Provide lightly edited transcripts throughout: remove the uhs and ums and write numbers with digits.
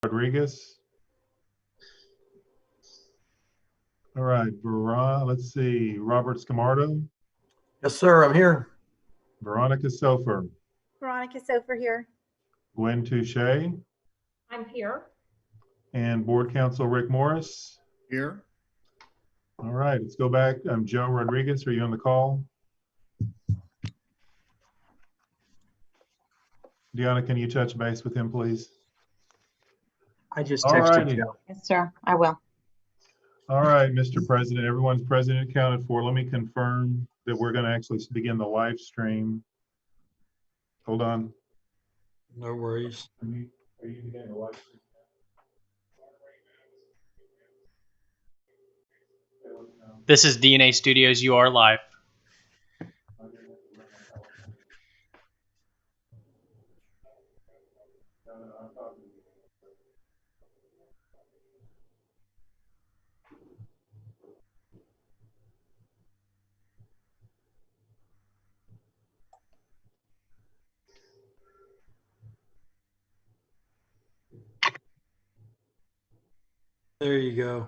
Rodriguez. All right, let's see, Robert Scamardo, Yes, sir, I'm here. Veronica Sofer, Veronica Sofer here. Gwen Touche, I'm here. and Board Counsel Rick Morris. Here. All right, let's go back. I'm Joe Rodriguez. Are you on the call? Deanna, can you touch base with him, please? I just All texted righty. Joe. Yes, sir. I will. All right, Mr. President, everyone's present and accounted for. Let me confirm that we're going to actually begin the live stream. Hold on. No worries. Are you beginning the live stream? This is DNA Studios. You are live. There you go.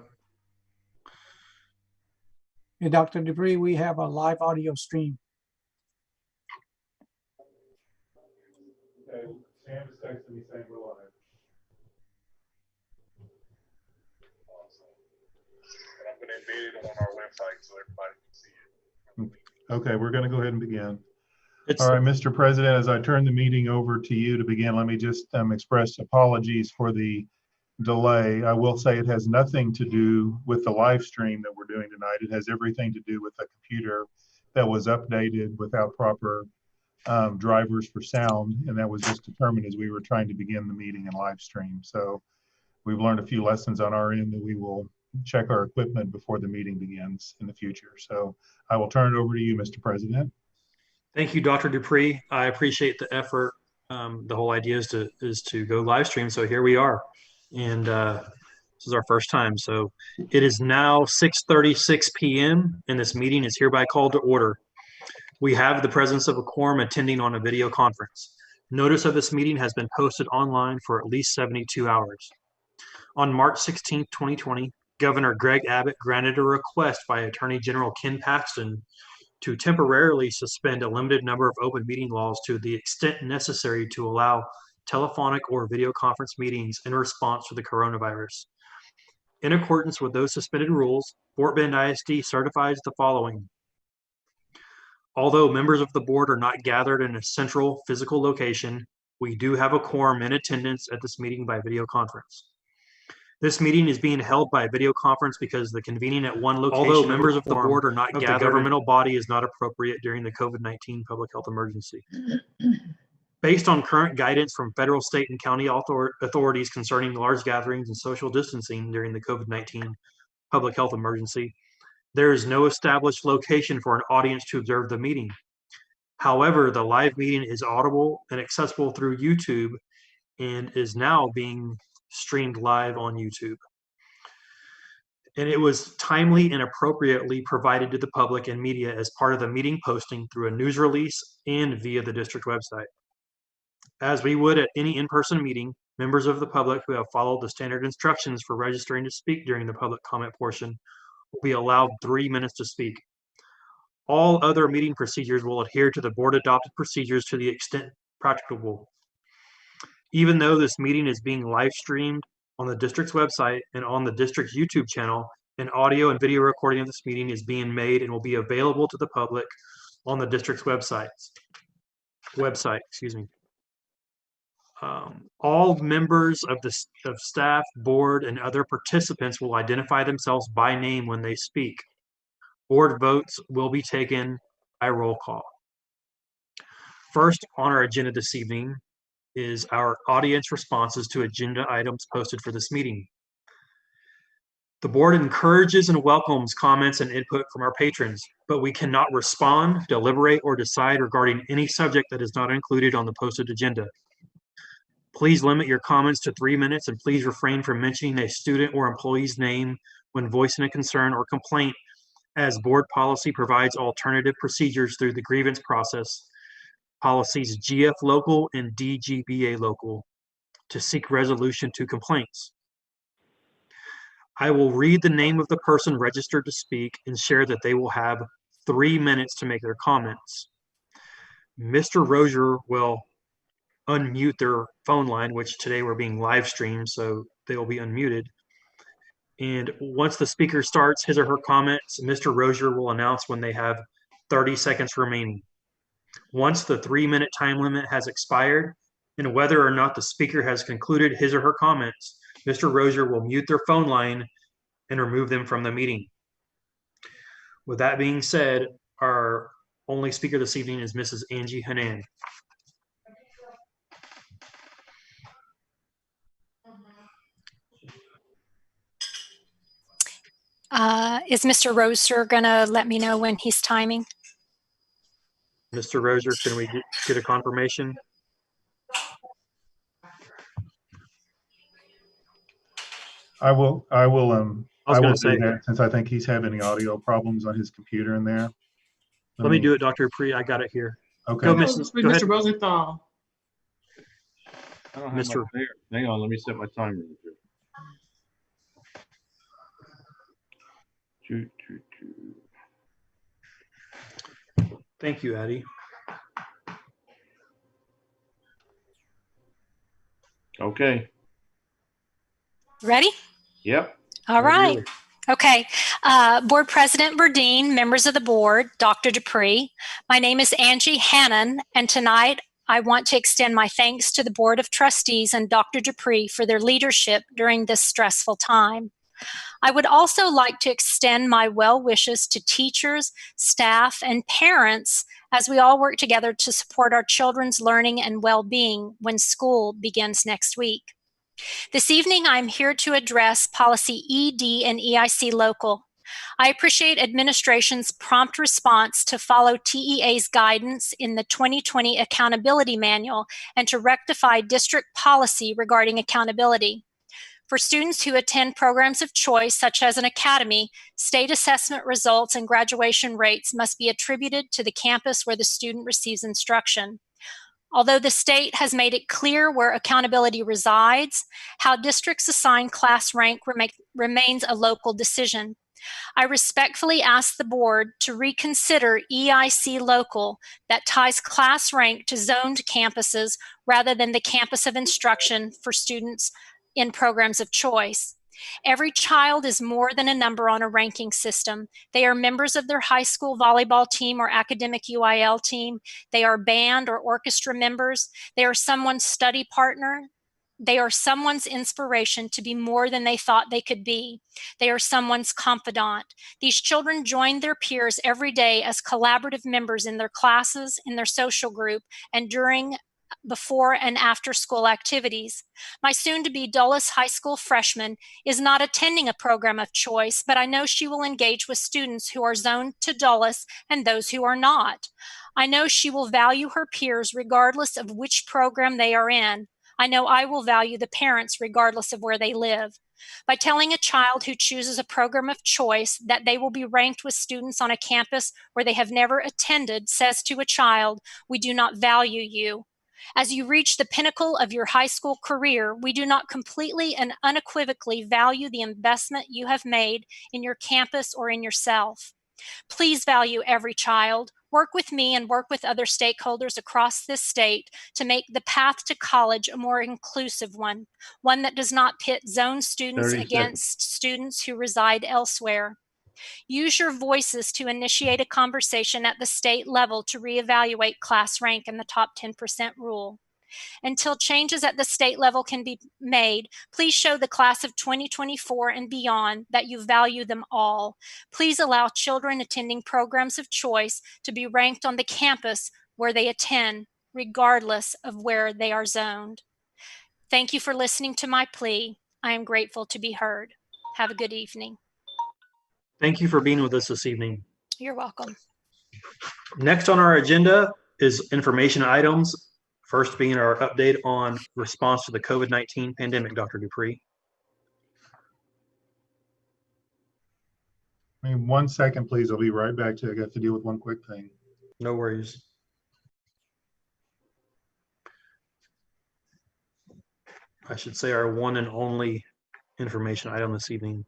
Hey, Dr. Dupree, we have a live audio stream. Okay, Sam just texted me saying we're live. And I'm going to embed it on our website so everybody can see it. Okay, we're going to go ahead and begin. It's All right, Mr. President, as I turn the meeting over to you to begin, let me just express apologies for the delay. I will say it has nothing to do with the live stream that we're doing tonight. It has everything to do with a computer that was updated without proper drivers for sound, and that was just determined as we were trying to begin the meeting in live stream. So we've learned a few lessons on our end that we will check our equipment before the meeting begins in the future. So I will turn it over to you, Mr. President. Thank you, Dr. Dupree. I appreciate the effort. The whole idea is to go live stream. So here we are. And this is our first time. So it is now 6:36 p.m. and this meeting is hereby called to order. We have the presence of a quorum attending on a video conference. Notice of this meeting has been posted online for at least 72 hours. On March 16, 2020, Governor Greg Abbott granted a request by Attorney General Ken Paxton to temporarily suspend a limited number of open meeting laws to the extent necessary to allow telephonic or video conference meetings in response to the coronavirus. In accordance with those suspended rules, Fort Bend ISD certifies the following. Although members of the board are not gathered in a central physical location, we do have a quorum in attendance at this meeting by video conference. This meeting is being held by video conference because the convening at one location. Although members of the board are not gathered, the governmental body is not appropriate during the COVID-19 public health emergency. Based on current guidance from federal, state, and county authorities concerning large gatherings and social distancing during the COVID-19 public health emergency, there is no established location for an audience to observe the meeting. However, the live meeting is audible and accessible through YouTube and is now being streamed live on YouTube. And it was timely and appropriately provided to the public and media as part of the meeting posting through a news release and via the district website. As we would at any in-person meeting, members of the public who have followed the standard instructions for registering to speak during the public comment portion will be allowed 3 minutes to speak. All other meeting procedures will adhere to the board adopted procedures to the extent practicable. Even though this meeting is being live streamed on the district's website and on the district's YouTube channel, an audio and video recording of this meeting is being made and will be available to the public on the district's website. All members of staff, board, and other participants will identify themselves by name when they speak. Board votes will be taken by roll call. First on our agenda this evening is our audience responses to agenda items posted for this meeting. The board encourages and welcomes comments and input from our patrons, but we cannot respond, deliberate, or decide regarding any subject that is not included on the posted agenda. Please limit your comments to 3 minutes and please refrain from mentioning a student or employee's name when voicing a concern or complaint, as board policy provides alternative procedures through the grievance process, policies GF local and DGBA local. to seek resolution to complaints. I will read the name of the person registered to speak and share that they will have 3 minutes to make their comments. Mr. Rozier will unmute their phone line, which today we're being live streamed, so they will be unmuted. And once the speaker starts his or her comments, Mr. Rozier will announce when they have 30 seconds remaining. Once the 3-minute time limit has expired, and whether or not the speaker has concluded his or her comments, Mr. Rozier will mute their phone line and remove them from the meeting. With that being said, our only speaker this evening is Mrs. Angie Hanan. Is Mr. Roser going to let me know when he's timing? Mr. Rozier, can we get a confirmation? I will I was do going to say, that since I think he's having audio problems on his computer in there. let me do it, Dr. Dupree. I got it here. Okay. Go, go ahead. Mr. Rosenthal. I don't have Mr. my there. Hang on, let me set my timer. Thank you, Addie. Okay. Ready? Yep. All right. Okay. Board President Burdine, members of the board, Dr. Dupree. My name is Angie Hannon, and tonight I want to extend my thanks to the Board of Trustees and Dr. Dupree for their leadership during this stressful time. I would also like to extend my well wishes to teachers, staff, and parents as we all work together to support our children's learning and well-being when school begins next week. This evening, I'm here to address policy ED and EIC local. I appreciate administration's prompt response to follow TEA's guidance in the 2020 Accountability Manual and to rectify district policy regarding accountability. For students who attend programs of choice, such as an academy, state assessment results and graduation rates must be attributed to the campus where the student receives instruction. Although the state has made it clear where accountability resides, how districts assign class rank remains a local decision. I respectfully ask the board to reconsider EIC local that ties class rank to zoned campuses rather than the campus of instruction for students in programs of choice. Every child is more than a number on a ranking system. They are members of their high school volleyball team or academic UIL team. They are band or orchestra members. They are someone's study partner. They are someone's inspiration to be more than they thought they could be. They are someone's confidant. These children join their peers every day as collaborative members in their classes, in their social group, and during, before, and after school activities. My soon-to-be Dulles High School freshman is not attending a program of choice, but I know she will engage with students who are zoned to Dulles and those who are not. I know she will value her peers regardless of which program they are in. I know I will value the parents regardless of where they live. By telling a child who chooses a program of choice that they will be ranked with students on a campus where they have never attended says to a child, we do not value you. As you reach the pinnacle of your high school career, we do not completely and unequivocally value the investment you have made in your campus or in yourself. Please value every child. Work with me and work with other stakeholders across this state to make the path to college a more inclusive one that does not pit zone students against students who reside elsewhere. Use your voices to initiate a conversation at the state level to reevaluate class rank and the top 10% rule. Until changes at the state level can be made, please show the class of 2024 and beyond that you value them all. Please allow children attending programs of choice to be ranked on the campus where they attend, regardless of where they are zoned. Thank you for listening to my plea. I am grateful to be heard. Have a good evening. Thank you for being with us this evening. You're welcome. Next on our agenda is information items. First being our update on response to the COVID-19 pandemic, Dr. Dupree. I mean, 1 second, please. I'll be right back to you. I got to deal with one quick thing. No worries. I should say, our one and only information item this evening.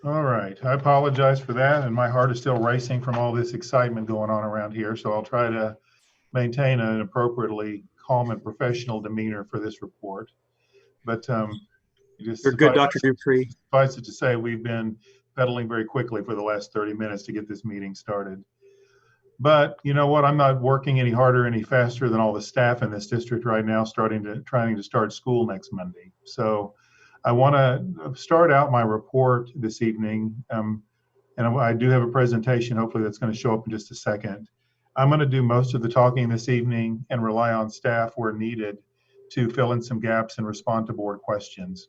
All right, I apologize for that, and my heart is still racing from all this excitement going on around here, so I'll try to maintain an appropriately calm and professional demeanor for this report. But just You're good, Dr. Dupree. suffice it to say, we've been pedaling very quickly for the last 30 minutes to get this meeting started. But you know what? I'm not working any harder, any faster than all the staff in this district right now, trying to start school next Monday. So I want to start out my report this evening, and I do have a presentation, hopefully that's going to show up in just a second. I'm going to do most of the talking this evening and rely on staff where needed to fill in some gaps and respond to board questions.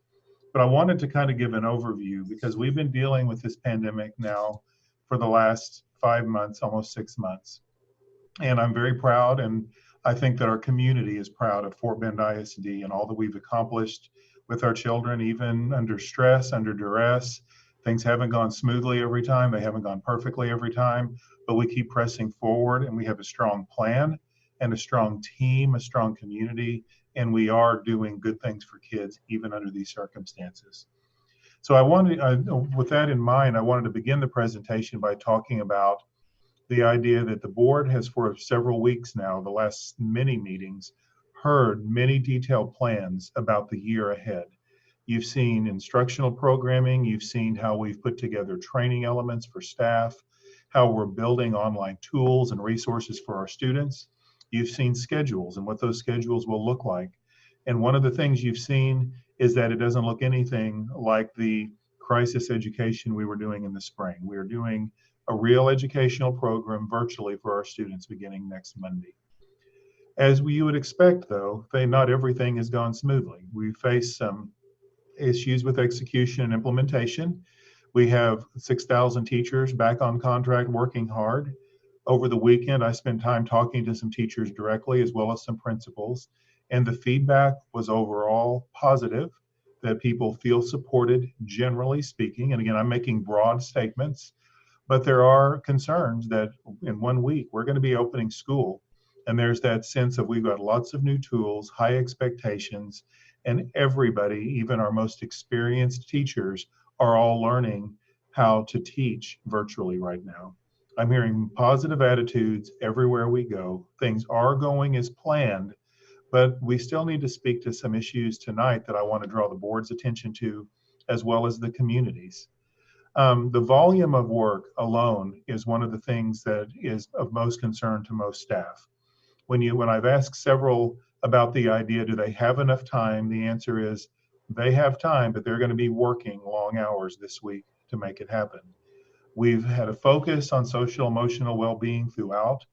But I wanted to kind of give an overview because we've been dealing with this pandemic now for the last 5 months, almost 6 months. And I'm very proud, and I think that our community is proud of Fort Bend ISD and all that we've accomplished with our children, even under stress, under duress. Things haven't gone smoothly every time. They haven't gone perfectly every time, but we keep pressing forward, and we have a strong plan and a strong team, a strong community, and we are doing good things for kids even under these circumstances. So with that in mind, I wanted to begin the presentation by talking about the idea that the board has for several weeks now, the last many meetings, heard many detailed plans about the year ahead. You've seen instructional programming, you've seen how we've put together training elements for staff, how we're building online tools and resources for our students. You've seen schedules and what those schedules will look like. And one of the things you've seen is that it doesn't look anything like the crisis education we were doing in the spring. We are doing a real educational program virtually for our students beginning next Monday. As you would expect, though, not everything has gone smoothly. We face some issues with execution and implementation. We have 6,000 teachers back on contract working hard. Over the weekend, I spent time talking to some teachers directly as well as some principals, and the feedback was overall positive, that people feel supported, generally speaking. And again, I'm making broad statements, but there are concerns that in 1 week, we're going to be opening school. And there's that sense of we've got lots of new tools, high expectations, and everybody, even our most experienced teachers, are all learning how to teach virtually right now. I'm hearing positive attitudes everywhere we go. Things are going as planned, but we still need to speak to some issues tonight that I want to draw the board's attention to, as well as the community's. The volume of work alone is one of the things that is of most concern to most staff. When I've asked several about the idea, do they have enough time? The answer is they have time, but they're going to be working long hours this week to make it happen. We've had a focus on social emotional well-being throughout,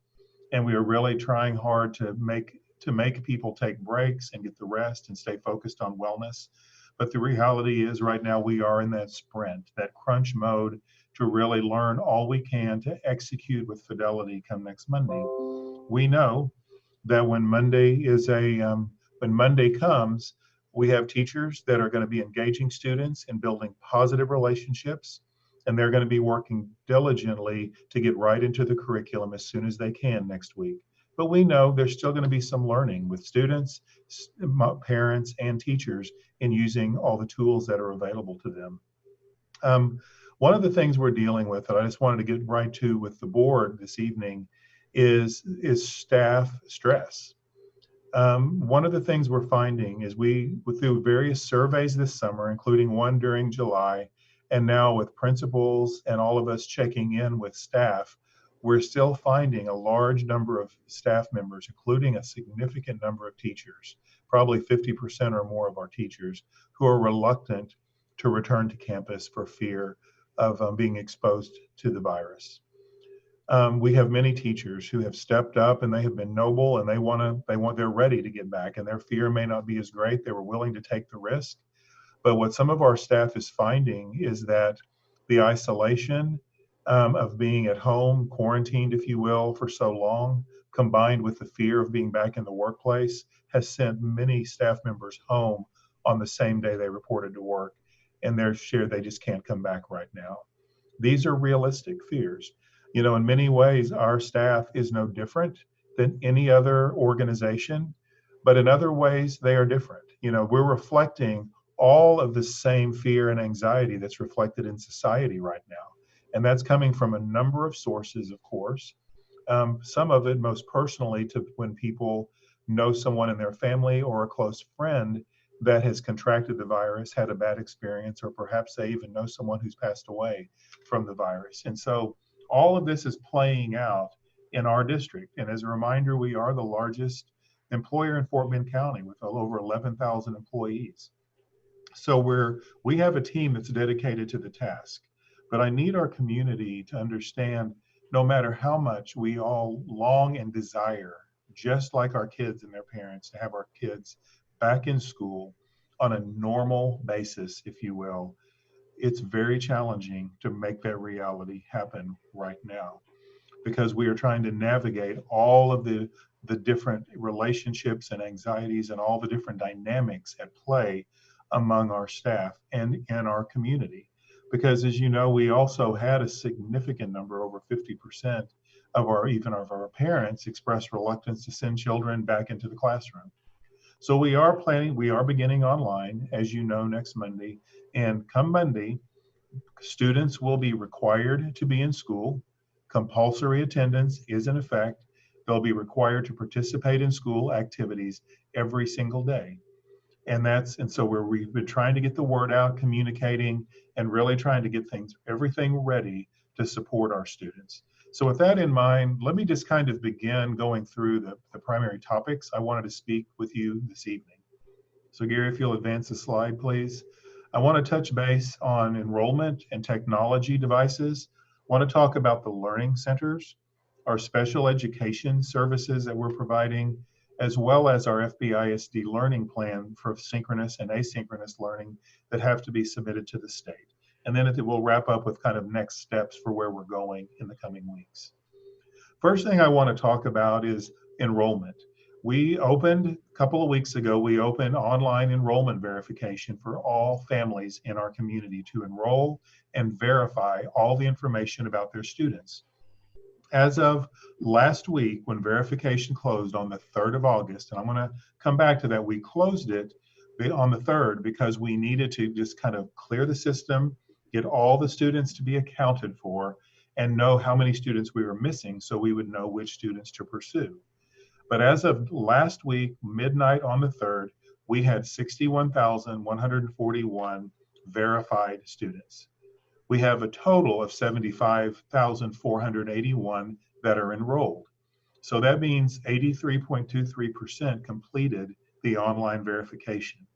and we are really trying hard to make people take breaks and get the rest and stay focused on wellness. But the reality is right now we are in that sprint, that crunch mode to really learn all we can to execute with fidelity come next Monday. We know that when Monday comes, we have teachers that are going to be engaging students and building positive relationships, and they're going to be working diligently to get right into the curriculum as soon as they can next week. But we know there's still going to be some learning with students, parents, and teachers in using all the tools that are available to them. One of the things we're dealing with that I just wanted to get right to with the board this evening is staff stress. One of the things we're finding is through various surveys this summer, including one during July, and now with principals and all of us checking in with staff, we're still finding a large number of staff members, including a significant number of teachers, probably 50% or more of our teachers, who are reluctant to return to campus for fear of being exposed to the virus. We have many teachers who have stepped up and they have been noble and they're ready to get back, and their fear may not be as great. They were willing to take the risk. But what some of our staff is finding is that the isolation of being at home, quarantined, if you will, for so long, combined with the fear of being back in the workplace, has sent many staff members home on the same day they reported to work. and they're shared they just can't come back right now. These are realistic fears. You know, in many ways, our staff is no different than any other organization, but in other ways, they are different. You know, we're reflecting all of the same fear and anxiety that's reflected in society right now. And that's coming from a number of sources, of course. Some of it most personally to when people know someone in their family or a close friend that has contracted the virus, had a bad experience, or perhaps they even know someone who's passed away from the virus. And so all of this is playing out in our district. And as a reminder, we are the largest employer in Fort Bend County with over 11,000 employees. So we have a team that's dedicated to the task. But I need our community to understand no matter how much we all long and desire, just like our kids and their parents, to have our kids back in school on a normal basis, if you will, it's very challenging to make that reality happen right now because we are trying to navigate all of the different relationships and anxieties and all the different dynamics at play among our staff and in our community. Because as you know, we also had a significant number, over 50% of our parents express reluctance to send children back into the classroom. So we are beginning online, as you know, next Monday. And come Monday, students will be required to be in school. Compulsory attendance is in effect. They'll be required to participate in school activities every single day. And so we've been trying to get the word out, communicating, and really trying to get everything ready to support our students. So with that in mind, let me just kind of begin going through the primary topics I wanted to speak with you this evening. So Gary, if you'll advance the slide, please. I want to touch base on enrollment and technology devices. I want to talk about the learning centers, our special education services that we're providing, as well as our ISD learning plan for synchronous and asynchronous learning that have to be submitted to the state. And then we'll wrap up with kind of next steps for where we're going in the coming weeks. First thing I want to talk about is enrollment. We opened a couple of weeks ago, we opened online enrollment verification for all families in our community to enroll and verify all the information about their students. As of last week, when verification closed on the 3rd of August, and I'm going to come back to that, we closed it on the 3rd because we needed to just kind of clear the system, get all the students to be accounted for, and know how many students we were missing so we would know which students to pursue. But as of last week, midnight on the 3rd, we had 61,141 verified students. We have a total of 75,481 that are enrolled. So that means 83.23% completed the online verification.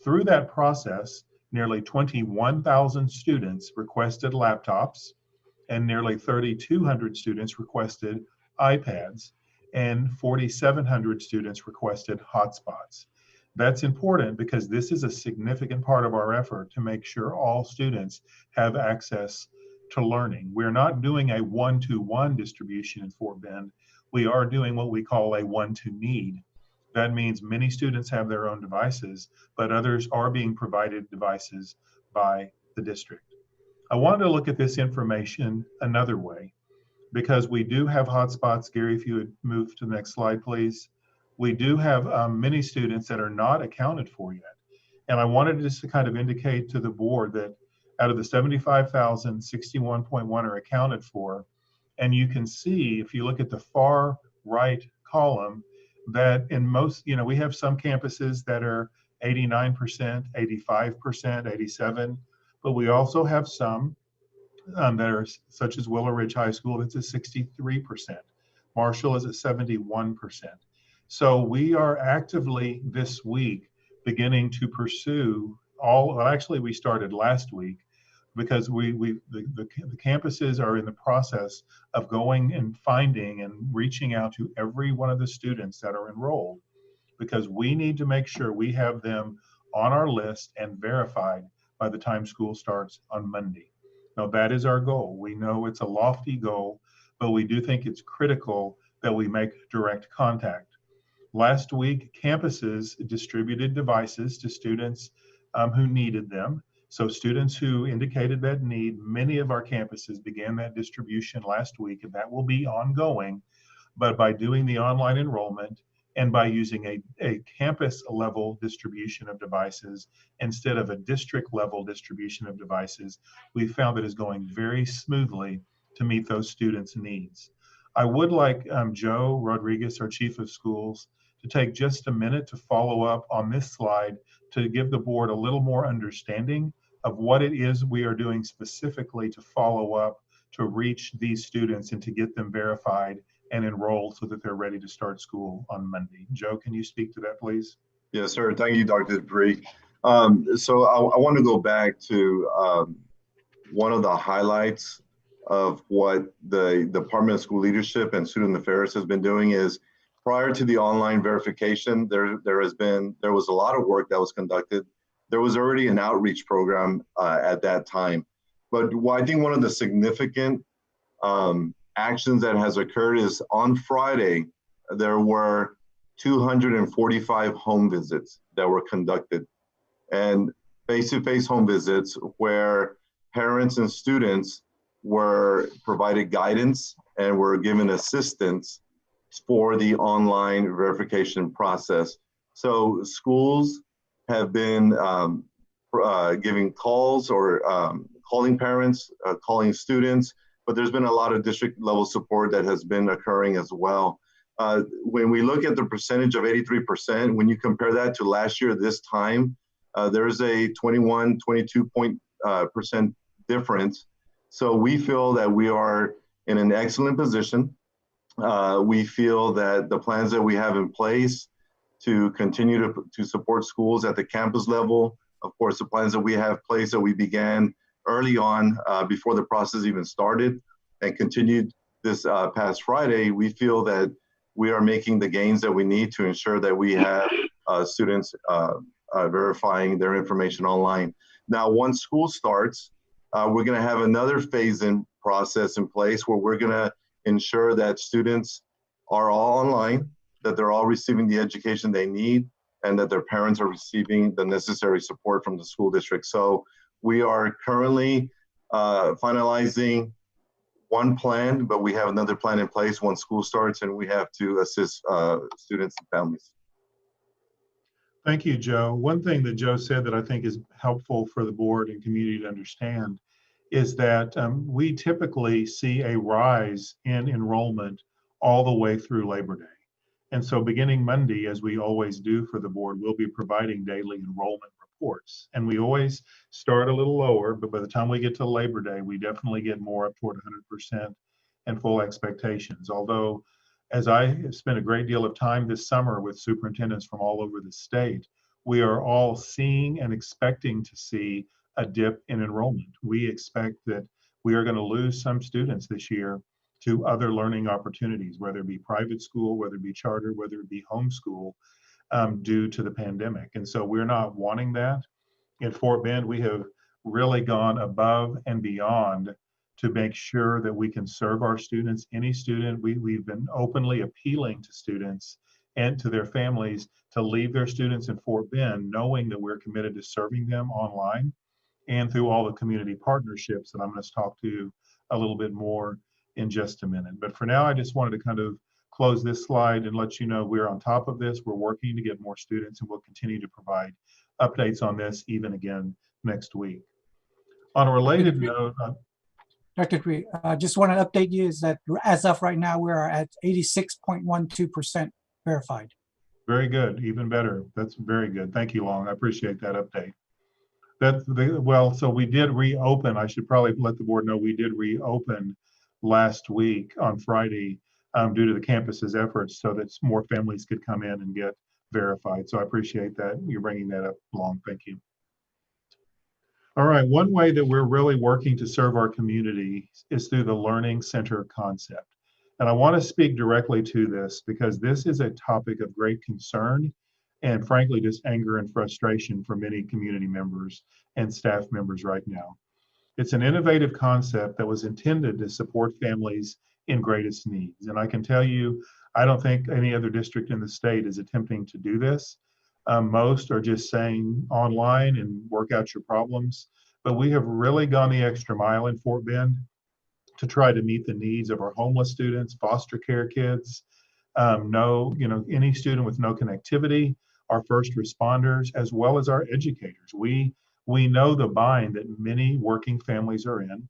Through that process, nearly 21,000 students requested laptops and nearly 3,200 students requested iPads and 4,700 students requested hotspots. That's important because this is a significant part of our effort to make sure all students have access to learning. We're not doing a one-to-one distribution in Fort Bend. We are doing what we call a one-to-need. That means many students have their own devices, but others are being provided devices by the district. I wanted to look at this information another way because we do have hotspots. Gary, if you would move to the next slide, please. We do have many students that are not accounted for yet. And I wanted just to kind of indicate to the board that out of the 75,000, 61.1 are accounted for. And you can see, if you look at the far right column, that in most, we have some campuses that are 89%, 85%, 87%, but we also have some that are such as Willow Ridge High School, that's at 63%. Marshall is at 71%. So we are actively this week beginning to pursue actually we started last week because the campuses are in the process of going and finding and reaching out to every one of the students that are enrolled because we need to make sure we have them on our list and verified by the time school starts on Monday. Now, that is our goal. We know it's a lofty goal, but we do think it's critical that we make direct contact. Last week, campuses distributed devices to students who needed them. So students who indicated that need, many of our campuses began that distribution last week, and that will be ongoing. But by doing the online enrollment and by using a campus level distribution of devices instead of a district level distribution of devices, we found that is going very smoothly to meet those students' needs. I would like Joe Rodriguez, our Chief of Schools, to take just a minute to follow up on this slide to give the board a little more understanding of what it is we are doing specifically to follow up to reach these students and to get them verified and enrolled so that they're ready to start school on Monday. Joe, can you speak to that, please? Yes, sir. Thank you, Dr. Dupree. So I want to go back to one of the highlights of what the Department of School Leadership and Student Affairs has been doing is prior to the online verification, there was a lot of work that was conducted. There was already an outreach program at that time. But I think one of the significant actions that has occurred is on Friday, there were 245 home visits that were conducted, and face-to-face home visits where parents and students were provided guidance and were given assistance for the online verification process. So schools have been giving calls or calling parents, calling students, but there's been a lot of district level support that has been occurring as well. When we look at the percentage of 83%, when you compare that to last year this time, there's a 22% difference. So we feel that we are in an excellent position. We feel that the plans that we have in place to continue to support schools at the campus level, of course, the plans that we have in place that we began early on before the process even started and continued this past Friday, we feel that we are making the gains that we need to ensure that we have students verifying their information online. Now, once school starts, we're going to have another phase-in process in place where we're going to ensure that students are all online, that they're all receiving the education they need, and that their parents are receiving the necessary support from the school district. So we are currently finalizing one plan, but we have another plan in place once school starts, and we have to assist students and families. Thank you, Joe. One thing that Joe said that I think is helpful for the board and community to understand is that we typically see a rise in enrollment all the way through Labor Day. And so beginning Monday, as we always do for the board, we'll be providing daily enrollment reports. And we always start a little lower, but by the time we get to Labor Day, we definitely get more up toward 100% and full expectations. Although, as I spent a great deal of time this summer with superintendents from all over the state, we are all seeing and expecting to see a dip in enrollment. We expect that we are going to lose some students this year to other learning opportunities, whether it be private school, whether it be charter, whether it be homeschool, due to the pandemic. And so we're not wanting that. In Fort Bend, we have really gone above and beyond to make sure that we can serve our students. Any student, we've been openly appealing to students and to their families to leave their students in Fort Bend, knowing that we're committed to serving them online and through all the community partnerships that I'm going to talk to a little bit more in just a minute. But for now, I just wanted to kind of close this slide and let you know we're on top of this. We're working to get more students, and we'll continue to provide updates on this even again next week. On a related note, Dr. Dupree, just want to update you is that as of right now, we are at 86.12% verified. very good, even better. That's very good. Thank you, Long. I appreciate that update. Well, so we did reopen. I should probably let the board know we did reopen last week on Friday due to the campus's efforts so that more families could come in and get verified. So I appreciate that. You're bringing that up, Long. Thank you. All right, one way that we're really working to serve our community is through the Learning Center concept. And I want to speak directly to this because this is a topic of great concern and frankly, just anger and frustration for many community members and staff members right now. It's an innovative concept that was intended to support families in greatest needs. And I can tell you, I don't think any other district in the state is attempting to do this. Most are just saying online and work out your problems. but we have really gone the extra mile in Fort Bend to try to meet the needs of our homeless students, foster care kids, any student with no connectivity, our first responders, as well as our educators. We know the bind that many working families are in,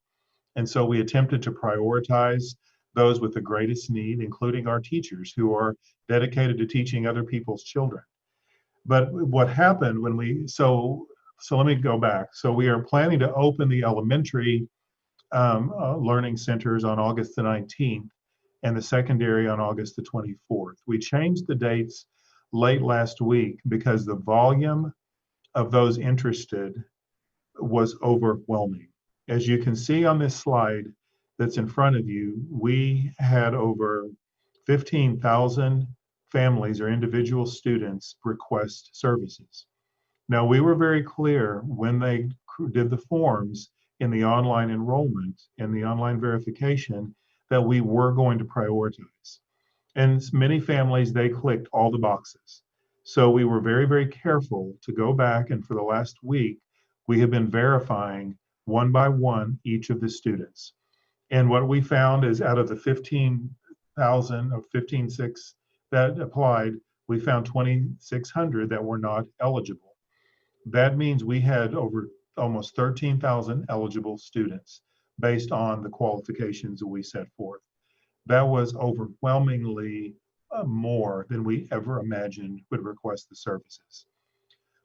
and so we attempted to prioritize those with the greatest need, including our teachers who are dedicated to teaching other people's children. But what happened when so let me go back. So we are planning to open the elementary learning centers on August the 19th and the secondary on August the 24th. We changed the dates late last week because the volume of those interested was overwhelming. As you can see on this slide that's in front of you, we had over 15,000 families or individual students request services. Now, we were very clear when they did the forms in the online enrollment and the online verification that we were going to prioritize. And many families, they clicked all the boxes. So we were very, very careful to go back, and for the last week, we have been verifying one by one each of the students. And what we found is out of the 15,000 or 15,600 that applied, we found 2,600 that were not eligible. That means we had over almost 13,000 eligible students based on the qualifications that we set forth. That was overwhelmingly more than we ever imagined would request the services.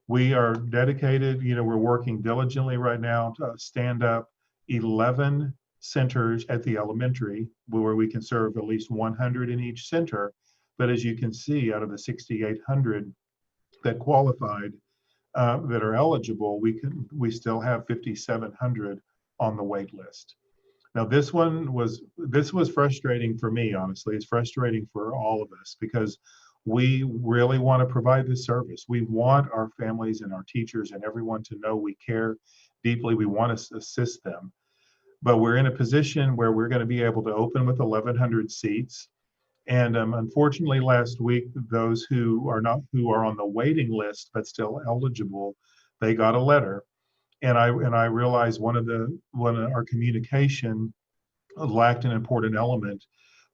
We are dedicated, we're working diligently right now to stand up 11 centers at the elementary where we can serve at least 100 in each center. But as you can see, out of the 6,800 that qualified, that are eligible, we still have 5,700 on the wait list. Now this was frustrating for me, honestly. It's frustrating for all of us because we really want to provide this service. We want our families and our teachers and everyone to know we care deeply. We want to assist them. But we're in a position where we're going to be able to open with 1,100 seats. And unfortunately, last week, those who are on the waiting list but still eligible, they got a letter, and I realized one of our communication lacked an important element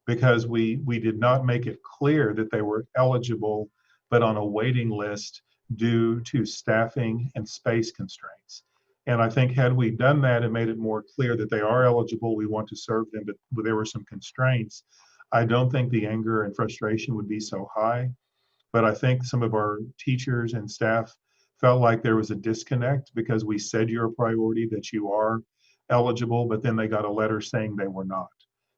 because we did not make it clear that they were eligible but on a waiting list due to staffing and space constraints. And I think had we done that and made it more clear that they are eligible, we want to serve them, but there were some constraints, I don't think the anger and frustration would be so high. But I think some of our teachers and staff felt like there was a disconnect because we said you're a priority, that you are eligible, but then they got a letter saying they were not.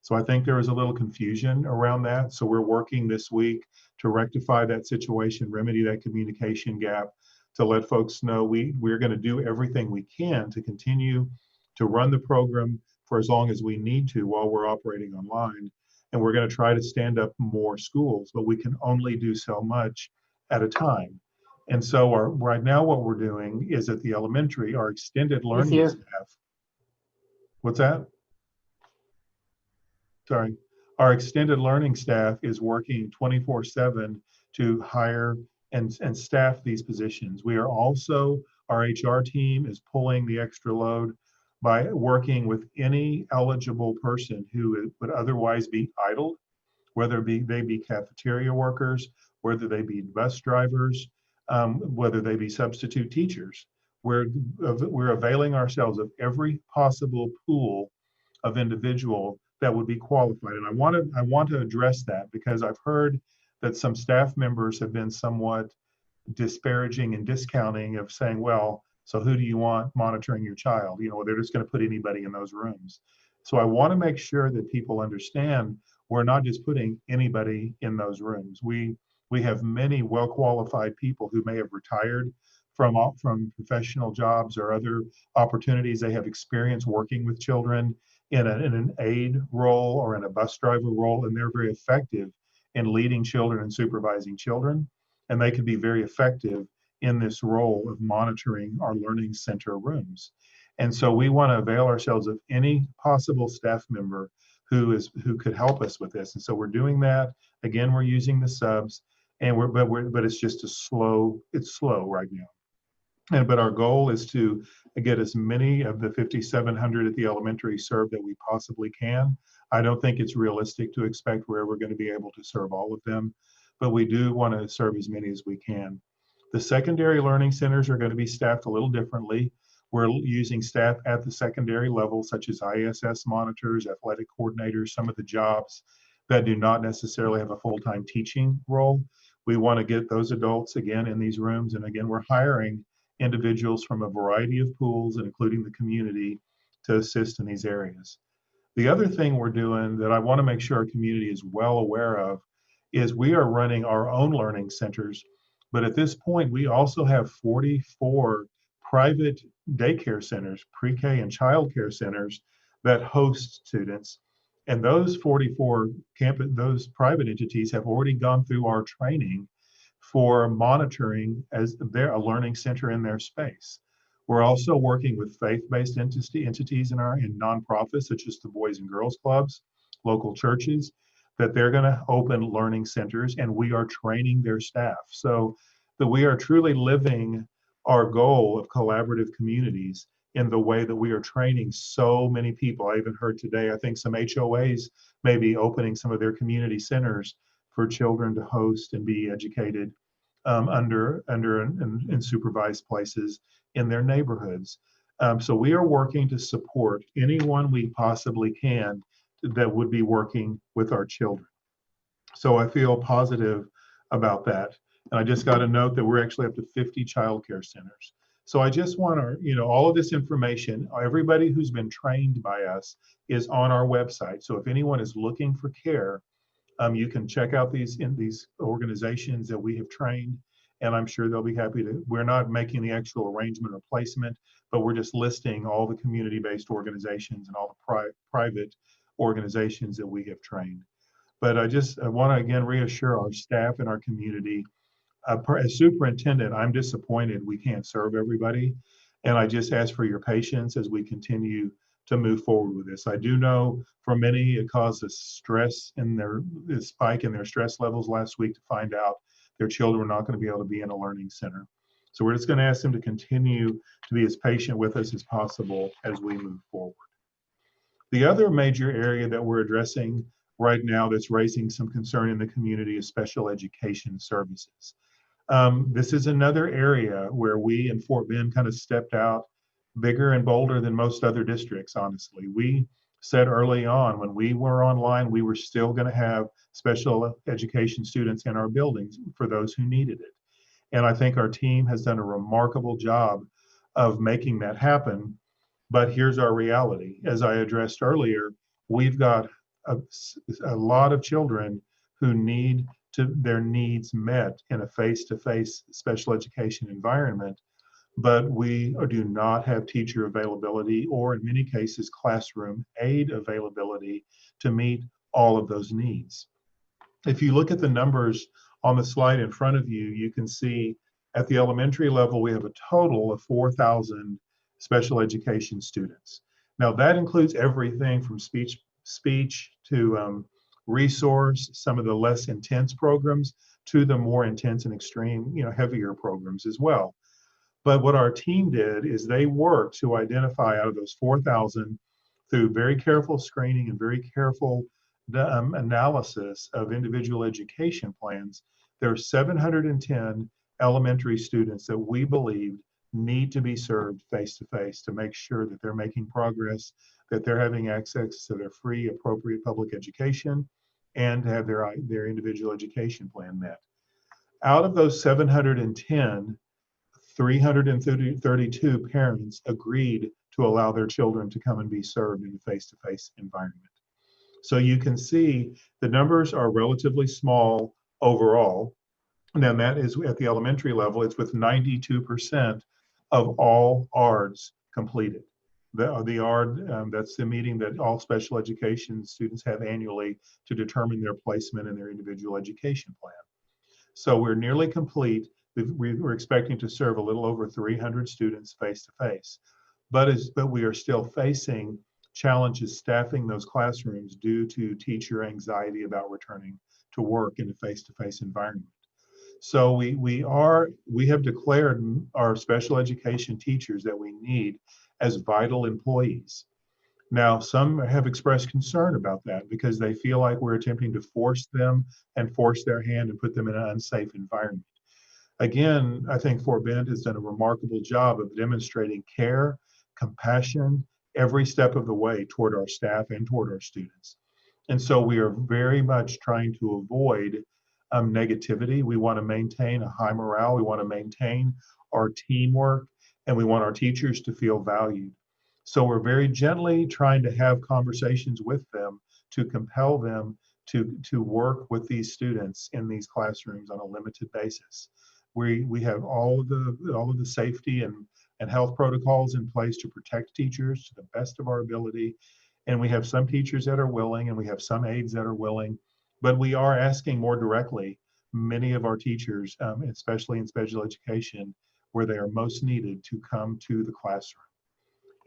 So I think there was a little confusion around that. So we're working this week to rectify that situation, remedy that communication gap, to let folks know we're going to do everything we can to continue to run the program for as long as we need to while we're operating online. And we're going to try to stand up more schools, but we can only do so much at a time. And so right now what we're doing is at the elementary, our extended learning staff. What's that? Sorry. Our extended learning staff is working 24/7 to hire and staff these positions. We are also, our HR team is pulling the extra load by working with any eligible person who would otherwise be idle, whether they be cafeteria workers, whether they be bus drivers, whether they be substitute teachers. We're availing ourselves of every possible pool of individual that would be qualified. And I want to address that because I've heard that some staff members have been somewhat disparaging and discounting of saying, well, so who do you want monitoring your child? They're just going to put anybody in those rooms. So I want to make sure that people understand we're not just putting anybody in those rooms. We have many well-qualified people who may have retired from professional jobs or other opportunities. They have experience working with children in an aide role or in a bus driver role, and they're very effective in leading children and supervising children. And they can be very effective in this role of monitoring our learning center rooms. And so we want to avail ourselves of any possible staff member who could help us with this. And so we're doing that. Again, we're using the subs, and but it's just it's slow right now. But our goal is to get as many of the 5,700 at the elementary served that we possibly can. I don't think it's realistic to expect where we're going to be able to serve all of them, but we do want to serve as many as we can. The secondary learning centers are going to be staffed a little differently. We're using staff at the secondary level, such as ISS monitors, athletic coordinators, some of the jobs that do not necessarily have a full-time teaching role. We want to get those adults again in these rooms. And again, we're hiring individuals from a variety of pools, including the community, to assist in these areas. The other thing we're doing that I want to make sure our community is well aware of is we are running our own learning centers, but at this point, we also have 44 private daycare centers, pre-K and child care centers that host students. And those 44 those private entities have already gone through our training for monitoring as they're a learning center in their space. We're also working with faith-based entities in nonprofits, such as the Boys and Girls Clubs, local churches, that they're going to open learning centers, and we are training their staff. So that we are truly living our goal of collaborative communities in the way that we are training so many people. I even heard today, I think some HOAs may be opening some of their community centers for children to host and be educated in supervised places in their neighborhoods. So we are working to support anyone we possibly can that would be working with our children. So I feel positive about that. And I just got a note that we're actually up to 50 childcare centers. So I just want to, all of this information, everybody who's been trained by us is on our website. So if anyone is looking for care, you can check out these organizations that we have trained, and I'm sure they'll be happy to. We're not making the actual arrangement or placement, but we're just listing all the community-based organizations and all the private organizations that we have trained. But I want to again reassure our staff and our community. As superintendent, I'm disappointed we can't serve everybody, and I just ask for your patience as we continue to move forward with this. I do know for many it caused a stress in a spike in their stress levels last week to find out their children were not going to be able to be in a learning center. So we're just going to ask them to continue to be as patient with us as possible as we move forward. The other major area that we're addressing right now that's raising some concern in the community is special education services. This is another area where we in Fort Bend kind of stepped out bigger and bolder than most other districts, honestly. We said early on when we were online, we were still going to have special education students in our buildings for those who needed it. And I think our team has done a remarkable job of making that happen. But here's our reality. As I addressed earlier, we've got a lot of children who need their needs met in a face-to-face special education environment, but we do not have teacher availability or in many cases classroom aid availability to meet all of those needs. If you look at the numbers on the slide in front of you, you can see at the elementary level, we have a total of 4,000 special education students. Now that includes everything from speech to resource, some of the less intense programs, to the more intense and extreme, heavier programs as well. But what our team did is they worked to identify out of those 4,000 through very careful screening and very careful analysis of individual education plans. There are 710 elementary students that we believe need to be served face-to-face to make sure that they're making progress, that they're having access to their free, appropriate public education, and to have their individual education plan met. Out of those 710, 332 parents agreed to allow their children to come and be served in a face-to-face environment. So you can see the numbers are relatively small overall. And then that is at the elementary level, it's with 92% of all ARDs completed. The ARD, that's the meeting that all special education students have annually to determine their placement in their individual education plan. So we're nearly complete. We're expecting to serve a little over 300 students face-to-face, but we are still facing challenges staffing those classrooms due to teacher anxiety about returning to work in a face-to-face environment. So we have declared our special education teachers that we need as vital employees. Now, some have expressed concern about that because they feel like we're attempting to force them and force their hand and put them in an unsafe environment. Again, I think Fort Bend has done a remarkable job of demonstrating care, compassion, every step of the way toward our staff and toward our students. And so we are very much trying to avoid negativity. We want to maintain a high morale. We want to maintain our teamwork, and we want our teachers to feel valued. So we're very gently trying to have conversations with them to compel them to work with these students in these classrooms on a limited basis. We have all of the safety and health protocols in place to protect teachers to the best of our ability. And we have some teachers that are willing, and we have some aides that are willing, but we are asking more directly many of our teachers, especially in special education, where they are most needed, to come to the classroom.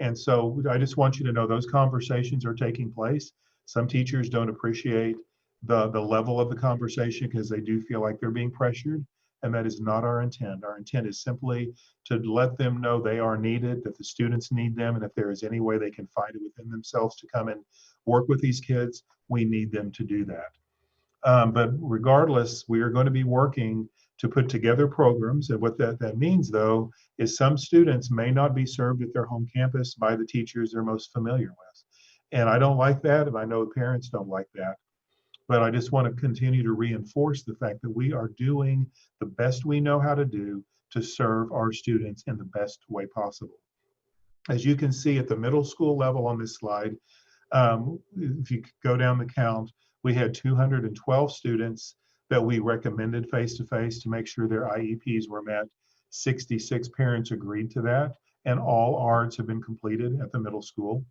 And so I just want you to know those conversations are taking place. Some teachers don't appreciate the level of the conversation because they do feel like they're being pressured. And that is not our intent. Our intent is simply to let them know they are needed, that the students need them, and if there is any way they can find it within themselves to come and work with these kids, we need them to do that. But regardless, we are going to be working to put together programs. And what that means, though, is some students may not be served at their home campus by the teachers they're most familiar with. And I don't like that, and I know parents don't like that. But I just want to continue to reinforce the fact that we are doing the best we know how to do to serve our students in the best way possible. As you can see at the middle school level on this slide, if you go down the count, we had 212 students that we recommended face-to-face to make sure their IEPs were met. 66 parents agreed to that, and all ARDs have been completed at the middle school.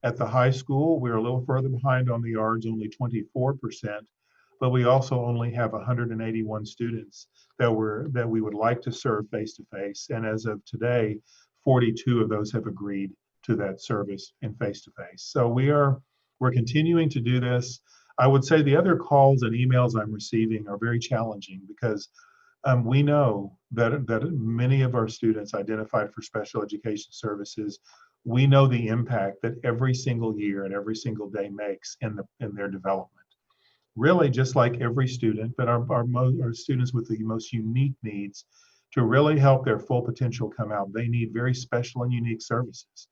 At the high school, we're a little further behind on the ARDs, only 24%, but we also only have 181 students that we would like to serve face-to-face. And as of today, 42 of those have agreed to that service in face-to-face. So we're continuing to do this. I would say the other calls and emails I'm receiving are very challenging because we know that many of our students identified for special education services, we know the impact that every single year and every single day makes in their development. Really, just like every student, but our students with the most unique needs, to really help their full potential come out, they need very special and unique services.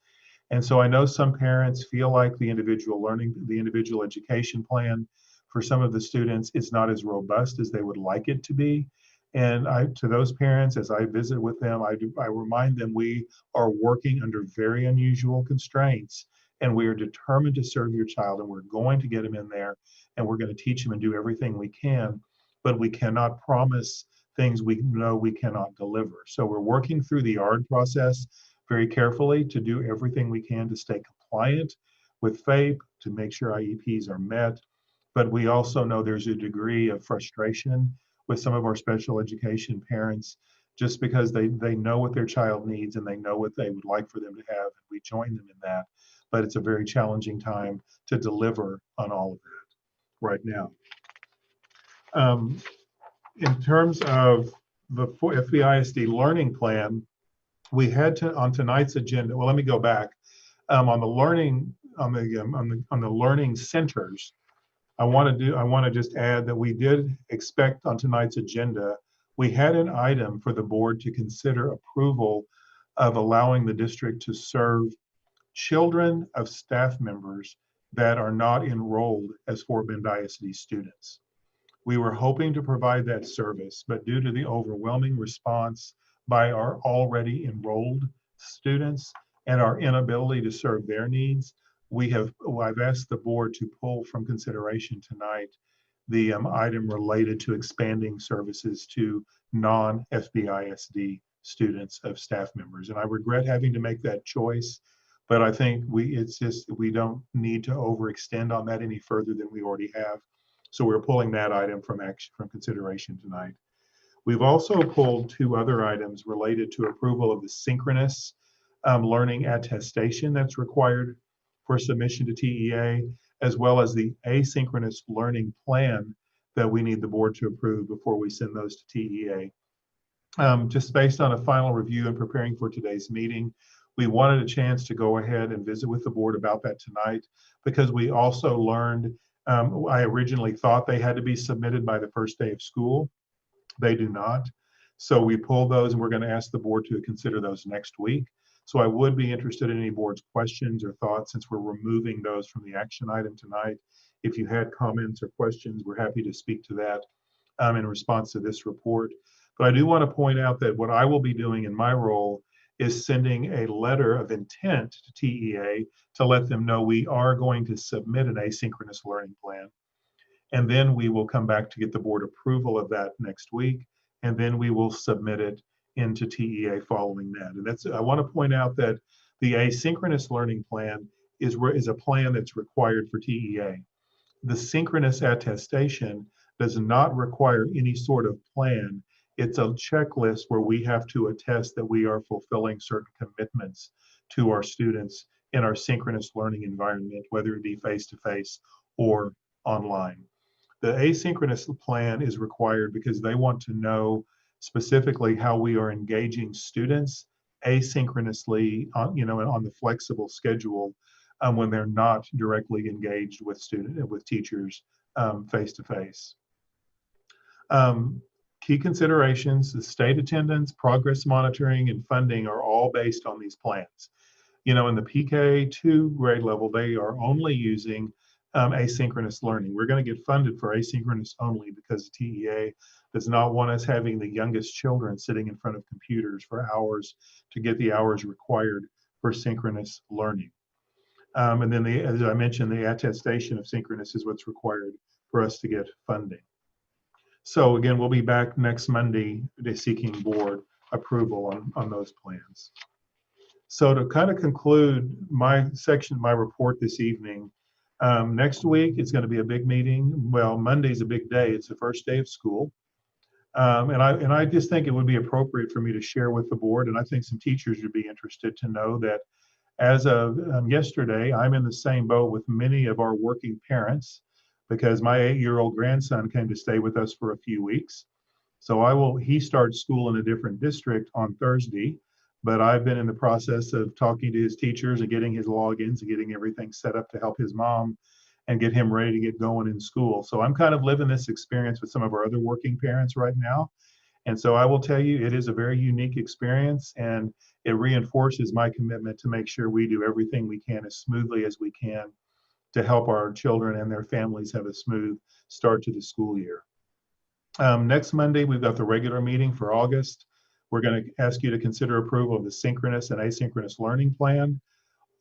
And so I know some parents feel like the individual education plan for some of the students is not as robust as they would like it to be. And to those parents, as I visit with them, I remind them we are working under very unusual constraints, and we are determined to serve your child, and we're going to get them in there, and we're going to teach them and do everything we can, but we cannot promise things we know we cannot deliver. So we're working through the ARD process very carefully to do everything we can to stay compliant with FAPE, to make sure IEPs are met. But we also know there's a degree of frustration with some of our special education parents, just because they know what their child needs and they know what they would like for them to have, and we join them in that. But it's a very challenging time to deliver on all of that right now. In terms of the FBISD learning plan, we had on tonight's agenda. Well, let me go back. On the learning centers, I want to just add that we did expect on tonight's agenda, we had an item for the board to consider approval of allowing the district to serve children of staff members that are not enrolled as Fort Bend ISD students. We were hoping to provide that service, but due to the overwhelming response by our already enrolled students and our inability to serve their needs, I've asked the board to pull from consideration tonight the item related to expanding services to non-FBISD students of staff members. And I regret having to make that choice, but I think we don't need to overextend on that any further than we already have. So we're pulling that item from consideration tonight. We've also pulled two other items related to approval of the synchronous learning attestation that's required for submission to TEA, as well as the asynchronous learning plan that we need the board to approve before we send those to TEA. Just based on a final review and preparing for today's meeting, we wanted a chance to go ahead and visit with the board about that tonight, because we also learned, I originally thought they had to be submitted by the first day of school. They do not. So we pulled those, and we're going to ask the board to consider those next week. So I would be interested in any board's questions or thoughts, since we're removing those from the action item tonight. If you had comments or questions, we're happy to speak to that in response to this report. But I do want to point out that what I will be doing in my role is sending a letter of intent to TEA to let them know we are going to submit an asynchronous learning plan. And then we will come back to get the board approval of that next week. And then we will submit it into TEA following that. And that's, I want to point out that the asynchronous learning plan is a plan that's required for TEA. The synchronous attestation does not require any sort of plan. It's a checklist where we have to attest that we are fulfilling certain commitments to our students in our synchronous learning environment, whether it be face-to-face or online. The asynchronous plan is required because they want to know specifically how we are engaging students asynchronously on, on the flexible schedule when they're not directly engaged with teachers face-to-face. Key considerations: the state attendance, progress monitoring, and funding are all based on these plans. In the PK2 grade level, they are only using asynchronous learning. We're going to get funded for asynchronous only because TEA does not want us having the youngest children sitting in front of computers for hours to get the hours required for synchronous learning. And then, as I mentioned, the attestation of synchronous is what's required for us to get funding. So again, we'll be back next Monday seeking board approval on those plans. So to kind of conclude my section, my report this evening, next week it's going to be a big meeting. Well, Monday's a big day. It's the first day of school. And I just think it would be appropriate for me to share with the board, and I think some teachers would be interested to know that as of yesterday, I'm in the same boat with many of our working parents, because my 8-year-old grandson came to stay with us for a few weeks. So he starts school in a different district on Thursday, but I've been in the process of talking to his teachers and getting his logins and getting everything set up to help his mom and get him ready to get going in school. So I'm kind of living this experience with some of our other working parents right now. And so I will tell you, it is a very unique experience, and it reinforces my commitment to make sure we do everything we can as smoothly as we can to help our children and their families have a smooth start to the school year. Next Monday, we've got the regular meeting for August. We're going to ask you to consider approval of the synchronous and asynchronous learning plan.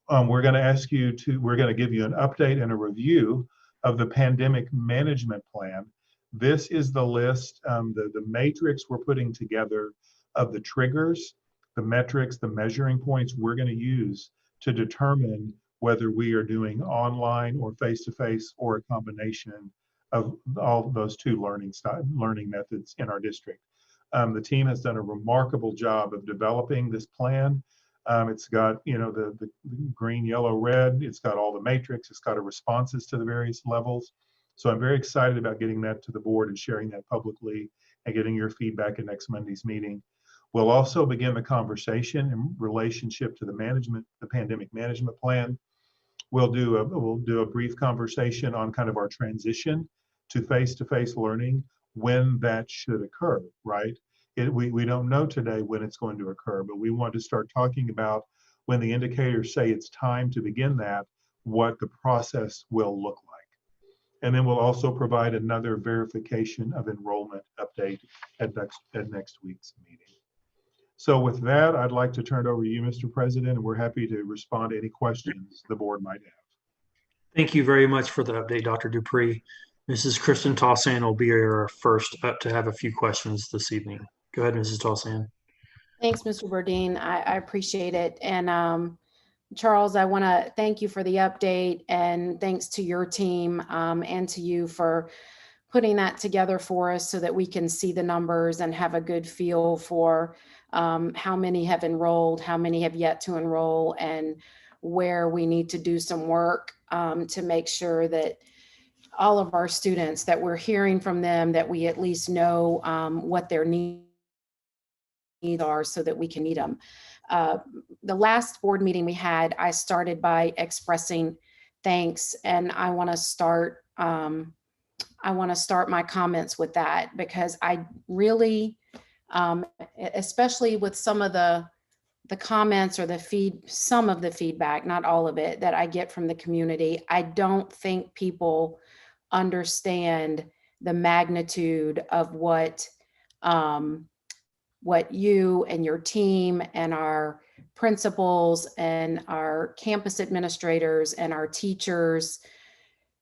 We're going to give you an update and a review of the pandemic management plan. This is the list, the matrix we're putting together of the triggers, the metrics, the measuring points we're going to use to determine whether we are doing online or face-to-face or a combination of all of those two learning methods in our district. The team has done a remarkable job of developing this plan. It's got, the green, yellow, red. It's got all the matrix. It's got responses to the various levels. So I'm very excited about getting that to the board and sharing that publicly and getting your feedback at next Monday's meeting. We'll also begin the conversation in relationship to the pandemic management plan. We'll do a brief conversation on kind of our transition to face-to-face learning, when that should occur, right? We don't know today when it's going to occur, but we want to start talking about when the indicators say it's time to begin that, what the process will look like. And then we'll also provide another verification of enrollment update at next week's meeting. So with that, I'd like to turn it over to you, Mr. President, and we're happy to respond to any questions the board might have. Thank you very much for the update, Dr. Dupree. Mrs. Kristen Tossan will be our first up to have a few questions this evening. Go ahead, Mrs. Tossan. Thanks, Mr. Burdine. I appreciate it. And Charles, I want to thank you for the update, and thanks to your team and to you for putting that together for us so that we can see the numbers and have a good feel for how many have enrolled, how many have yet to enroll, and where we need to do some work to make sure that all of our students, that we're hearing from them, that we at least know what their needs are so that we can meet them. The last board meeting we had, I started by expressing thanks, and I want to start my comments with that, because I really, especially with some of the comments or some of the feedback, not all of it, that I get from the community, I don't think people understand the magnitude of what you and your team and our principals and our campus administrators and our teachers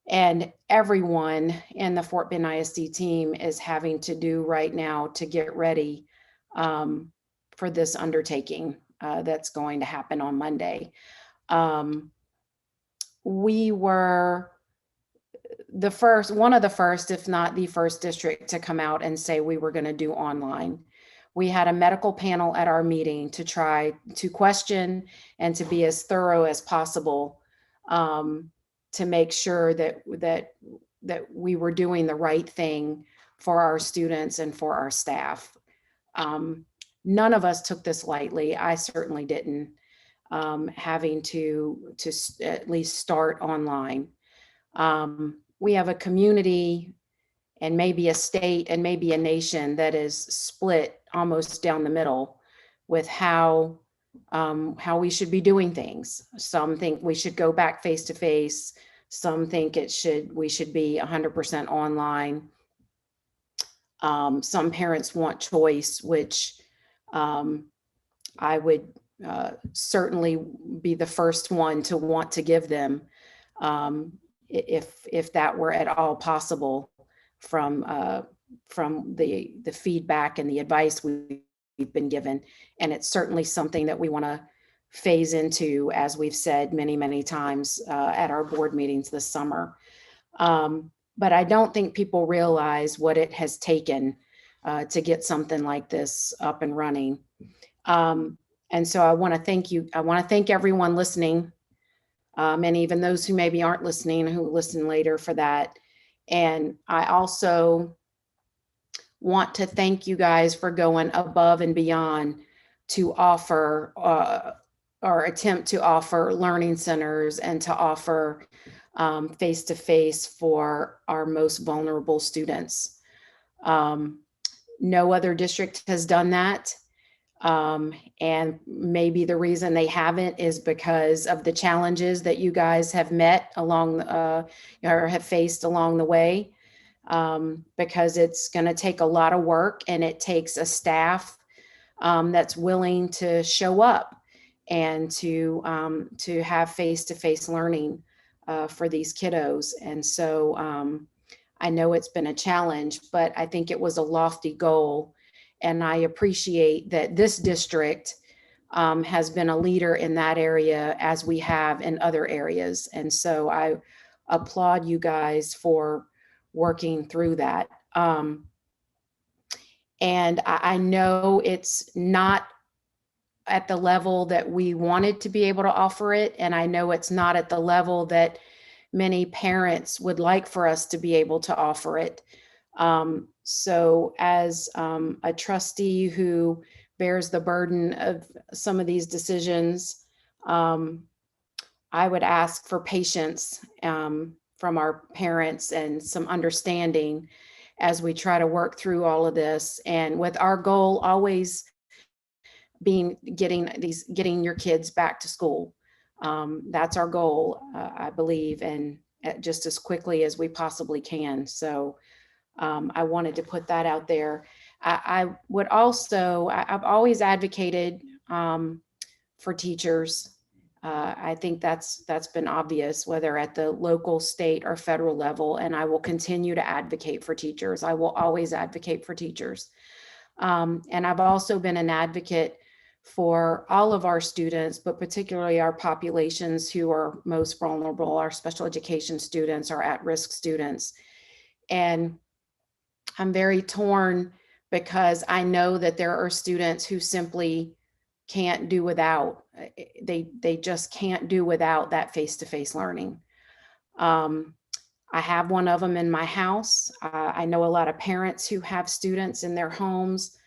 and everyone in the Fort Bend ISD team is having to do right now to get ready for this undertaking that's going to happen on Monday. We were one of the first, if not the first district to come out and say we were going to do online. We had a medical panel at our meeting to try to question and to be as thorough as possible to make sure that we were doing the right thing for our students and for our staff. None of us took this lightly. I certainly didn't, having to at least start online. We have a community and maybe a state and maybe a nation that is split almost down the middle with how we should be doing things. Some think we should go back face to face. Some think we should be 100% online. Some parents want choice, which I would certainly be the first one to want to give them, if that were at all possible, from the feedback and the advice we've been given. And it's certainly something that we want to phase into, as we've said many, many times at our board meetings this summer. But I don't think people realize what it has taken to get something like this up and running. And so I want to thank you. I want to thank everyone listening, and even those who maybe aren't listening, who listen later, for that. And I also want to thank you guys for going above and beyond to offer or attempt to offer learning centers and to offer face-to-face for our most vulnerable students. No other district has done that. And maybe the reason they haven't is because of the challenges that you guys have met along or have faced along the way, because it's going to take a lot of work, and it takes a staff that's willing to show up and to have face-to-face learning for these kiddos. And so I know it's been a challenge, but I think it was a lofty goal. And I appreciate that this district has been a leader in that area, as we have in other areas. And so I applaud you guys for working through that. And I know it's not at the level that we wanted to be able to offer it. And I know it's not at the level that many parents would like for us to be able to offer it. So as a trustee who bears the burden of some of these decisions, I would ask for patience from our parents and some understanding as we try to work through all of this. And with our goal always being getting your kids back to school. That's our goal, I believe, and just as quickly as we possibly can. So I wanted to put that out there. I would also, I've always advocated for teachers. I think that's been obvious, whether at the local, state, or federal level, and I will continue to advocate for teachers. I will always advocate for teachers. And I've also been an advocate for all of our students, but particularly our populations who are most vulnerable, our special education students, our at-risk students. And I'm very torn because I know that there are students who simply can't do without, they just can't do without that face-to-face learning. I have one of them in my house. I know a lot of parents who have students in their homes,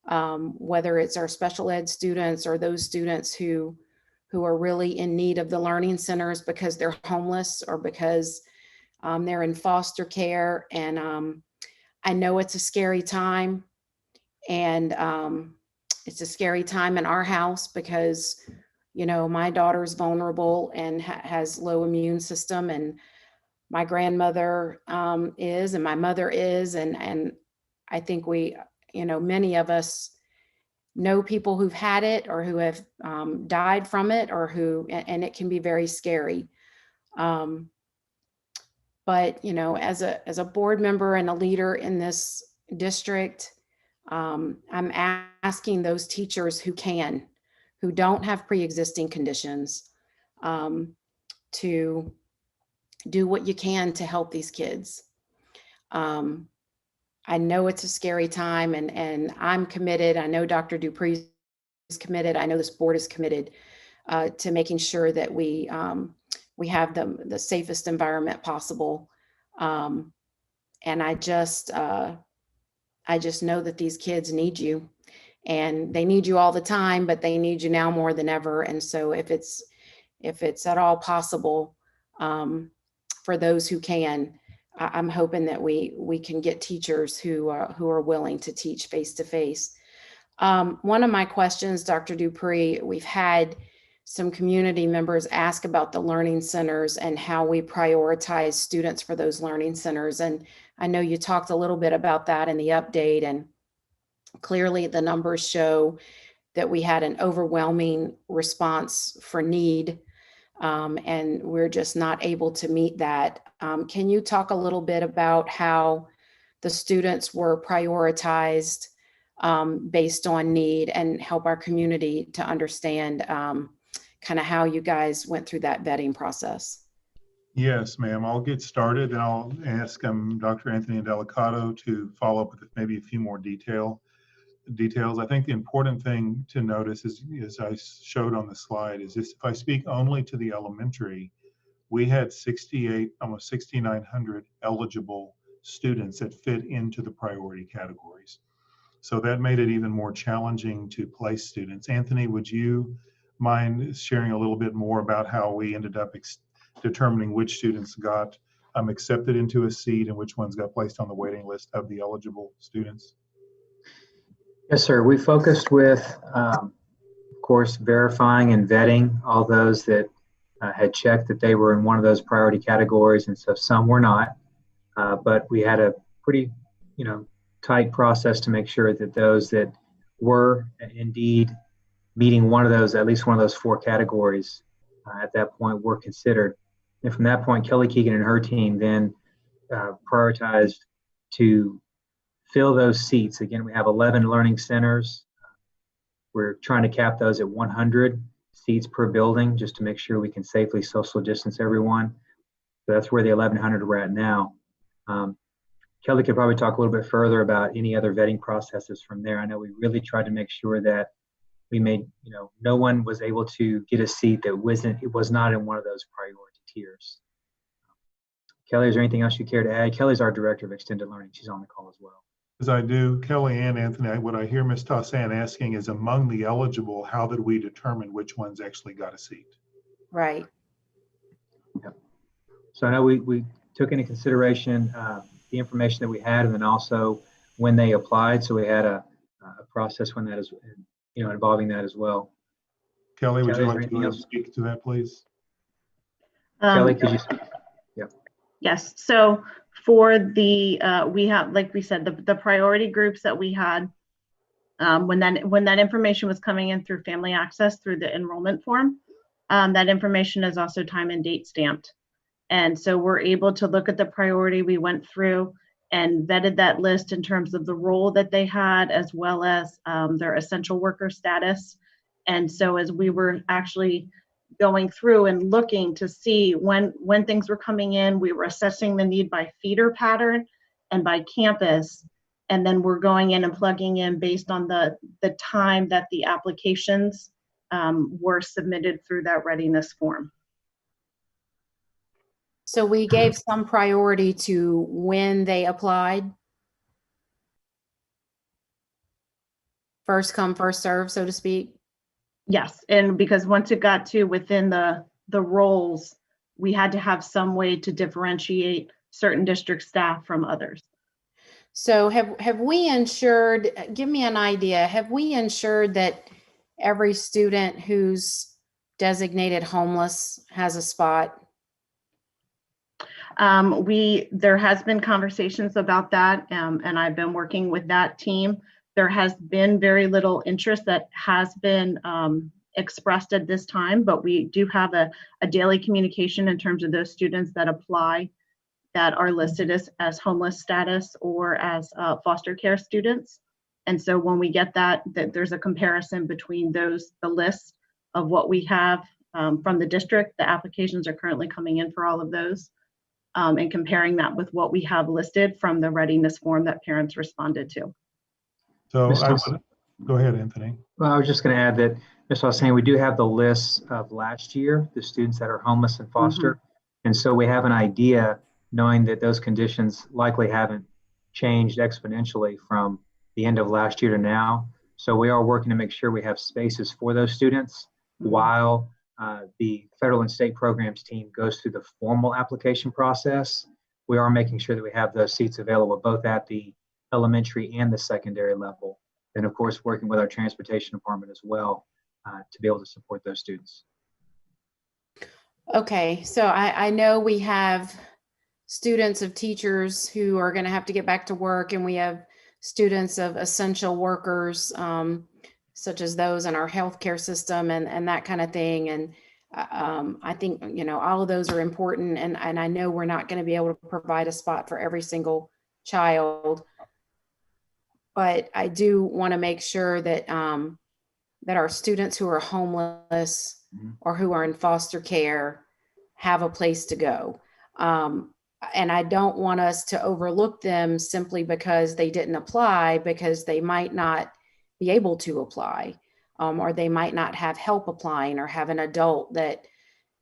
whether it's our special ed students or those students who are really in need of the learning centers because they're homeless or because they're in foster care. And I know it's a scary time, and it's a scary time in our house because, you know, my daughter's vulnerable and has low immune system, and my grandmother is, and my mother is, and I think we, you know, many of us know people who've had it or who have died from it, or who, and it can be very scary. But, you know, as a board member and a leader in this district, I'm asking those teachers who don't have pre-existing conditions, to do what you can to help these kids. I know it's a scary time, and I'm committed. I know Dr. Dupree is committed. I know this board is committed to making sure that we have the safest environment possible. And I just know that these kids need you, and they need you all the time, but they need you now more than ever. And so if it's at all possible, for those who can, I'm hoping that we can get teachers who are willing to teach face to face. One of my questions, Dr. Dupree, we've had some community members ask about the learning centers and how we prioritize students for those learning centers. And I know you talked a little bit about that in the update, and clearly the numbers show that we had an overwhelming response for need, and we're just not able to meet that. Can you talk a little bit about how the students were prioritized based on need, and help our community to understand kind of how you guys went through that vetting process? Yes, ma'am. I'll get started, and I'll ask Dr. Anthony Delicato to follow up with maybe a few more details. I think the important thing to notice is, as I showed on the slide, is this: if I speak only to the elementary, we had 68, almost 6,900 eligible students that fit into the priority categories. So that made it even more challenging to place students. Anthony, would you mind sharing a little bit more about how we ended up determining which students got accepted into a seat and which ones got placed on the waiting list of the eligible students? Yes, sir. We focused with, of course, verifying and vetting all those that had checked that they were in one of those priority categories, and so some were not. But we had a pretty, tight process to make sure that those that were indeed meeting one of those, at least one of those four categories, at that point were considered. And from that point, Kelly Keegan and her team then prioritized to fill those seats. Again, we have 11 learning centers. We're trying to cap those at 100 seats per building just to make sure we can safely social distance everyone. So that's where the 1,100 we're at now. Kelly could probably talk a little bit further about any other vetting processes from there. I know we really tried to make sure that we made, no one was able to get a seat that was not in one of those priority tiers. Kelly, is there anything else you care to add? Kelly's our Director of Extended Learning. She's on the call as well. As I do, Kelly and Anthony, what I hear Ms. Tassan asking is, among the eligible, how did we determine which ones actually got a seat? Right. Yep. So I know we took into consideration the information that we had, and then also when they applied. So we had a process when that is, involving that as well. Kelly, would you Kelly, like to speak to that, please? Kelly, could you speak? Yeah. Yes. So for the we have, like we said, the priority groups that we had, when that information was coming in through Family Access through the enrollment form, that information is also time and date stamped. And so we're able to look at the priority. We went through and vetted that list in terms of the role that they had, as well as their essential worker status. And so as we were actually going through and looking to see when things were coming in, we were assessing the need by feeder pattern and by campus. And then we're going in and plugging in based on the time that the applications were submitted through that readiness form. So we gave some priority to when they applied. First come, first serve, so to speak. Yes, and because once it got to within the roles, we had to have some way to differentiate certain district staff from others. So have we ensured, give me an idea, have we ensured that every student who's designated homeless has a spot? There has been conversations about that, and I've been working with that team. There has been very little interest that has been expressed at this time, but we do have a daily communication in terms of those students that apply that are listed as homeless status or as foster care students. And so when we get that there's a comparison between the list of what we have from the district. The applications are currently coming in for all of those. And comparing that with what we have listed from the readiness form that parents responded to. So go ahead, Anthony. Well, I was just going to add that, as I was saying, we do have the lists of last year, the students that are homeless and foster. And so we have an idea, knowing that those conditions likely haven't changed exponentially from the end of last year to now. So we are working to make sure we have spaces for those students while the federal and state programs team goes through the formal application process. We are making sure that we have those seats available both at the elementary and the secondary level. And of course, working with our transportation department as well to be able to support those students. Okay, so I know we have students of teachers who are going to have to get back to work, and we have students of essential workers, such as those in our healthcare system and that kind of thing. And I think, you know, all of those are important, and I know we're not going to be able to provide a spot for every single child, but I do want to make sure that that our students who are homeless or who are in foster care have a place to go. And I don't want us to overlook them simply because they didn't apply, because they might not be able to apply, or they might not have help applying or have an adult that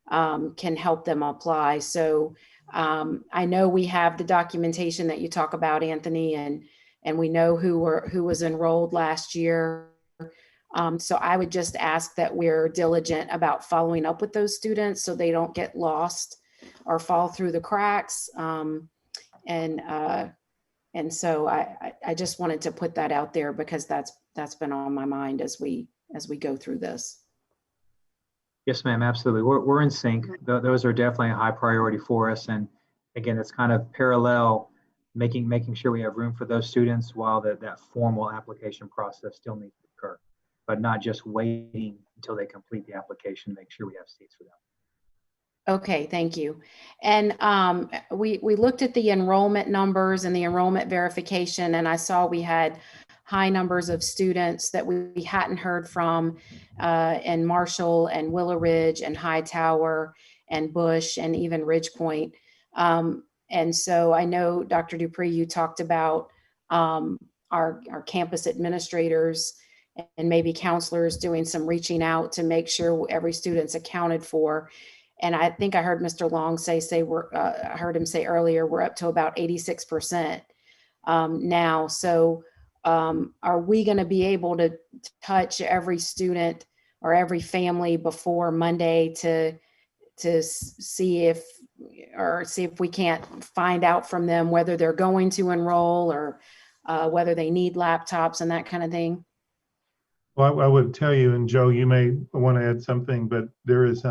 can help them apply. So I know we have the documentation that you talk about, Anthony, and we know who was enrolled last year. So I would just ask that we're diligent about following up with those students so they don't get lost or fall through the cracks. And so I just wanted to put that out there because that's been on my mind as we go through this. Yes, ma'am, absolutely. We're in sync. Those are definitely a high priority for us. And again, it's kind of parallel, making sure we have room for those students while that formal application process still needs to occur, but not just waiting until they complete the application, make sure we have seats for them. Okay, thank you. And we looked at the enrollment numbers and the enrollment verification, and I saw we had high numbers of students that we hadn't heard from in Marshall and Willow Ridge and Hightower and Bush and even Ridge Point. And so I know, Dr. Dupree, you talked about our campus administrators and maybe counselors doing some reaching out to make sure every student's accounted for. And I think I heard Mr. Long say I heard him say earlier, we're up to about 86% now. So are we going to be able to touch every student or every family before Monday to see if we can't find out from them whether they're going to enroll or whether they need laptops and that kind of thing? Well, I would tell you, and Joe, you may want to add something, but there is,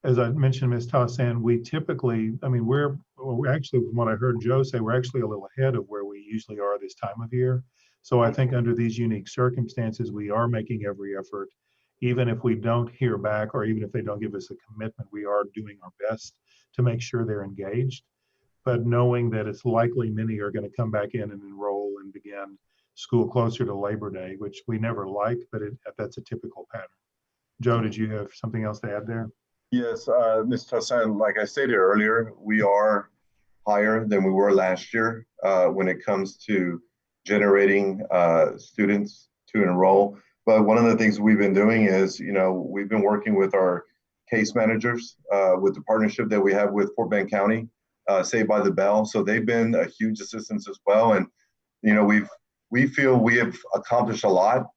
as I mentioned, Ms. Tassan, we typically, I mean, we're actually, from what I heard Joe say, we're actually a little ahead of where we usually are this time of year. So I think under these unique circumstances, we are making every effort, even if we don't hear back, or even if they don't give us a commitment, we are doing our best to make sure they're engaged. But knowing that it's likely many are going to come back in and enroll and begin school closer to Labor Day, which we never like, but that's a typical pattern. Joe, did you have something else to add there? Yes, Ms. Tassan, like I stated earlier, we are higher than we were last year when it comes to generating students to enroll. But one of the things we've been doing is, we've been working with our case managers with the partnership that we have with Fort Bend County, Saved by the Bell. So they've been a huge assistance as well. And, you know, we feel we have accomplished a lot,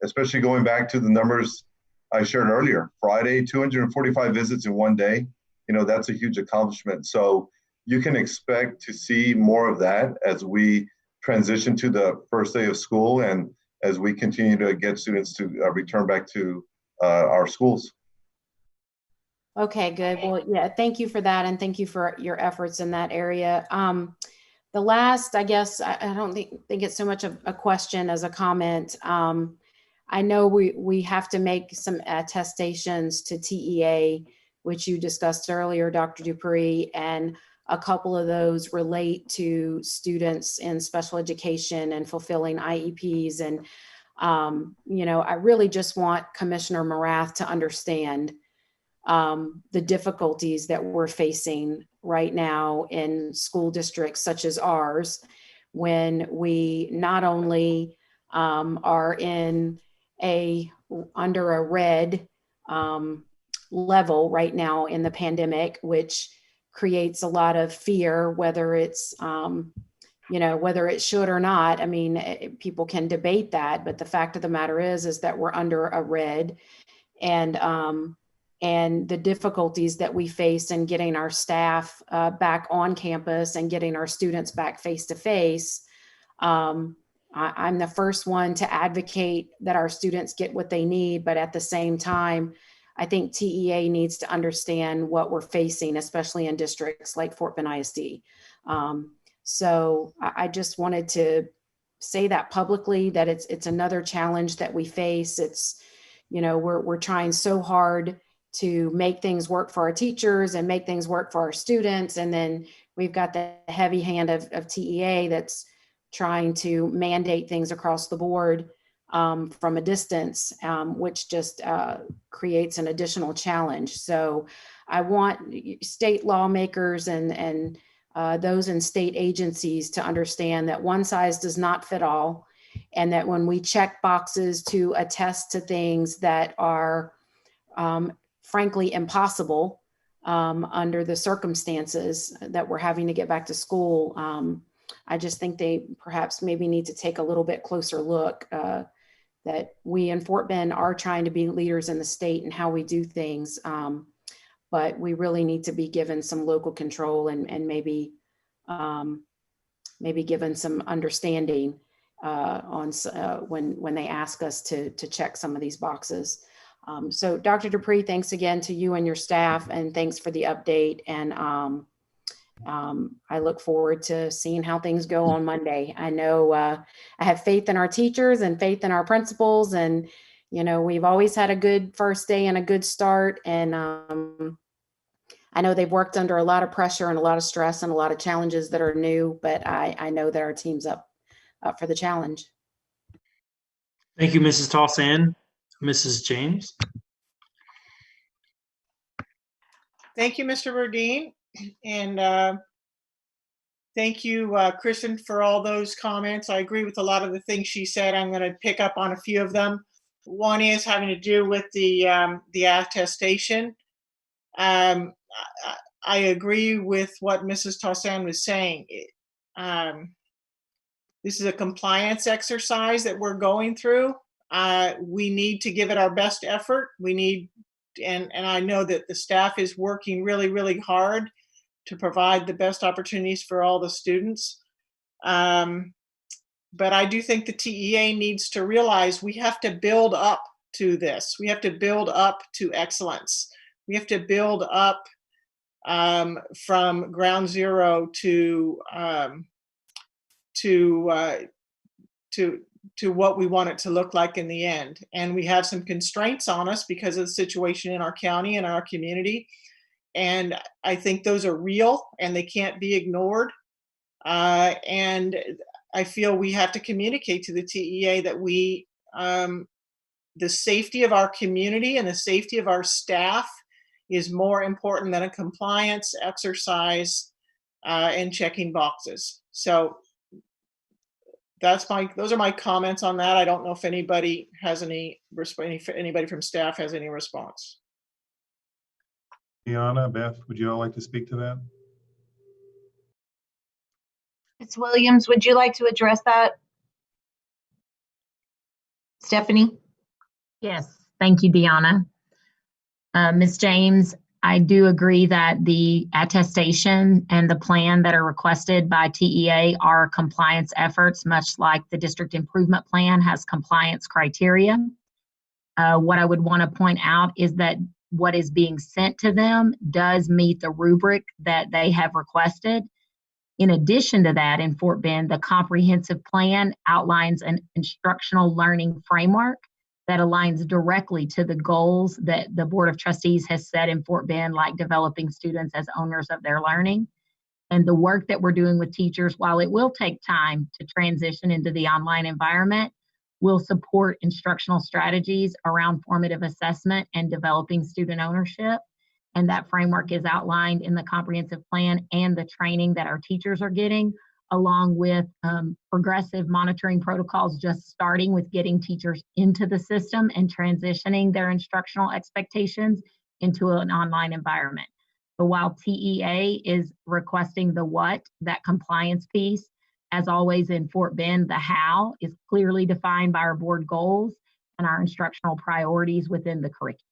especially going back to the numbers I shared earlier. Friday, 245 visits in one day. You know, that's a huge accomplishment. So you can expect to see more of that as we transition to the first day of school and as we continue to get students to return back to our schools. Okay, good. Well, yeah, thank you for that. And thank you for your efforts in that area. The last, I guess, I don't think it's so much of a question as a comment. I know we have to make some attestations to TEA, which you discussed earlier, Dr. Dupree, and a couple of those relate to students in special education and fulfilling IEPs. And, you know, I really just want Commissioner Morath to understand the difficulties that we're facing right now in school districts such as ours, when we not only are in under a red level right now in the pandemic, which creates a lot of fear, whether it's you know, whether it should or not. I mean, people can debate that, but the fact of the matter is that we're under a red, and the difficulties that we face in getting our staff back on campus and getting our students back face to face. I'm the first one to advocate that our students get what they need, but at the same time, I think TEA needs to understand what we're facing, especially in districts like Fort Bend ISD. So I just wanted to say that publicly, that it's another challenge that we face. It's, you know, we're trying so hard to make things work for our teachers and make things work for our students. And then we've got the heavy hand of TEA that's trying to mandate things across the board from a distance, which just creates an additional challenge. So I want state lawmakers and those in state agencies to understand that one size does not fit all, and that when we check boxes to attest to things that are frankly impossible under the circumstances that we're having to get back to school, I just think they perhaps maybe need to take a little bit closer look that we in Fort Bend are trying to be leaders in the state and how we do things. But we really need to be given some local control and maybe given some understanding on when they ask us to check some of these boxes. So Dr. Dupree, thanks again to you and your staff, and thanks for the update. And I look forward to seeing how things go on Monday. I know I have faith in our teachers and faith in our principals, and you know, we've always had a good first day and a good start. And I know they've worked under a lot of pressure and a lot of stress and a lot of challenges that are new, but I know that our team's up for the challenge. Thank you, Mrs. Tolsan. Mrs. James. Thank you, Mr. Burdine. And thank you, Kristen, for all those comments. I agree with a lot of the things she said. I'm going to pick up on a few of them. One is having to do with the attestation. I agree with what Mrs. Tolsan was saying. This is a compliance exercise that we're going through. We need to give it our best effort. We need, and I know that the staff is working really, really hard to provide the best opportunities for all the students. But I do think the TEA needs to realize we have to build up to this. We have to build up to excellence. We have to build up from ground zero to what we want it to look like in the end. And we have some constraints on us because of the situation in our county and our community. And I think those are real and they can't be ignored. And I feel we have to communicate to the TEA that we, the safety of our community and the safety of our staff is more important than a compliance exercise and checking boxes. So those are my comments on that. I don't know if anybody has anybody from staff has any response. Deanna, Beth, would you all like to speak to that? Ms. Williams, would you like to address that? Stephanie? Yes, thank you, Deanna. Ms. James, I do agree that the attestation and the plan that are requested by TEA are compliance efforts, much like the district improvement plan has compliance criteria. What I would want to point out is that what is being sent to them does meet the rubric that they have requested. In addition to that, in Fort Bend, the comprehensive plan outlines an instructional learning framework that aligns directly to the goals that the Board of Trustees has set in Fort Bend, like developing students as owners of their learning. And the work that we're doing with teachers, while it will take time to transition into the online environment, will support instructional strategies around formative assessment and developing student ownership. And that framework is outlined in the comprehensive plan and the training that our teachers are getting, along with progressive monitoring protocols, just starting with getting teachers into the system and transitioning their instructional expectations into an online environment. But while TEA is requesting the what, that compliance piece, as always in Fort Bend, the how is clearly defined by our board goals and our instructional priorities within the curriculum.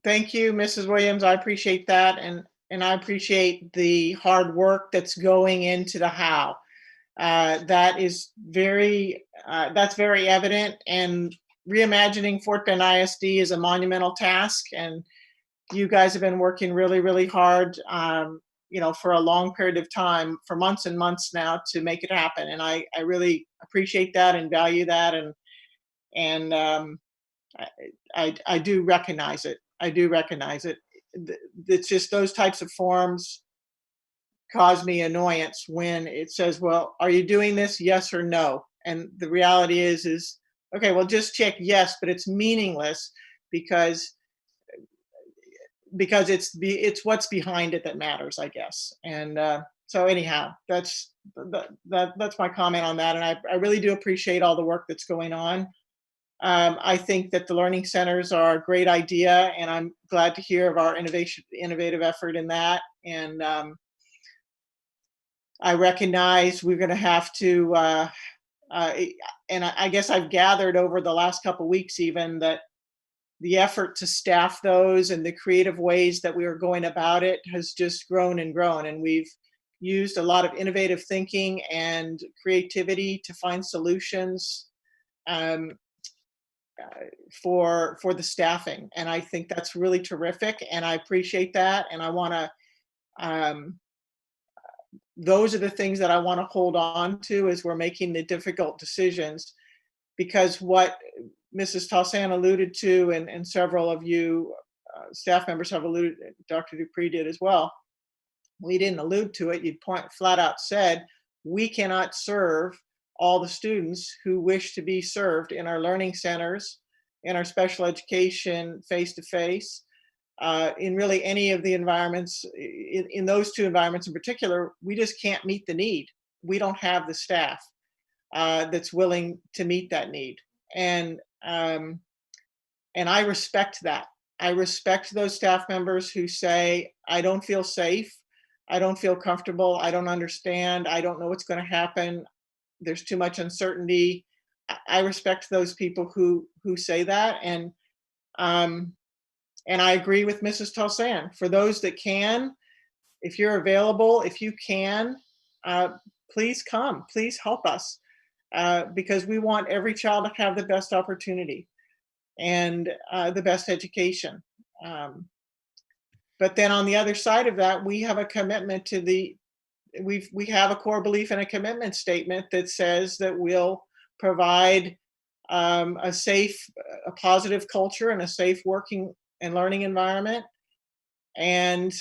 Thank you, Mrs. Williams. I appreciate that. And I appreciate the hard work that's going into the how. That is that's very evident, and reimagining Fort Bend ISD is a monumental task, and you guys have been working really, really hard, for a long period of time, for months and months now, to make it happen. And I really appreciate that and value that, and I do recognize it. I do recognize it. It's just those types of forms cause me annoyance when it says, well, are you doing this? Yes or no? And the reality is, okay, well, just check yes, but it's meaningless because it's what's behind it that matters, I guess. And so anyhow, that's my comment on that. And I really do appreciate all the work that's going on. I think that the learning centers are a great idea, and I'm glad to hear of our innovative effort in that. And I recognize we're going to have to, and I guess I've gathered over the last couple of weeks even that the effort to staff those and the creative ways that we are going about it has just grown and grown. And we've used a lot of innovative thinking and creativity to find solutions for the staffing. And I think that's really terrific. And I appreciate that. And I want to, those are the things that I want to hold on to as we're making the difficult decisions, because what Mrs. Talsan alluded to, and several of you staff members have alluded, Dr. Dupree did as well. We didn't allude to it. You'd flat out said, we cannot serve all the students who wish to be served in our learning centers, in our special education face-to-face, in really any of the environments, in those two environments in particular. We just can't meet the need. We don't have the staff that's willing to meet that need. And I respect that. I respect those staff members who say, I don't feel safe. I don't feel comfortable. I don't understand. I don't know what's going to happen. There's too much uncertainty. I respect those people who say that. And I agree with Mrs. Talsan. For those that can, if you're available, if you can, please come. Please help us, because we want every child to have the best opportunity and the best education. But then on the other side of that, we have a commitment to we have a core belief and a commitment statement that says that we'll provide a safe, a positive culture and a safe working and learning environment. And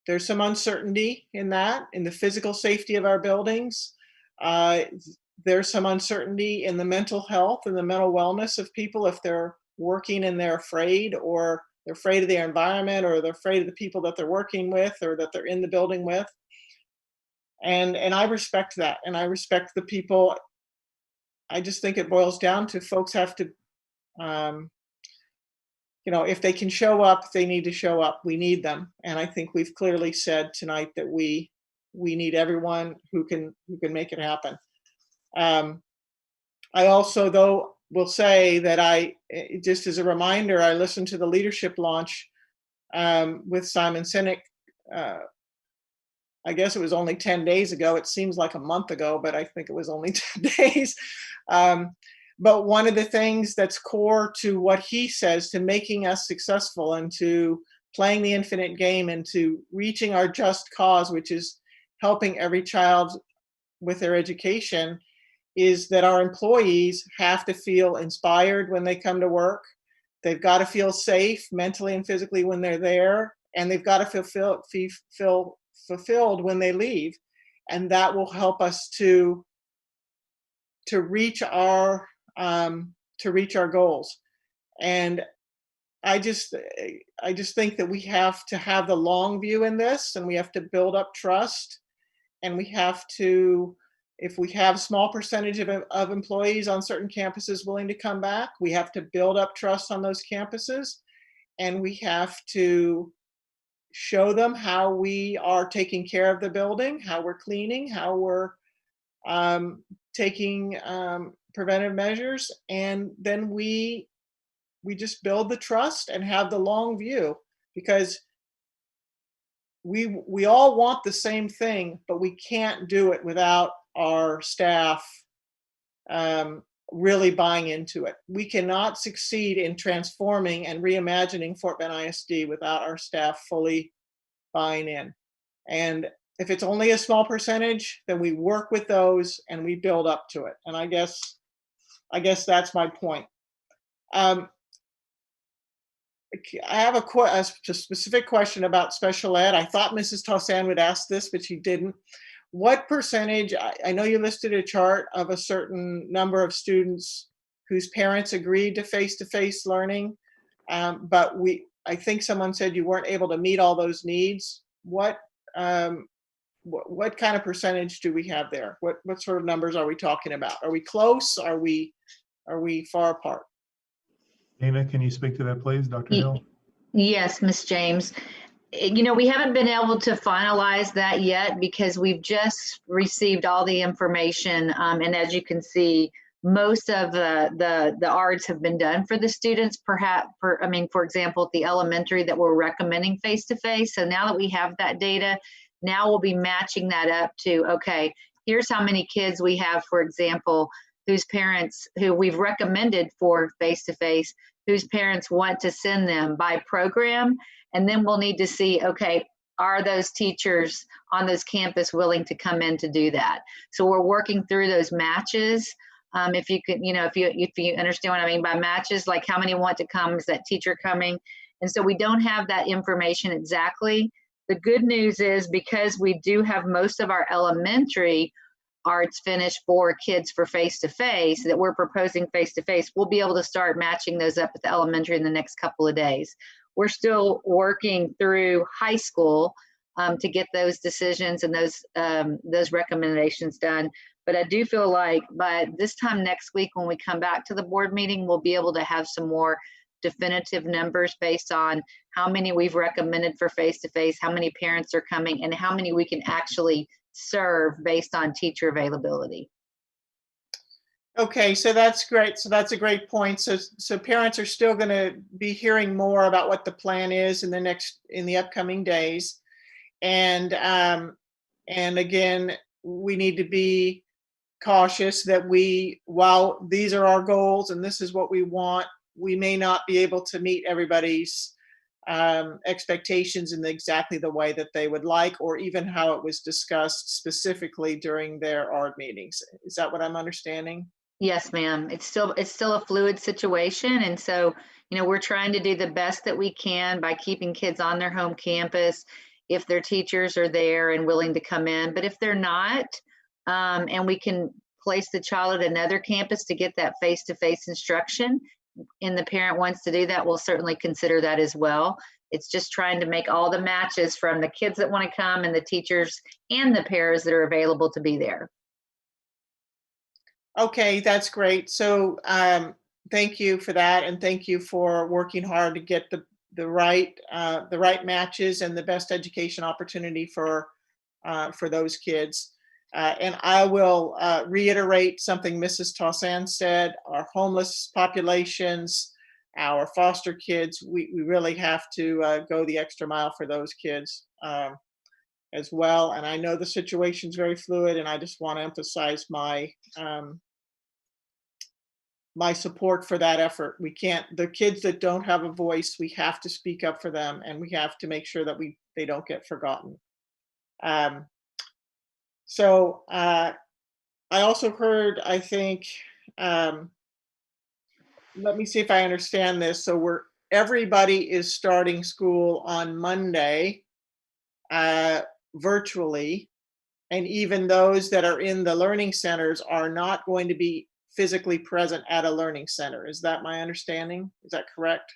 there's some uncertainty in that, in the physical safety of our buildings. There's some uncertainty in the mental health and the mental wellness of people if they're working and they're afraid, or they're afraid of their environment, or they're afraid of the people that they're working with or that they're in the building with. And I respect that. And I respect the people. I just think it boils down to folks have to if they can show up, they need to show up. We need them. And I think we've clearly said tonight that we need everyone who can make it happen. I also, though, will say that just as a reminder, I listened to the leadership launch with Simon Sinek. I guess it was only 10 days ago. It seems like a month ago, but I think it was only 10 days. But one of the things that's core to what he says, to making us successful and to playing the infinite game and to reaching our just cause, which is helping every child with their education, is that our employees have to feel inspired when they come to work. They've got to feel safe mentally and physically when they're there, and they've got to feel fulfilled when they leave. And that will help us to reach our goals. And I just think that we have to have the long view in this, and we have to build up trust, and we have to, if we have a small percentage of employees on certain campuses willing to come back, we have to build up trust on those campuses, and we have to show them how we are taking care of the building, how we're cleaning, how we're taking preventive measures, and then we just build the trust and have the long view, because we all want the same thing, but we can't do it without our staff really buying into it. We cannot succeed in transforming and reimagining Fort Bend ISD without our staff fully buying in. And if it's only a small percentage, then we work with those and we build up to it. And I guess that's my point. I have a specific question about special ed. I thought Mrs. Tossan would ask this, but she didn't. What percentage, I know you listed a chart of a certain number of students whose parents agreed to face-to-face learning, but I think someone said you weren't able to meet all those needs. What kind of percentage do we have there? What sort of numbers are we talking about? Are we close? Are we far apart? Dana, can you speak to that, please, Dr. Hill? Yes, Ms. James. We haven't been able to finalize that yet because we've just received all the information. And as you can see, most of the ARDs have been done for the students, for example, at the elementary that we're recommending face-to-face. So now that we have that data, now we'll be matching that up to, okay, here's how many kids we have, for example, whose parents, who we've recommended for face-to-face, whose parents want to send them by program. And then we'll need to see, okay, are those teachers on those campus willing to come in to do that? So we're working through those matches. If you could, if you understand what I mean by matches, like how many want to come, is that teacher coming? And so we don't have that information exactly. The good news is, because we do have most of our elementary arts finished for kids for face-to-face, that we're proposing face-to-face, we'll be able to start matching those up at the elementary in the next couple of days. We're still working through high school to get those decisions and those recommendations done. But I do feel like by this time next week, when we come back to the board meeting, we'll be able to have some more definitive numbers based on how many we've recommended for face-to-face, how many parents are coming, and how many we can actually serve based on teacher availability. Okay, so that's great. So that's a great point. So parents are still going to be hearing more about what the plan is in the upcoming days, and again, we need to be cautious that while these are our goals and this is what we want, we may not be able to meet everybody's expectations in exactly the way that they would like, or even how it was discussed specifically during their ARD meetings. Is that what I'm understanding? Yes, ma'am. It's still a fluid situation. And so, we're trying to do the best that we can by keeping kids on their home campus if their teachers are there and willing to come in. But if they're not, and we can place the child at another campus to get that face-to-face instruction, and the parent wants to do that, we'll certainly consider that as well. It's just trying to make all the matches from the kids that want to come and the teachers and the paras that are available to be there. Okay, that's great. So thank you for that, and thank you for working hard to get the right matches and the best education opportunity for those kids. And I will reiterate something Mrs. Tossan said: our homeless populations, our foster kids, we really have to go the extra mile for those kids as well. And I know the situation's very fluid, and I just want to emphasize my my support for that effort. We can't, the kids that don't have a voice, we have to speak up for them, and we have to make sure that they don't get forgotten. So I also heard, I think, let me see if I understand this. So everybody is starting school on Monday virtually, and even those that are in the learning centers are not going to be physically present at a learning center. Is that my understanding? Is that correct?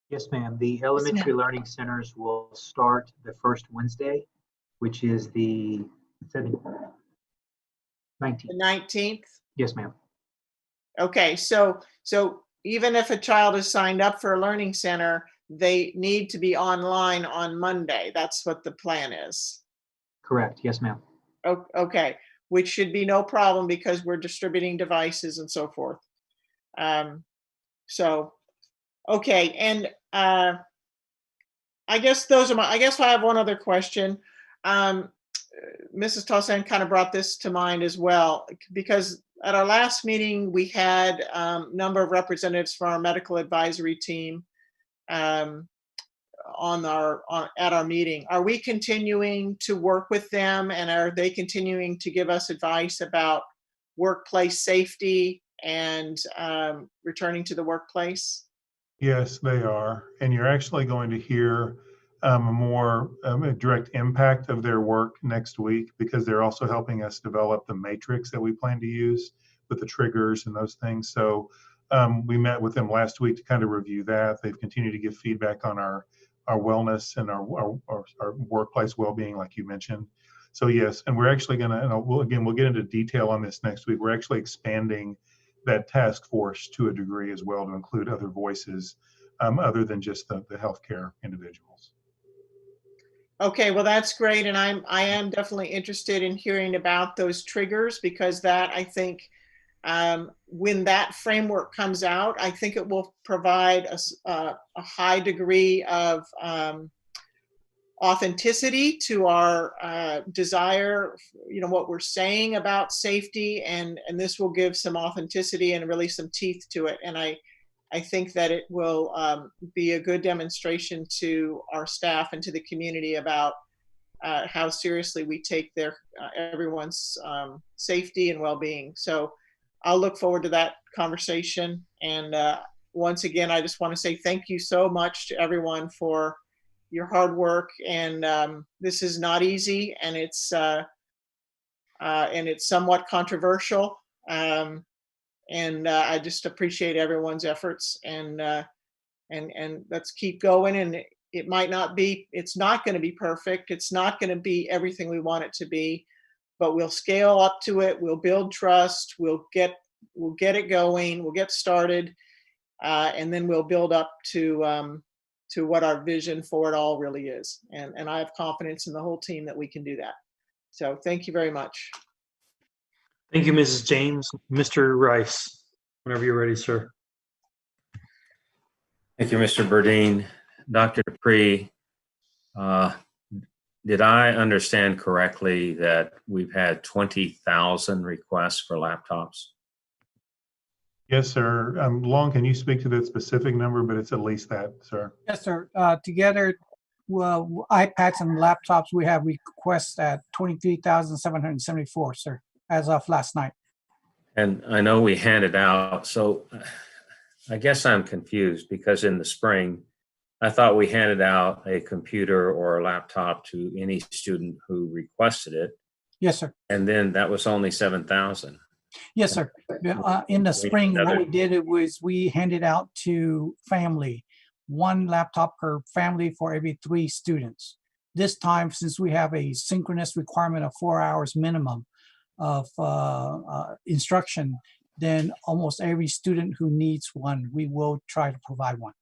Yes, ma'am. The elementary learning centers will start the first Wednesday, which is the 19th. The 19th? Yes, ma'am. Okay, so even if a child is signed up for a learning center, they need to be online on Monday. That's what the plan is. Correct. Yes, ma'am. Okay, which should be no problem because we're distributing devices and so forth. So, okay, and I guess I have one other question. Mrs. Tossan kind of brought this to mind as well, because at our last meeting, we had a number of representatives from our medical advisory team at our meeting. Are we continuing to work with them, and are they continuing to give us advice about workplace safety and returning to the workplace? Yes, they are. And you're actually going to hear a more direct impact of their work next week, because they're also helping us develop the matrix that we plan to use with the triggers and those things. So we met with them last week to kind of review that. They've continued to give feedback on our wellness and our workplace well-being, like you mentioned. So yes, and we're actually going to, and we'll get into detail on this next week. We're actually expanding that task force to a degree as well, to include other voices other than just the healthcare individuals. Okay, well, that's great. And I am definitely interested in hearing about those triggers, because that, I think, when that framework comes out, I think it will provide a high degree of authenticity to our desire, what we're saying about safety, and this will give some authenticity and really some teeth to it. And I think that it will be a good demonstration to our staff and to the community about how seriously we take everyone's safety and well-being. So I'll look forward to that conversation. And once again, I just want to say thank you so much to everyone for your hard work. And this is not easy, and it's somewhat controversial. And I just appreciate everyone's efforts, and let's keep going. And it's not going to be perfect. It's not going to be everything we want it to be, but we'll scale up to it. We'll build trust. We'll get it going. We'll get started, and then we'll build up to what our vision for it all really is. And I have confidence in the whole team that we can do that. So thank you very much. Thank you, Mrs. James. Mr. Rice, whenever you're ready, sir. Thank you, Mr. Burdine. Dr. Dupree, did I understand correctly that we've had 20,000 requests for laptops? Yes, sir. Long, can you speak to that specific number? But it's at least that, sir. Yes, sir. Together, well, iPads and laptops, we have requests at 23,774, sir, as of last night. And I know we handed out, so I guess I'm confused, because in the spring, I thought we handed out a computer or a laptop to any student who requested it. Yes, sir. And then that was only 7,000. Yes, sir. In the spring, what we did was we handed out to family, one laptop per family for every 3 students. This time, since we have a synchronous requirement of 4 hours minimum of instruction, then almost every student who needs one, we will try to provide one.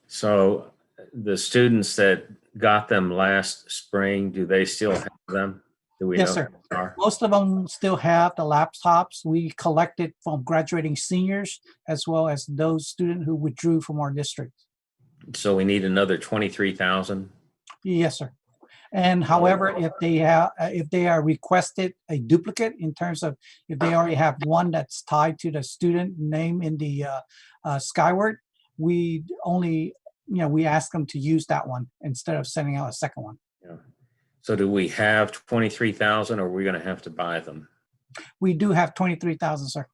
So the students that got them last spring, do they still have them? Do we Yes, know sir. who they are? Most of them still have the laptops. We collected from graduating seniors as well as those students who withdrew from our district. So we need another 23,000? Yes, sir. And however, if they are requested a duplicate in terms of if they already have one that's tied to the student name in the Skyward, we only, we ask them to use that one instead of sending out a second one. Yeah. So do we have 23,000 or are we going to have to buy them? We do have 23,000, sir.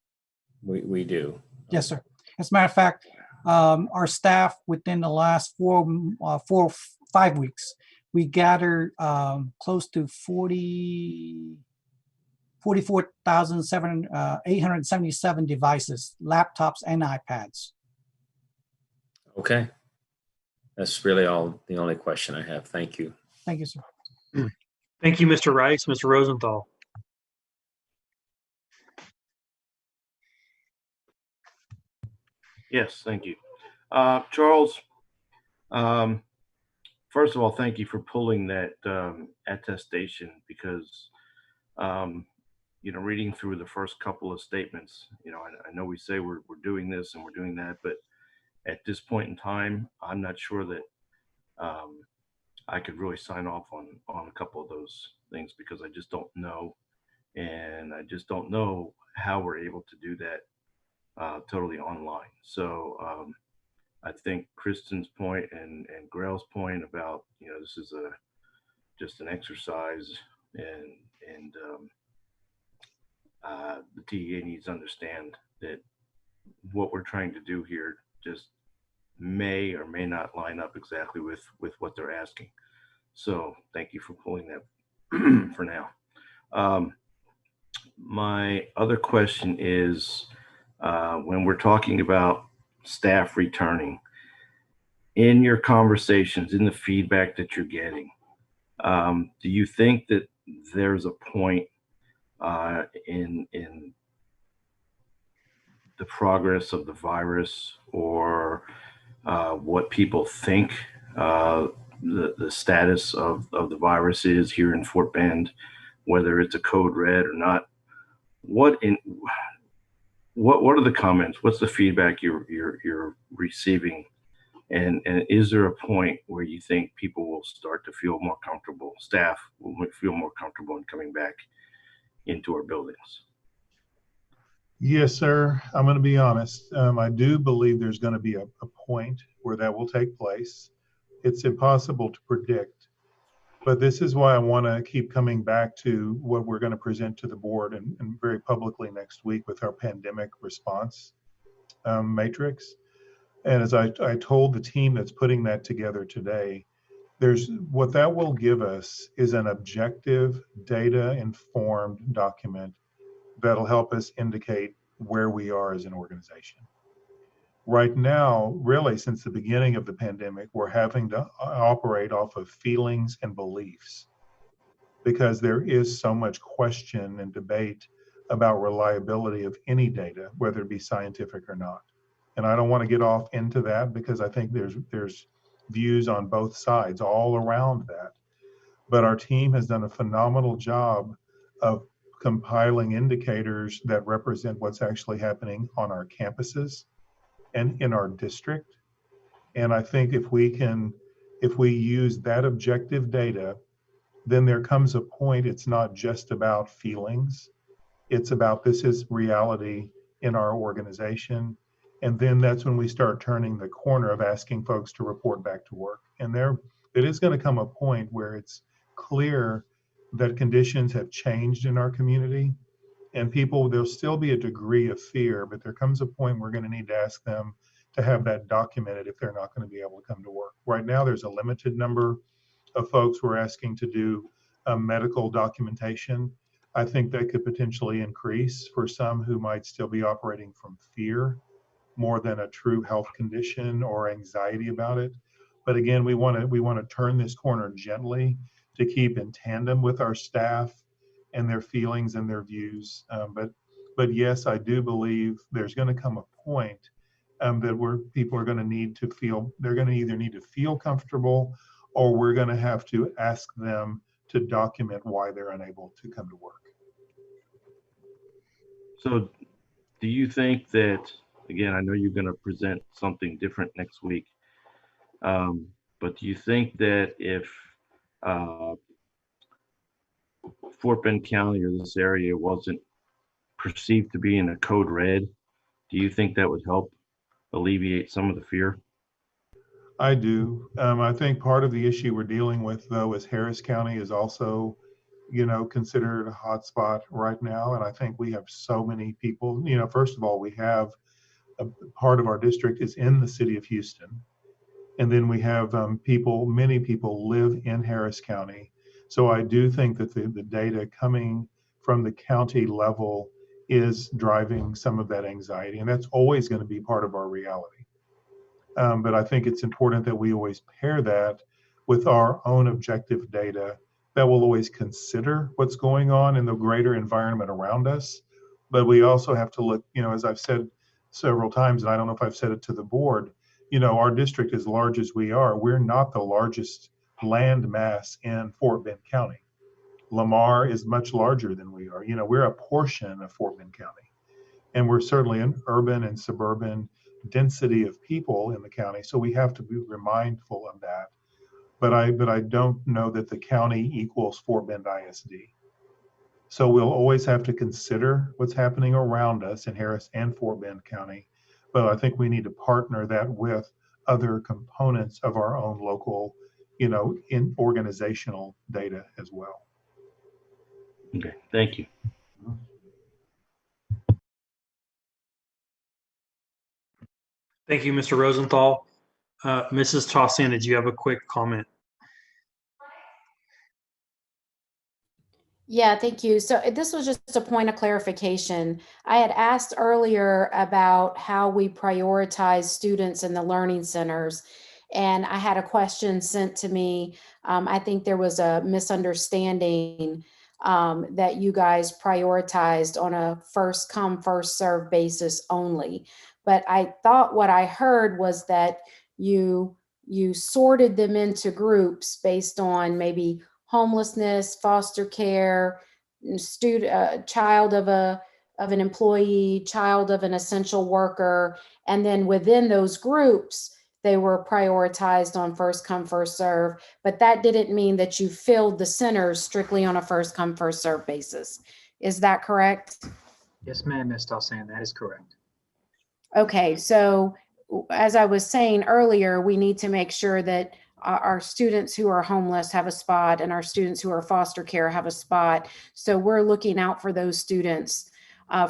We do. Yes, sir. As a matter of fact, our staff within the last 5 weeks, we gathered close to 44,877 devices, laptops and iPads. Okay. That's really the only question I have. Thank you. Thank you, sir. Thank you, Mr. Rice. Mr. Rosenthal. Yes, thank you. Charles, first of all, thank you for pulling that attestation because, reading through the first couple of statements, I know we say we're doing this and we're doing that, but at this point in time, I'm not sure that I could really sign off on a couple of those things because I just don't know. And I just don't know how we're able to do that totally online. So I think Kristen's point and Grail's point about, this is just an exercise and the TEA needs to understand that what we're trying to do here just may or may not line up exactly with what they're asking. So thank you for pulling that for now. My other question is, when we're talking about staff returning, in your conversations, in the feedback that you're getting, do you think that there's a point in the progress of the virus or what people think the status of the virus is here in Fort Bend, whether it's a code red or not? What are the comments? What's the feedback you're receiving? And is there a point where you think people will start to feel more comfortable, staff will feel more comfortable in coming back into our buildings? Yes, sir. I'm going to be honest. I do believe there's going to be a point where that will take place. It's impossible to predict, but this is why I want to keep coming back to what we're going to present to the board and very publicly next week with our pandemic response matrix. And as I told the team that's putting that together today, what that will give us is an objective, data-informed document that'll help us indicate where we are as an organization. Right now, really since the beginning of the pandemic, we're having to operate off of feelings and beliefs because there is so much question and debate about reliability of any data, whether it be scientific or not. And I don't want to get off into that because I think there's views on both sides all around that. But our team has done a phenomenal job of compiling indicators that represent what's actually happening on our campuses and in our district. And I think if we use that objective data, then there comes a point, it's not just about feelings. It's about this is reality in our organization. And then that's when we start turning the corner of asking folks to report back to work. And it is going to come a point where it's clear that conditions have changed in our community and there'll still be a degree of fear, but there comes a point we're going to need to ask them to have that documented if they're not going to be able to come to work. Right now, there's a limited number of folks we're asking to do medical documentation. I think that could potentially increase for some who might still be operating from fear more than a true health condition or anxiety about it. But again, we want to turn this corner gently to keep in tandem with our staff and their feelings and their views. But But yes, I do believe there's going to come a point that where people are going to need to feel, they're going to either need to feel comfortable, or we're going to have to ask them to document why they're unable to come to work. So do you think that, again, I know you're going to present something different next week, but do you think that if Fort Bend County or this area wasn't perceived to be in a code red, do you think that would help alleviate some of the fear? I do. I think part of the issue we're dealing with, though, is Harris County is also, considered a hotspot right now. And I think we have so many people, first of all, we have a part of our district is in the city of Houston. And then we have many people live in Harris County. So I do think that the data coming from the county level is driving some of that anxiety. And that's always going to be part of our reality. But I think it's important that we always pair that with our own objective data that will always consider what's going on in the greater environment around us. But we also have to look, as I've said several times, and I don't know if I've said it to the board, our district, as large as we are, we're not the largest land mass in Fort Bend County. Lamar is much larger than we are. We're a portion of Fort Bend County. And we're certainly an urban and suburban density of people in the county. So we have to be mindful of that. But I don't know that the county equals Fort Bend ISD. So we'll always have to consider what's happening around us in Harris and Fort Bend County. But I think we need to partner that with other components of our own local, in organizational data as well. Okay, thank you. Thank you, Mr. Rosenthal. Mrs. Tossin, did you have a quick comment? Yeah, thank you. So this was just a point of clarification. I had asked earlier about how we prioritize students in the learning centers, and I had a question sent to me. I think there was a misunderstanding that you guys prioritized on a first come, first serve basis only. But I thought what I heard was that you sorted them into groups based on maybe homelessness, foster care, child of an employee, child of an essential worker, and then within those groups, they were prioritized on first come, first serve. But that didn't mean that you filled the centers strictly on a first come, first serve basis. Is that correct? Yes, ma'am, Ms. Dalsan, that is correct. Okay, so as I was saying earlier, we need to make sure that our students who are homeless have a spot and our students who are foster care have a spot. So we're looking out for those students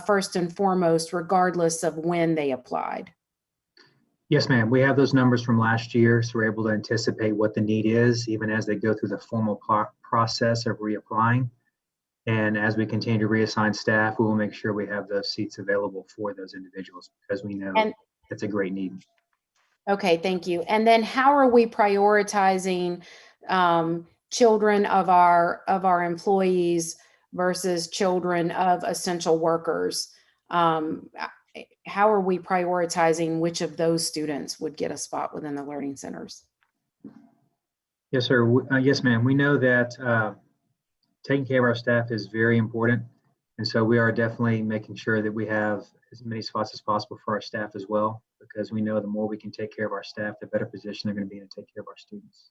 first and foremost, regardless of when they applied. Yes, ma'am. We have those numbers from last year, so we're able to anticipate what the need is, even as they go through the formal process of reapplying. And as we continue to reassign staff, we will make sure we have those seats available for those individuals because we know it's a great need. Okay, thank you. And then how are we prioritizing children of our employees versus children of essential workers? How are we prioritizing which of those students would get a spot within the learning centers? Yes, sir. Yes, ma'am. We know that taking care of our staff is very important. And so we are definitely making sure that we have as many spots as possible for our staff as well, because we know the more we can take care of our staff, the better position they're going to be in to take care of our students.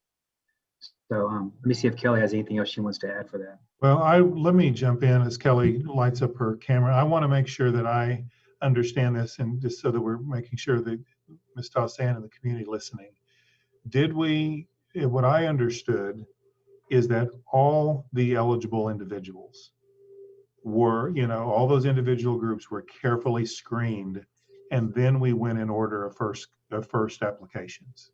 So let me see if Kelly has anything else she wants to add for that. Well, let me jump in as Kelly lights up her camera. I want to make sure that I understand this, and just so that we're making sure that Ms. Tossan and the community listening, what I understood is that all the eligible individuals were, all those individual groups were carefully screened, and then we went in order of first applications.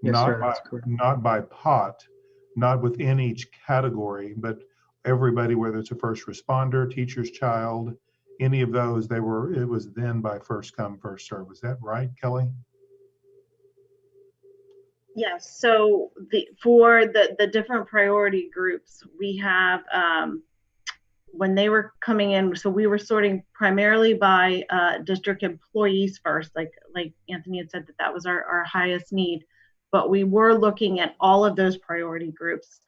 Yes, sir, that's correct. Not by pot, not within each category, but everybody, whether it's a first responder, teacher's child, any of those, it was then by first come, first serve. Is that right, Kelly? Yes. So for the different priority groups, we have when they were coming in, so we were sorting primarily by district employees first, like Anthony had said, that was our highest need. But we were looking at all of those priority groups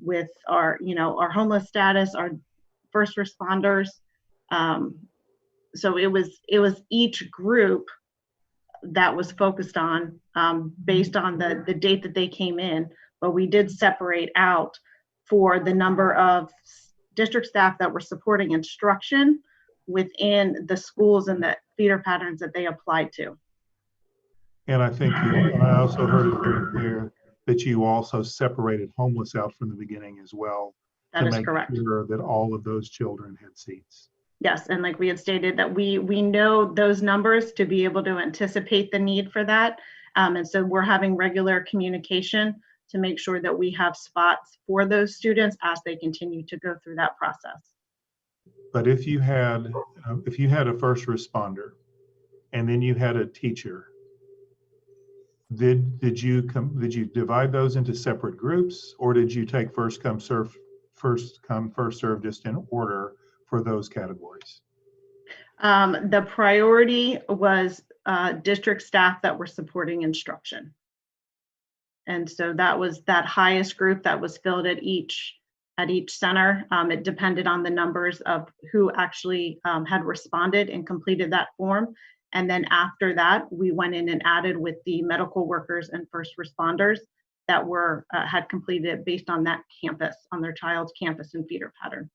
with our, our homeless status, our first responders. So it was each group that was focused on based on the date that they came in, but we did separate out for the number of district staff that were supporting instruction within the schools and the feeder patterns that they applied to. And I think I also heard it very clear that you also separated homeless out from the beginning as well. That is correct. To make sure that all of those children had seats. Yes, and like we had stated that we know those numbers to be able to anticipate the need for that. And so we're having regular communication to make sure that we have spots for those students as they continue to go through that process. But if you had a first responder and then you had a teacher, did you divide those into separate groups, or did you take first come, first serve just in order for those categories? The priority was district staff that were supporting instruction. And so that was that highest group that was filled at each center. It depended on the numbers of who actually had responded and completed that form. And then after that, we went in and added with the medical workers and first responders that were had completed it based on that campus, on their child's campus and feeder pattern.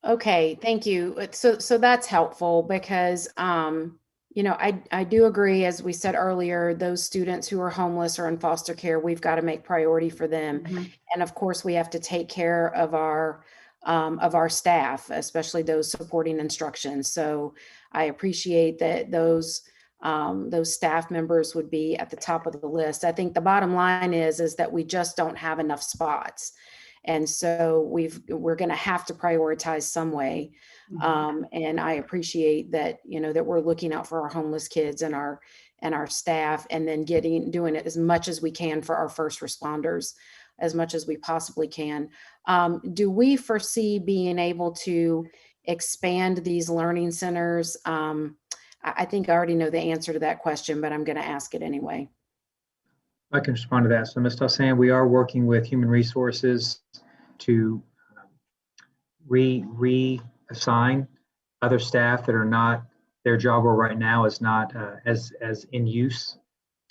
Okay, thank you. So that's helpful because, I do agree, as we said earlier, those students who are homeless or in foster care, we've got to make priority for them. Mm-hmm. And of course, we have to take care of our staff, especially those supporting instruction. So I appreciate that those staff members would be at the top of the list. I think the bottom line is that we just don't have enough spots. And so we're going to have to prioritize some way. And I appreciate that, that we're looking out for our homeless kids and our staff, and then doing it as much as we can for our first responders, as much as we possibly can. Do we foresee being able to expand these learning centers? I think I already know the answer to that question, but I'm going to ask it anyway. I can respond to that. So, Ms. Tossan, we are working with Human Resources to reassign other staff that are not, their job role right now is not as in use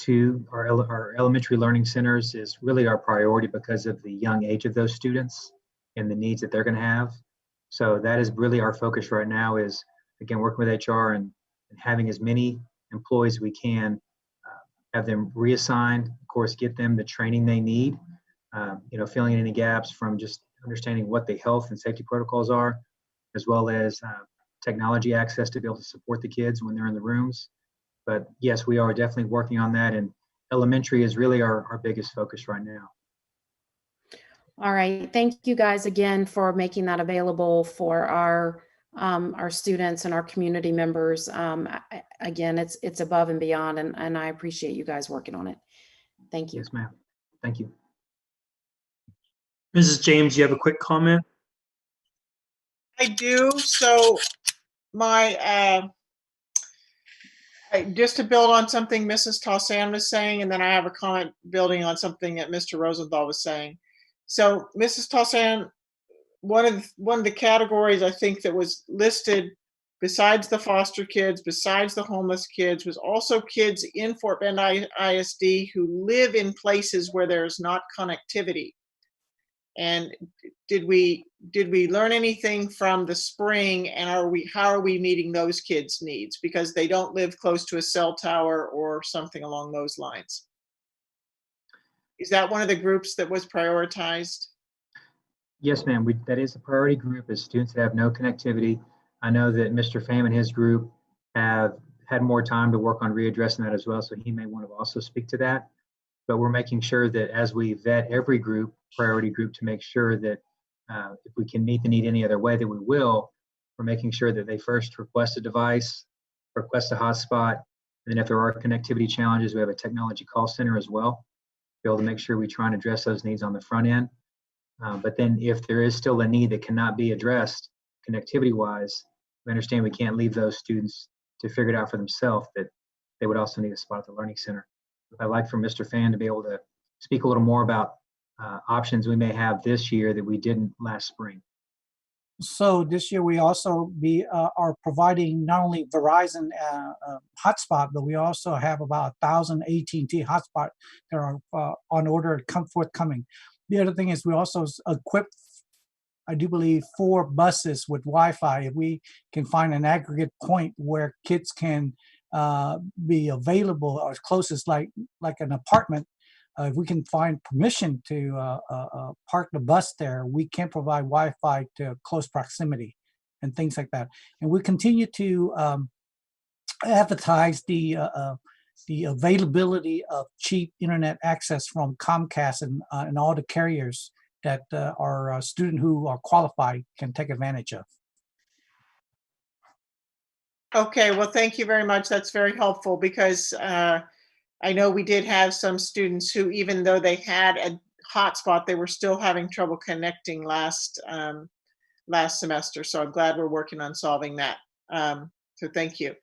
to our elementary learning centers is really our priority because of the young age of those students and the needs that they're going to have. So that is really our focus right now is, again, working with HR and having as many employees as we can, have them reassigned, of course, get them the training they need, filling in any gaps from just understanding what the health and safety protocols are, as well as technology access to be able to support the kids when they're in the rooms. But yes, we are definitely working on that, and elementary is really our biggest focus right now. All right, thank you guys again for making that available for our students and our community members. Again, it's above and beyond, and I appreciate you guys working on it. Thank you. Yes, ma'am. Thank you. Mrs. James, you have a quick comment? I do. So just to build on something Mrs. Tossan was saying, and then I have a comment building on something that Mr. Rosenthal was saying. So Mrs. Tossan, one of the categories I think that was listed besides the foster kids, besides the homeless kids, was also kids in Fort Bend ISD who live in places where there's not connectivity. And did we learn anything from the spring, and how are we meeting those kids' needs because they don't live close to a cell tower or something along those lines? Is that one of the groups that was prioritized? Yes, ma'am. That is a priority group, is students that have no connectivity. I know that Mr. Pham and his group have had more time to work on readdressing that as well, so he may want to also speak to that. But we're making sure that as we vet every group, priority group, to make sure that if we can meet the need any other way, that we will. We're making sure that they first request a device, request a hotspot, and then if there are connectivity challenges, we have a technology call center as well, to be able to make sure we try and address those needs on the front end. But then if there is still a need that cannot be addressed connectivity wise, we understand we can't leave those students to figure it out for themselves, that they would also need a spot at the Learning Center. I'd like for Mr. Fan to be able to speak a little more about options we may have this year that we didn't last spring. So this year we also are providing not only Verizon hotspot, but we also have about 1,000 AT&T hotspot that are on order forthcoming. The other thing is we also equipped, I do believe, 4 buses with Wi-Fi. If we can find an aggregate point where kids can be available, or as close as like an apartment, if we can find permission to park the bus there, we can provide Wi-Fi to close proximity and things like that. And we continue to advertise the availability of cheap internet access from Comcast and all the carriers that our student who are qualified can take advantage of. Okay, well, thank you very much. That's very helpful because I know we did have some students who, even though they had a hotspot, they were still having trouble connecting last semester. So I'm glad we're working on solving that. So thank you.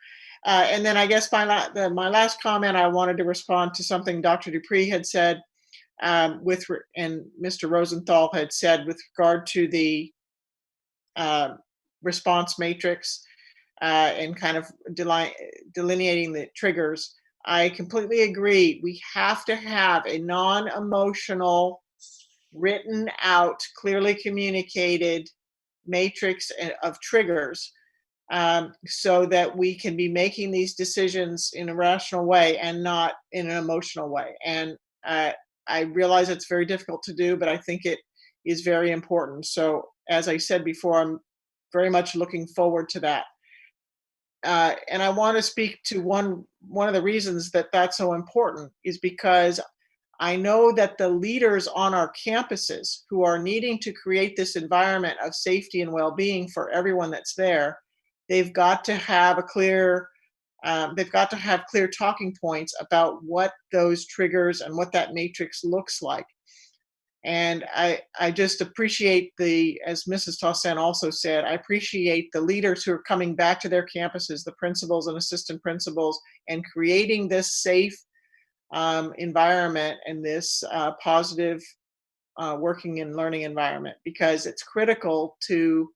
And then I guess my last comment, I wanted to respond to something Dr. Dupree had said and Mr. Rosenthal had said with regard to the response matrix and kind of delineating the triggers. I completely agree. We have to have a non-emotional, written out, clearly communicated matrix of triggers so that we can be making these decisions in a rational way and not in an emotional way. And I realize it's very difficult to do, but I think it is very important. So as I said before, I'm very much looking forward to that. And I want to speak to one of the reasons that that's so important is because I know that the leaders on our campuses who are needing to create this environment of safety and well-being for everyone that's there, they've got to have clear talking points about what those triggers and what that matrix looks like. And I just appreciate as Mrs. Tossan also said, I appreciate the leaders who are coming back to their campuses, the principals and assistant principals, and creating this safe environment and this positive working and learning environment, because it's critical to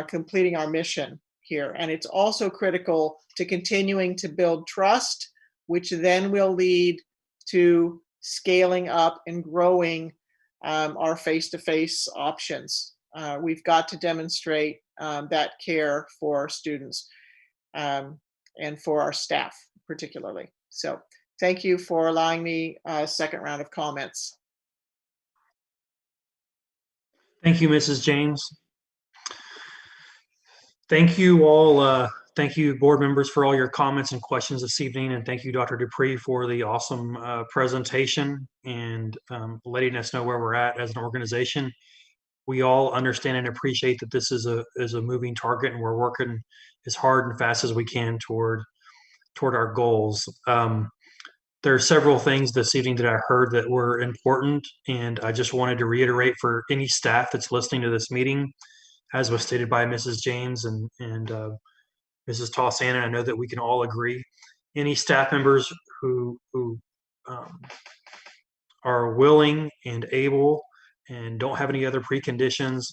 completing our mission here. And it's also critical to continuing to build trust, which then will lead to scaling up and growing our face-to-face options. We've got to demonstrate that care for students and for our staff particularly. So thank you for allowing me a second round of comments. Thank you, Mrs. James. Thank you all. Thank you, board members, for all your comments and questions this evening. And thank you, Dr. Dupree, for the awesome presentation and letting us know where we're at as an organization. We all understand and appreciate that this is a moving target, and we're working as hard and fast as we can toward our goals. There are several things this evening that I heard that were important, and I just wanted to reiterate for any staff that's listening to this meeting, as was stated by Mrs. James and Mrs. Tossan, I know that we can all agree. Any staff members who are willing and able and don't have any other preconditions,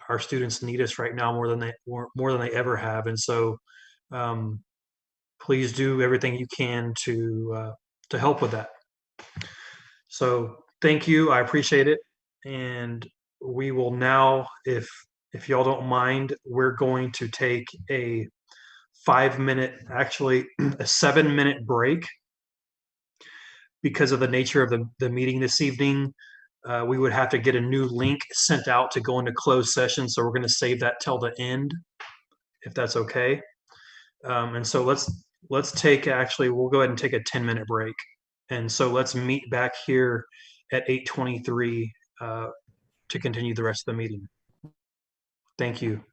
our students need us right now more than they ever have, and so please do everything you can to help with that. So thank you, I appreciate it, and we will now, if y'all don't mind, we're going to take a 5-minute, actually a 7-minute break because of the nature of the meeting this evening. We would have to get a new link sent out to go into closed session, so we're going to save that till the end, if that's okay. And so let's take, actually, we'll go ahead and take a 10-minute break. And so let's meet back here at 8:23 to continue the rest of the meeting. Thank you.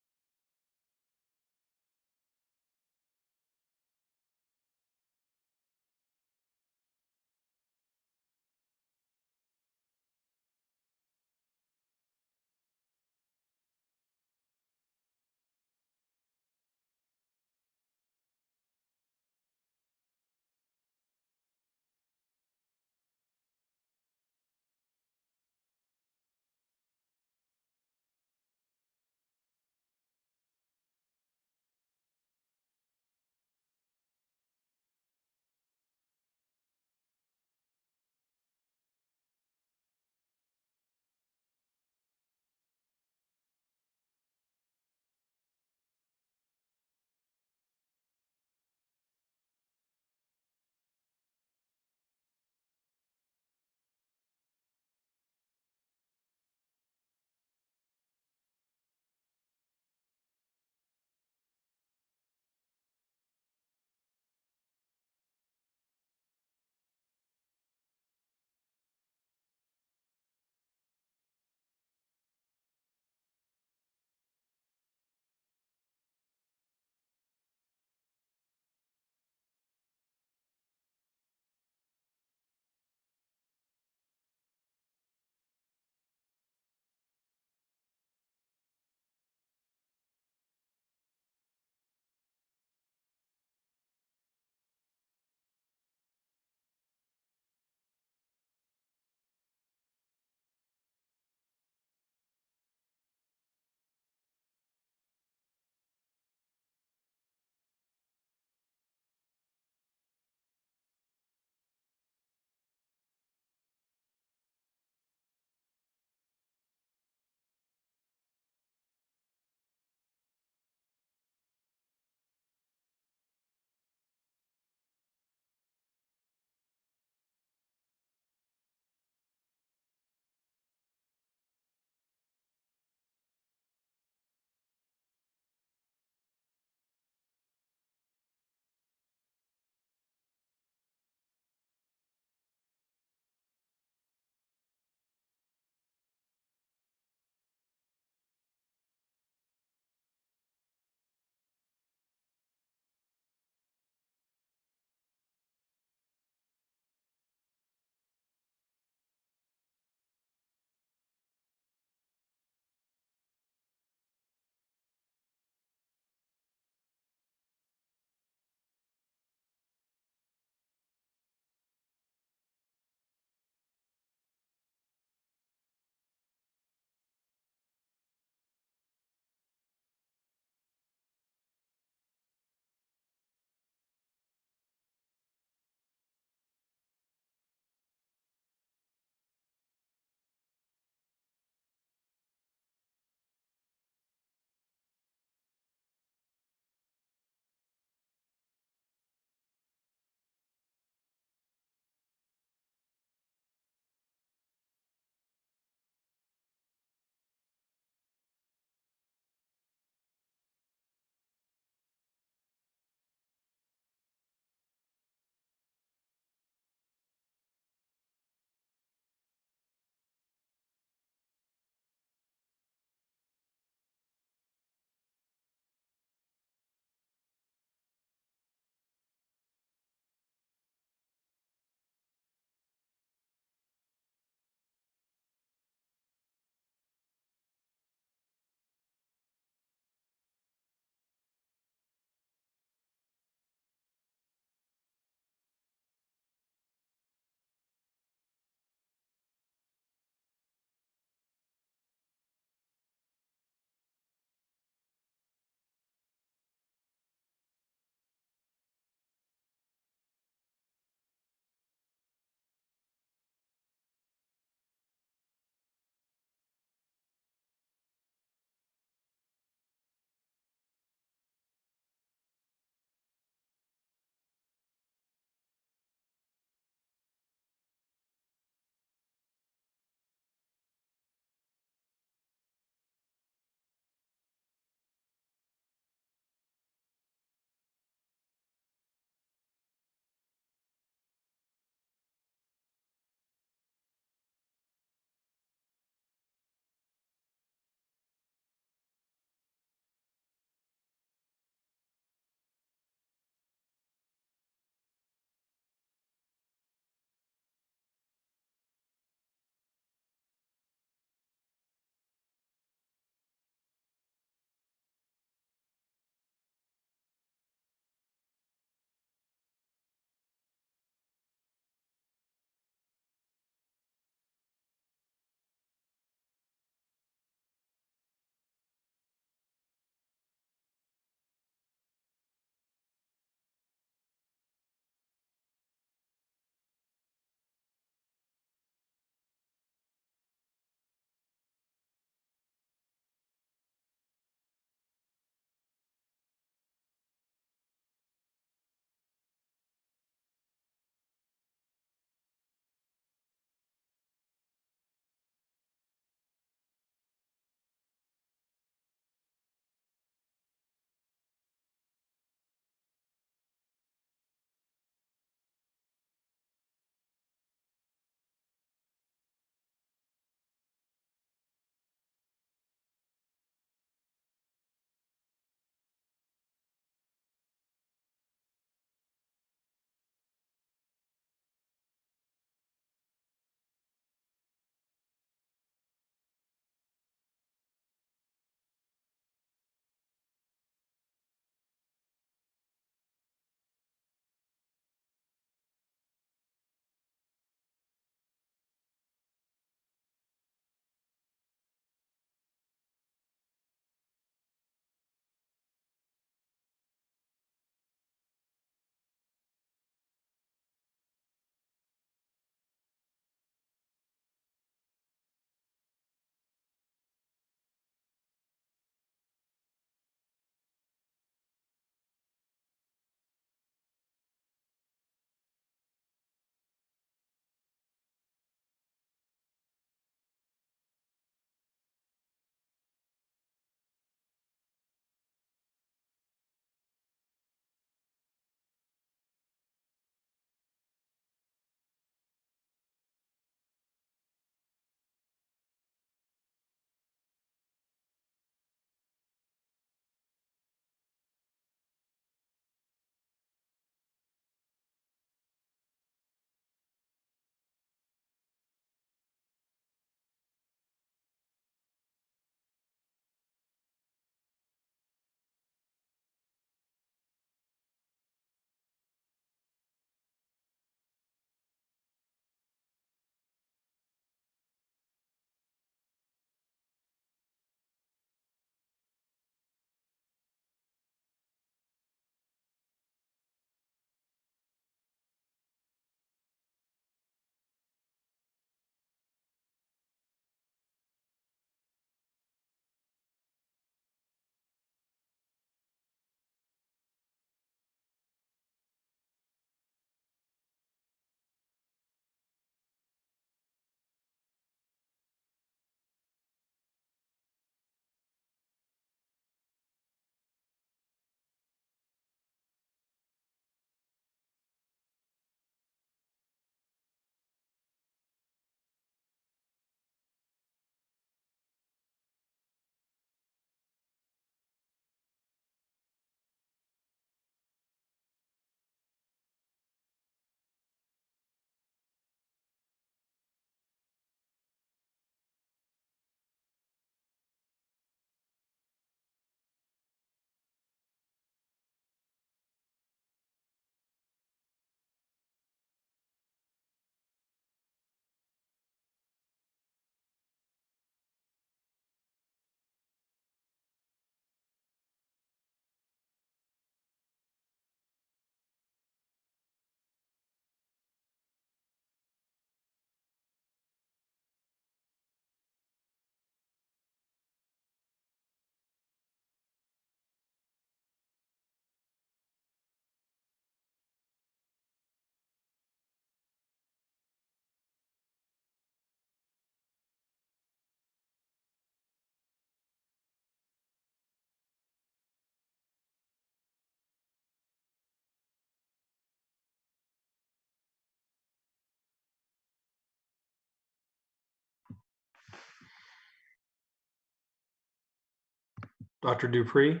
Dr. Dupree?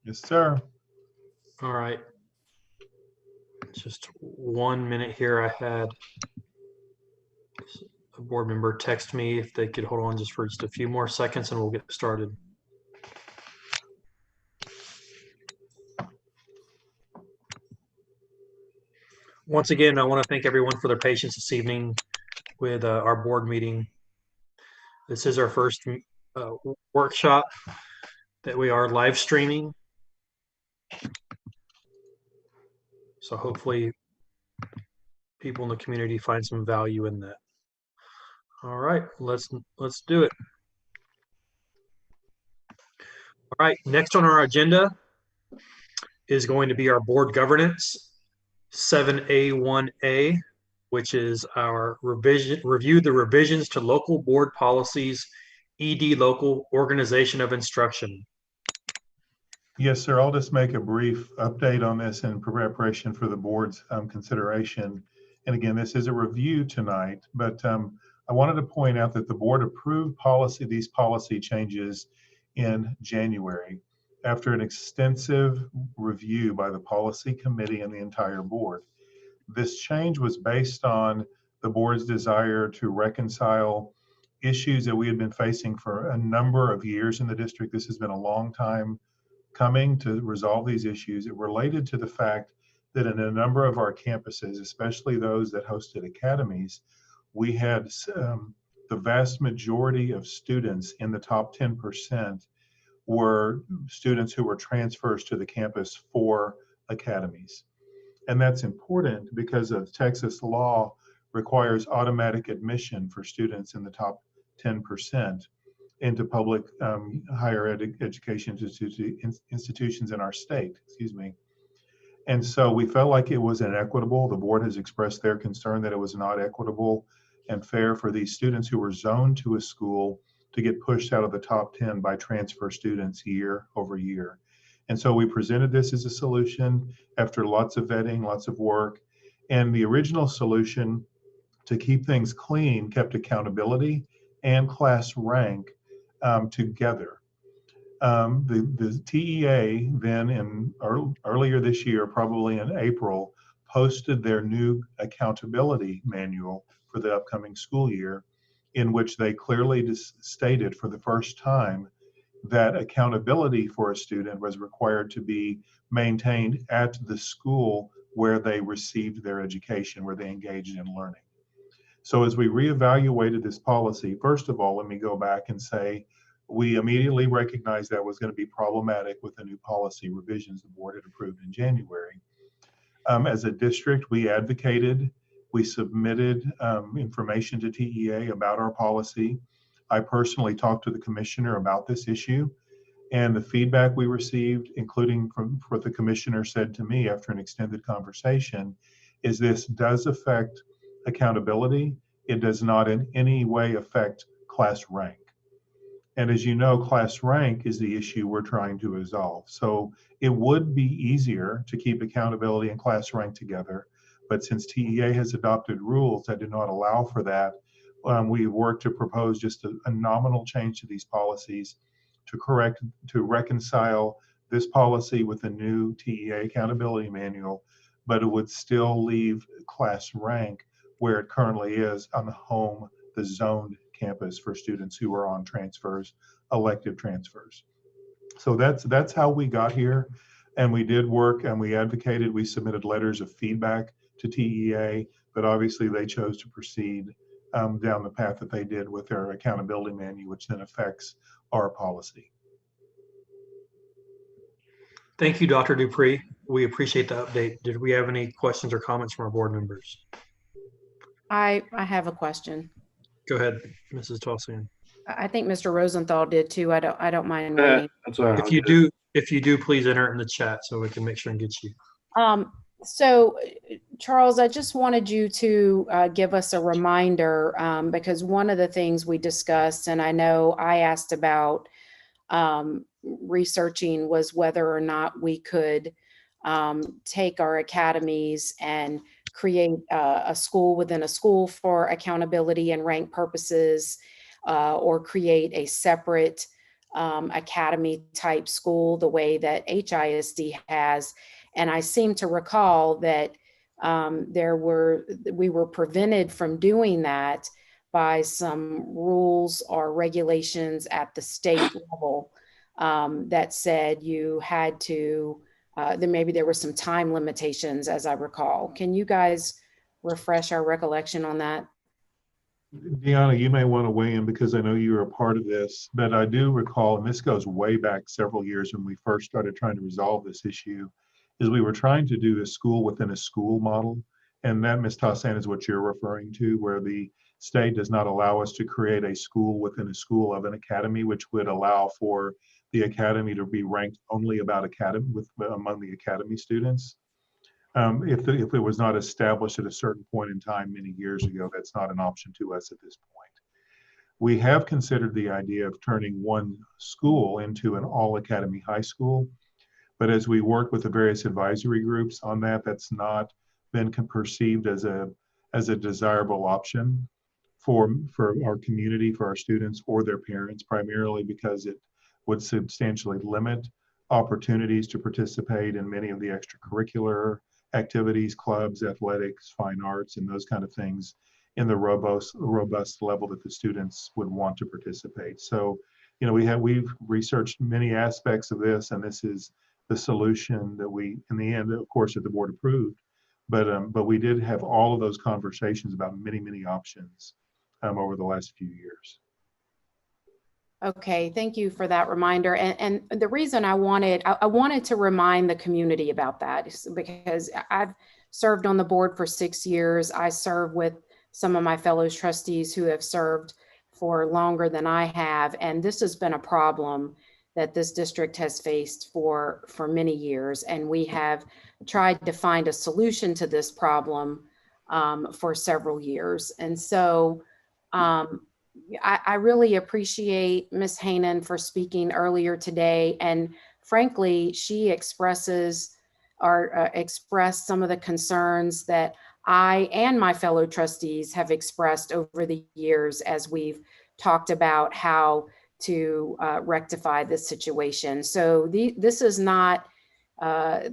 Yes, sir. All right. Just 1 minute here. I had a board member text me if they could hold on just for just a few more seconds and we'll get started. Once again, I want to thank everyone for their patience this evening with our board meeting. This is our first workshop that we are live streaming. So hopefully people in the community find some value in that. All right, let's do it. All right, next on our agenda is going to be our board governance, 7A1A, which is our review the revisions to local board policies, ED local organization of instruction. Yes, sir. I'll just make a brief update on this in preparation for the board's consideration. And again, this is a review tonight, but I wanted to point out that the board approved these policy changes in January after an extensive review by the policy committee and the entire board. This change was based on the board's desire to reconcile issues that we had been facing for a number of years in the district. This has been a long time coming to resolve these issues. It related to the fact that in a number of our campuses, especially those that hosted academies, we had the vast majority of students in the top 10% were students who were transfers to the campus for academies. And that's important because of Texas law requires automatic admission for students in the top 10% into public higher education institutions in our state, excuse me. And so we felt like it was inequitable. The board has expressed their concern that it was not equitable and fair for these students who were zoned to a school to get pushed out of the top 10 by transfer students year over year. And so we presented this as a solution after lots of vetting, lots of work. And the original solution to keep things clean kept accountability and class rank together. The TEA then earlier this year, probably in April, posted their new accountability manual for the upcoming school year, in which they clearly stated for the first time that accountability for a student was required to be maintained at the school where they received their education, where they engaged in learning. So as we reevaluated this policy, first of all, let me go back and say, we immediately recognized that was going to be problematic with the new policy revisions the board had approved in January. As a district, we advocated, we submitted information to TEA about our policy. I personally talked to the commissioner about this issue, and the feedback we received, including from what the commissioner said to me after an extended conversation, is this does affect accountability. It does not in any way affect class rank. And as you know, class rank is the issue we're trying to resolve. So it would be easier to keep accountability and class rank together. But since TEA has adopted rules that do not allow for that, we worked to propose just a nominal change to these policies to reconcile this policy with the new TEA accountability manual, but it would still leave class rank where it currently is on the zoned campus for students who are on transfers, elective transfers. So that's how we got here. And we did work and we advocated, we submitted letters of feedback to TEA, but obviously they chose to proceed down the path that they did with their accountability manual, which then affects our policy. Thank you, Dr. Dupree. We appreciate the update. Did we have any questions or comments from our board members? I have a question. Go ahead, Mrs. Tossian. I think Mr. Rosenthal did too. I don't mind waiting. That's all right. If you do, please enter it in the chat so we can make sure and get you. So Charles, I just wanted you to give us a reminder because one of the things we discussed, and I know I asked about researching, was whether or not we could take our academies and create a school within a school for accountability and rank purposes, or create a separate academy type school the way that HISD has. And I seem to recall that we were prevented from doing that by some rules or regulations at the state level that said you had to, then maybe there were some time limitations, as I recall. Can you guys refresh our recollection on that? Deanna, you may want to weigh in because I know you were a part of this, but I do recall, and this goes way back several years when we first started trying to resolve this issue, is we were trying to do a school within a school model. And that, Ms. Tassan, is what you're referring to, where the state does not allow us to create a school within a school of an academy, which would allow for the academy to be ranked only among the academy students. If it was not established at a certain point in time many years ago, that's not an option to us at this point. We have considered the idea of turning one school into an all academy high school, but as we work with the various advisory groups on that, that's not been perceived as a desirable option for our community, for our students or their parents, primarily because it would substantially limit opportunities to participate in many of the extracurricular activities, clubs, athletics, fine arts, and those kind of things in the robust level that the students would want to participate. So, you know, we've researched many aspects of this, and this is the solution that we, in the end, of course, that the board approved. But we did have all of those conversations about many options over the last few years. Okay, thank you for that reminder. And the reason I wanted to remind the community about that is because I've served on the board for 6 years. I serve with some of my fellow trustees who have served for longer than I have. And this has been a problem that this district has faced for many years. And we have tried to find a solution to this problem for several years. And so I really appreciate Ms. Hainan for speaking earlier today. And frankly, she expressed some of the concerns that I and my fellow trustees have expressed over the years as we've talked about how to rectify this situation. So this is not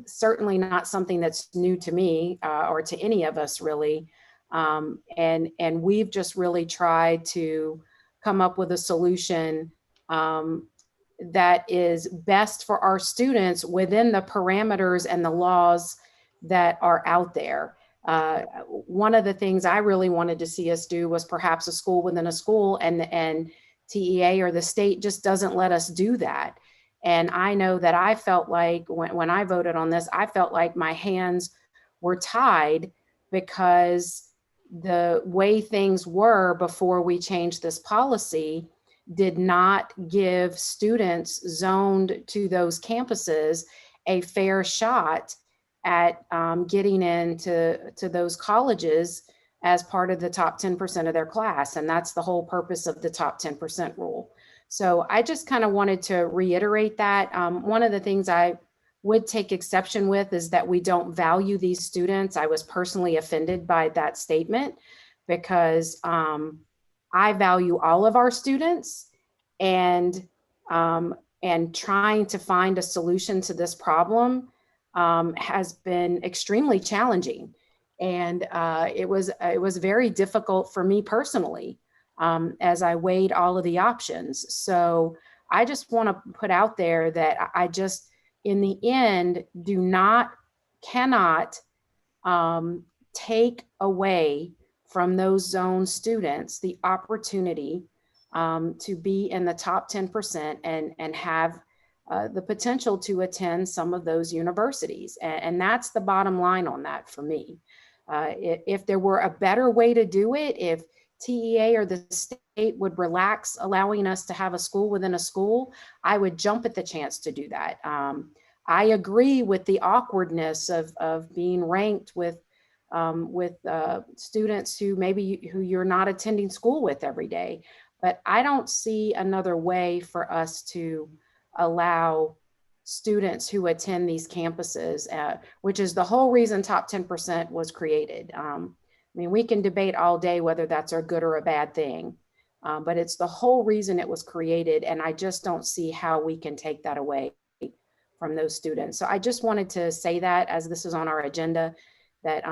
certainly not something that's new to me or to any of us really. And we've just really tried to come up with a solution that is best for our students within the parameters and the laws that are out there. One of the things I really wanted to see us do was perhaps a school within a school, and TEA or the state just doesn't let us do that. And I know that I felt like when I voted on this, I felt like my hands were tied because the way things were before we changed this policy did not give students zoned to those campuses a fair shot at getting into those colleges as part of the top 10% of their class. And that's the whole purpose of the top 10% rule. So I just kind of wanted to reiterate that. One of the things I would take exception with is that we don't value these students. I was personally offended by that statement because I value all of our students, and trying to find a solution to this problem has been extremely challenging. And it was very difficult for me personally as I weighed all of the options. So I just want to put out there that I just, in the end, cannot take away from those zone students the opportunity to be in the top 10% and have the potential to attend some of those universities. And that's the bottom line on that for me. If there were a better way to do it, if TEA or the state would relax allowing us to have a school within a school, I would jump at the chance to do that. I agree with the awkwardness of being ranked with students who you're not attending school with every day. But I don't see another way for us to allow students who attend these campuses, which is the whole reason top 10% was created. I mean, we can debate all day whether that's a good or a bad thing, But it's the whole reason it was created. And I just don't see how we can take that away from those students. So I just wanted to say that, as this is on our agenda, that,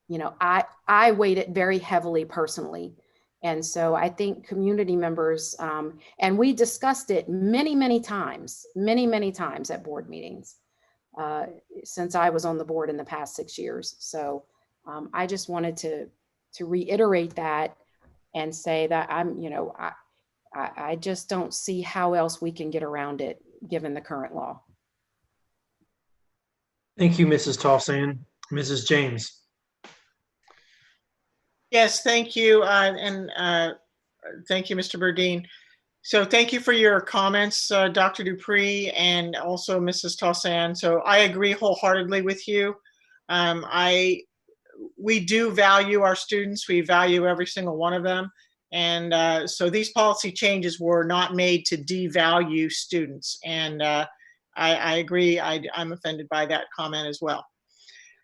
you know, I weighed it very heavily personally. And so I think community members, and we discussed it many times at board meetings since I was on the board in the past 6 years. So I just wanted to reiterate that and say that I just don't see how else we can get around it given the current law. Thank you, Mrs. Tolson. Mrs. James. Yes, thank you. And thank you, Mr. Burdine. So thank you for your comments, Dr. Dupree, and also Mrs. Tolson. So I agree wholeheartedly with you. We do value our students. We value every single one of them. And so these policy changes were not made to devalue students. And I agree. I'm offended by that comment as well.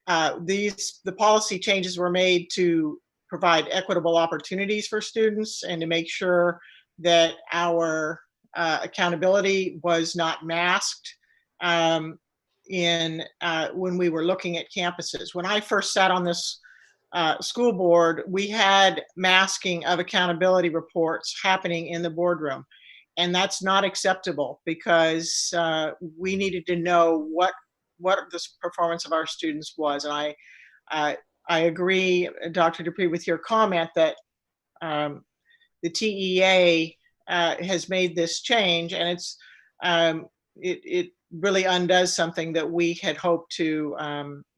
The policy changes were made to provide equitable opportunities for students and to make sure that our accountability was not masked when we were looking at campuses. When I first sat on this school board, we had masking of accountability reports happening in the boardroom. And that's not acceptable, because we needed to know what the performance of our students was. And I agree, Dr. Dupree, with your comment that the TEA has made this change, and it really undoes something that we had hoped to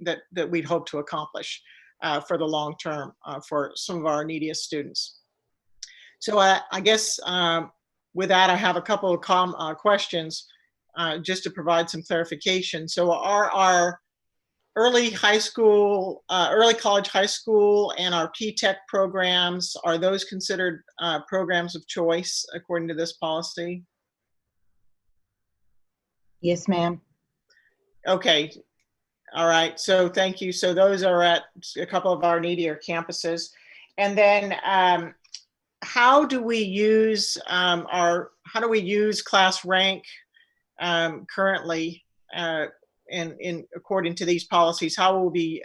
that we'd hoped to accomplish for the long term for some of our neediest students. So I guess with that, I have a couple of questions just to provide some clarification. So are our early high school, early college high school, and our P-TECH programs, are those considered programs of choice according to this policy? Yes, ma'am. Okay. All right. So thank you. So those are at a couple of our needier campuses. And then how do we use class rank currently in according to these policies? How will we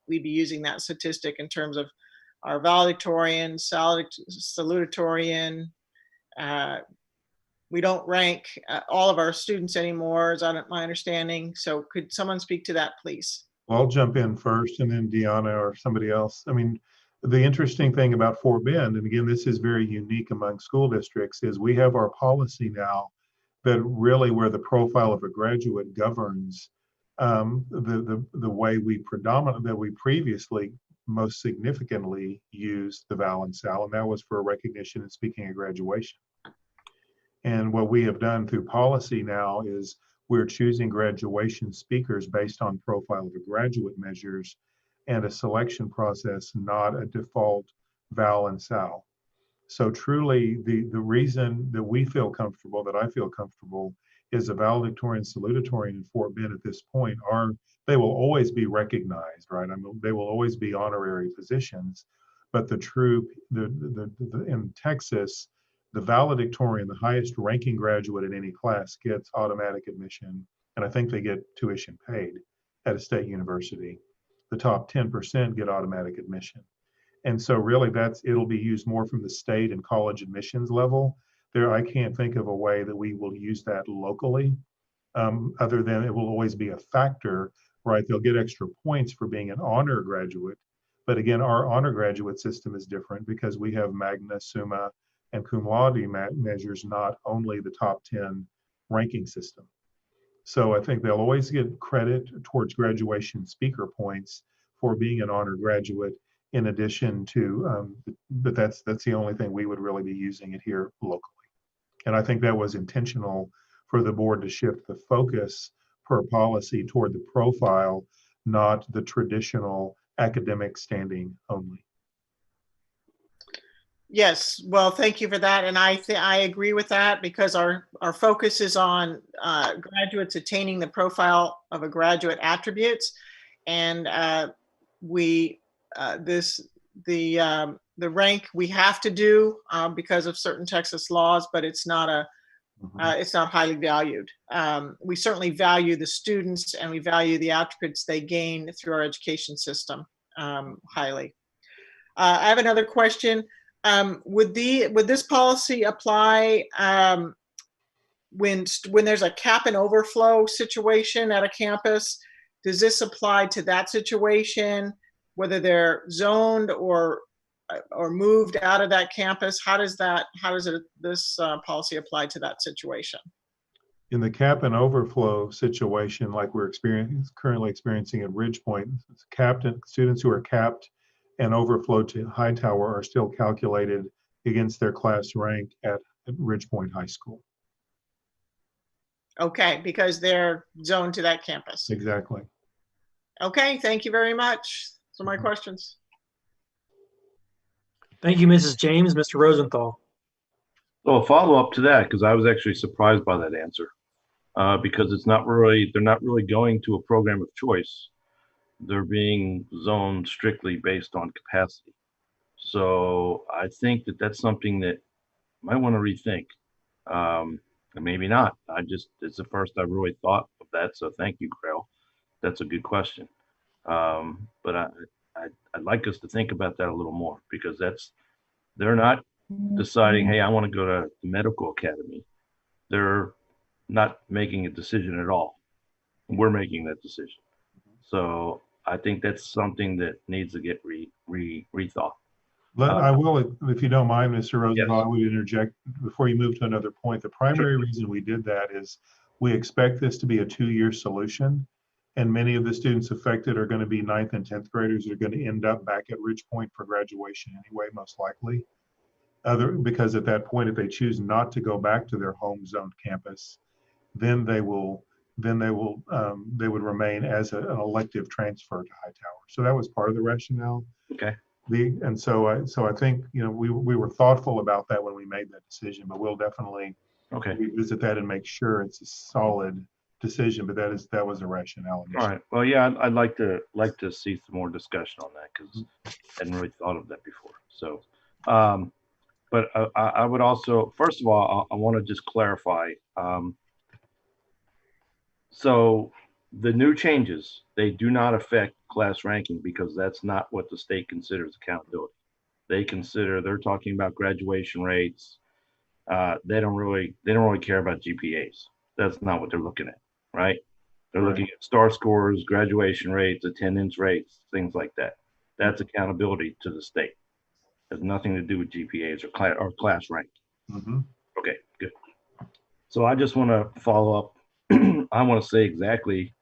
be using that statistic in terms of our valedictorian, salutatorian? We don't rank all of our students anymore, is my understanding. So could someone speak to that, please? Well, I'll jump in first, and then Deanna or somebody else. I mean, the interesting thing about Fort Bend, and again, this is very unique among school districts, is we have our policy now that really where the profile of a graduate governs the way we previously most significantly used the Val and Sal, and that was for recognition and speaking at graduation. And what we have done through policy now is we're choosing graduation speakers based on profile of the graduate measures and a selection process, not a default Val and Sal. So truly, the reason that we feel comfortable, that I feel comfortable, is the valedictorian, salutatorian in Fort Bend at this point they will always be recognized, right? I mean, they will always be honorary positions, but in Texas, the valedictorian, the highest ranking graduate in any class, gets automatic admission, and I think they get tuition paid at a state university. The top 10% get automatic admission. And so really it'll be used more from the state and college admissions level. I can't think of a way that we will use that locally, other than it will always be a factor, right? They'll get extra points for being an honor graduate. But again, our honor graduate system is different because we have magna, summa, and cum laude measures, not only the top 10 ranking system. So I think they'll always get credit towards graduation speaker points for being an honor graduate, in addition to, but that's the only thing we would really be using it here locally. And I think that was intentional for the board to shift the focus per policy toward the profile, not the traditional academic standing only. Yes, well, thank you for that. And I agree with that, because our focus is on graduates attaining the profile of a graduate attributes. And this the rank we have to do because of certain Texas laws, but it's not highly valued. We certainly value the students and we value the attributes they gain through our education system highly. I have another question. Would this policy apply when there's a cap and overflow situation at a campus? Does this apply to that situation, whether they're zoned or moved out of that campus? How does this policy apply to that situation? In the cap and overflow situation, like we're currently experiencing at Ridgepoint, students who are capped and overflow to Hightower are still calculated against their class rank at Ridgepoint High School. Okay, because they're zoned to that campus. Exactly. Okay, thank you very much. Those are my questions. Thank you, Mrs. James. Mr. Rosenthal. So a follow-up to that, because I was actually surprised by that answer, because they're not really going to a program of choice. They're being zoned strictly based on capacity. So I think that's something that you might want to rethink. And maybe not. It's the first I've really thought of that. So thank you, Grail. That's a good question. But I'd like us to think about that a little more, because they're not deciding, hey, I want to go to the medical academy. They're not making a decision at all. We're making that decision. So I think that's something that needs to get rethought. I will, if you don't mind, Mr. Rosenthal, Yes. I would interject before you move to another point. The primary reason we did that is we expect this to be a 2-year solution, and many of the students affected are going to be 9th and 10th graders who are going to end up back at Ridgepoint for graduation anyway, most likely. Because at that point, if they choose not to go back to their home zoned campus, then they would remain as an elective transfer to Hightower. So that was part of the rationale. Okay. So I think, we were thoughtful about that when we made that decision, but we'll definitely revisit that and make sure it's a solid decision. But that was the rationale. All right. Well, yeah, I'd like to see some more discussion on that, because I hadn't really thought of that before. So, but I would also, first of all, I want to just clarify. So the new changes, they do not affect class ranking, because that's not what the state considers accountability. They're talking about graduation rates. They don't really care about GPAs. That's not what they're looking at, right? They're looking at STAR scores, graduation rates, attendance rates, things like that. That's accountability to the state. It has nothing to do with GPAs or class rank. Mm-hmm. Okay, good. So I just want to follow up. I want to say exactly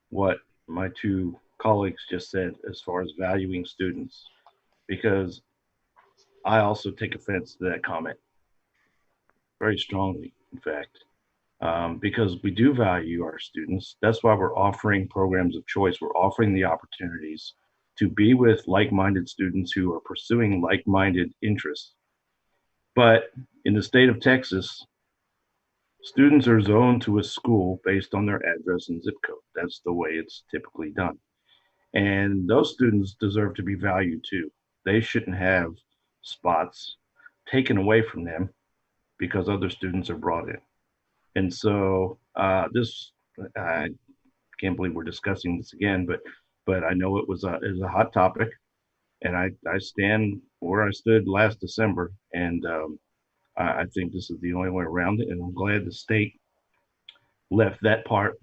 what my two colleagues just said as far as valuing students, because I also take offense to that comment very strongly, in fact, because we do value our students. That's why we're offering programs of choice. We're offering the opportunities to be with like-minded students who are pursuing like-minded interests. But in the state of Texas, students are zoned to a school based on their address and zip code. That's the way it's typically done. And those students deserve to be valued too. They shouldn't have spots taken away from them because other students are brought in. And so I can't believe we're discussing this again, but I know it was a hot topic, and I stand where I stood last December, and I think this is the only way around it, and I'm glad the state left that part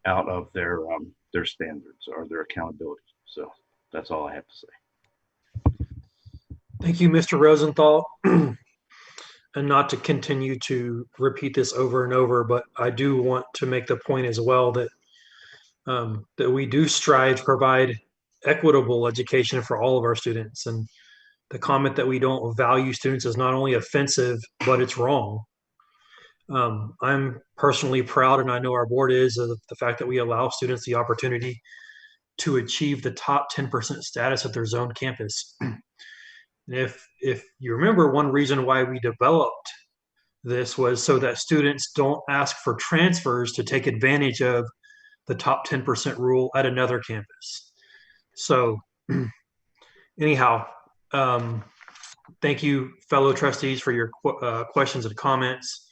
out of their standards or their accountability. So that's all I have to say. Thank you, Mr. Rosenthal. And not to continue to repeat this over and over, but I do want to make the point as well that that we do strive to provide equitable education for all of our students. And the comment that we don't value students is not only offensive, but it's wrong. I'm personally proud, and I know our board is, of the fact that we allow students the opportunity to achieve the top 10% status at their zone campus. If you remember, one reason why we developed this was so that students don't ask for transfers to take advantage of the top 10% rule at another campus. So anyhow, Thank you, fellow trustees, for your questions and comments.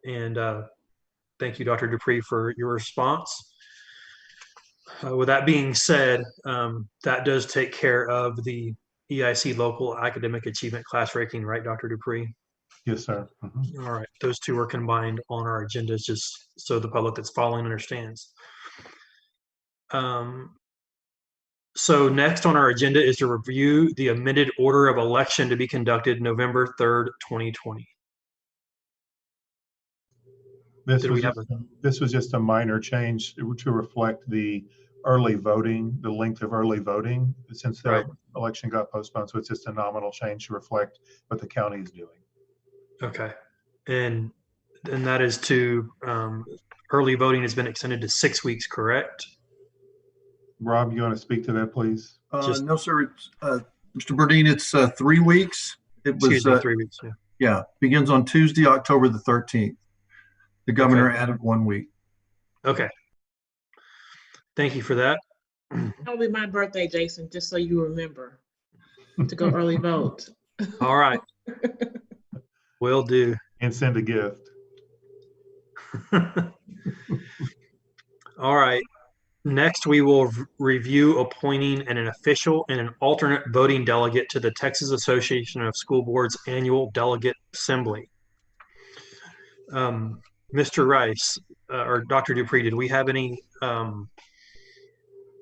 And thank you, Dr. Dupree, for your response. With that being said, that does take care of the EIC local academic achievement class ranking, right, Dr. Dupree? Yes, sir. Mhm. All right, those two are combined on our agendas just so the public that's following understands. So next on our agenda is to review the amended order of election to be conducted November 3rd, 2020. This was just a minor change to reflect the early voting, the length of early voting since the election got postponed. So it's just a nominal change to reflect what the county is doing. Okay. And that is to early voting has been extended to 6 weeks, correct? Rob, you want to speak to that, please? No, sir. It's, Mr. Burdine, it's 3 weeks. It was 3 weeks. Yeah. Yeah, begins on Tuesday, October the 13th. The governor added 1 week. Okay. Thank you for that. That'll be my birthday, Jason, just so you remember to go early vote. All right. Will do. And send a gift. All right. Next, we will review appointing an official and an alternate voting delegate to the Texas Association of School Boards Annual Delegate Assembly. Mr. Rice or Dr. Dupree, did we have any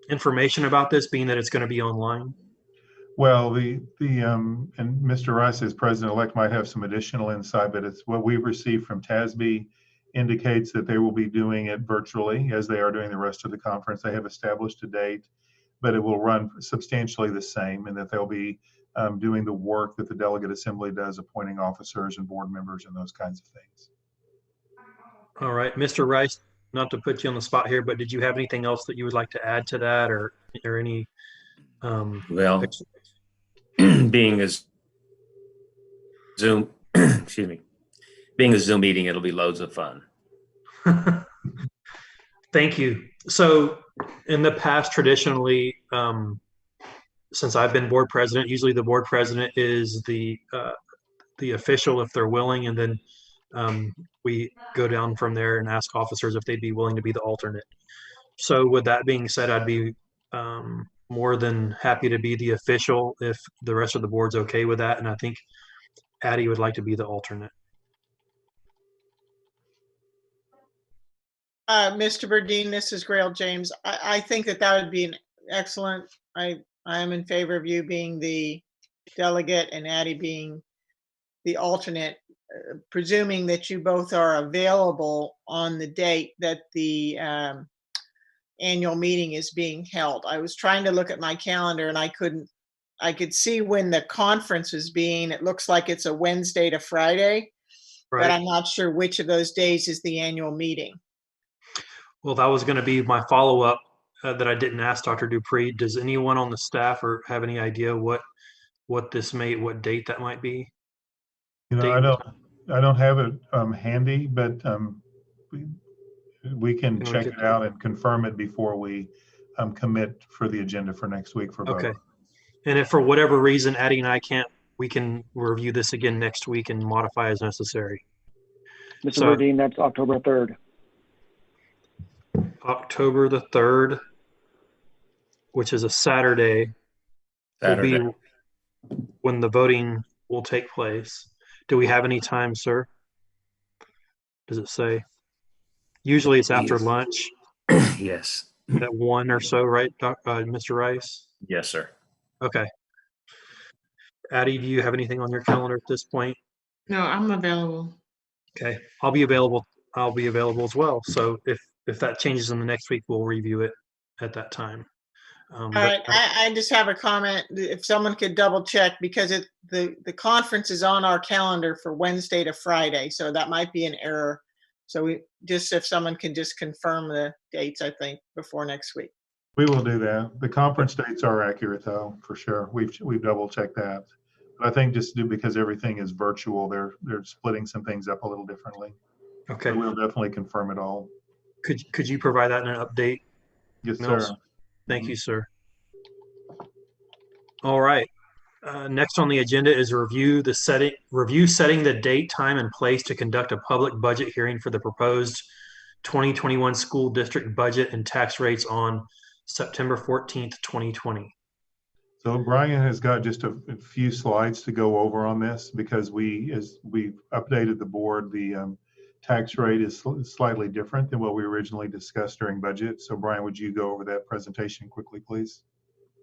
information about this, being that it's going to be online? Well, and Mr. Rice as president-elect might have some additional insight, but it's what we've received from TASB indicates that they will be doing it virtually as they are doing the rest of the conference. They have established a date, but it will run substantially the same, and that they'll be doing the work that the delegate assembly does, appointing officers and board members and those kinds of things. All right, Mr. Rice, not to put you on the spot here, but did you have anything else that you would like to add to that, or any? Well, being a Zoom, excuse me, being a Zoom meeting, it'll be loads of fun. Thank you. So in the past, traditionally, since I've been board president, usually the board president is the official if they're willing, and then we go down from there and ask officers if they'd be willing to be the alternate. So with that being said, I'd be more than happy to be the official if the rest of the board's okay with that. And I think Addie would like to be the alternate. Mr. Burdine, this is Grail James. I think that would be an excellent. I am in favor of you being the delegate and Addie being the alternate, presuming that you both are available on the date that the annual meeting is being held. I was trying to look at my calendar and I could see when the conference is being. It looks like it's a Wednesday to Friday, but I'm not sure which of those days is the annual meeting. Well, that was going to be my follow-up that I didn't ask Dr. Dupree. Does anyone on the staff or have any idea what date that might be? You know, I don't have it handy, but we can check it out and confirm it before we commit for the agenda for next week for both. Okay. And if for whatever reason Addie and I can't, we can review this again next week and modify as necessary. Mr. Burdine, that's October 3rd. October the 3rd, which is a Saturday, will be when the voting will take place. Do we have any time, sir? Does it say? Usually it's after lunch. Yes. At 1 or so, right, Mr. Rice? Yes, sir. Okay. Addie, do you have anything on your calendar at this point? No, I'm available. Okay, I'll be available. I'll be available as well. So if that changes in the next week, we'll review it at that time. All right, I just have a comment. If someone could double check, because the conference is on our calendar for Wednesday to Friday, so that might be an error. So if someone can just confirm the dates, I think, before next week. We will do that. The conference dates are accurate, though, for sure. We've double checked that. But I think just because everything is virtual, they're splitting some things up a little differently. Okay. So we'll definitely confirm it all. Could you provide that in an update? Yes, Mills? sir. Thank you, sir. All right. Next on the agenda is review setting the date, time, and place to conduct a public budget hearing for the proposed 2021 school district budget and tax rates on September 14th, 2020. So Brian has got just a few slides to go over on this because as we've updated the board, the tax rate is slightly different than what we originally discussed during budget. So Brian, would you go over that presentation quickly, please?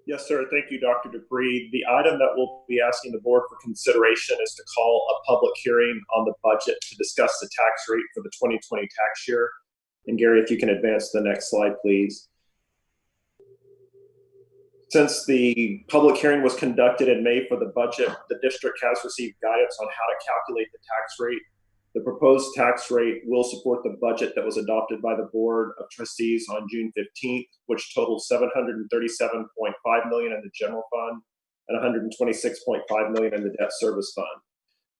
Yes, sir. Thank you, Dr. Dupree. The item that we'll be asking the board for consideration is to call a public hearing on the budget to discuss the tax rate for the 2020 tax year. And Gary, if you can advance to the next slide, please. Since the public hearing was conducted in May for the budget, the district has received guidance on how to calculate the tax rate. The proposed tax rate will support the budget that was adopted by the Board of Trustees on June 15th, which totaled $737.5 million in the general fund and $126.5 million in the debt service fund.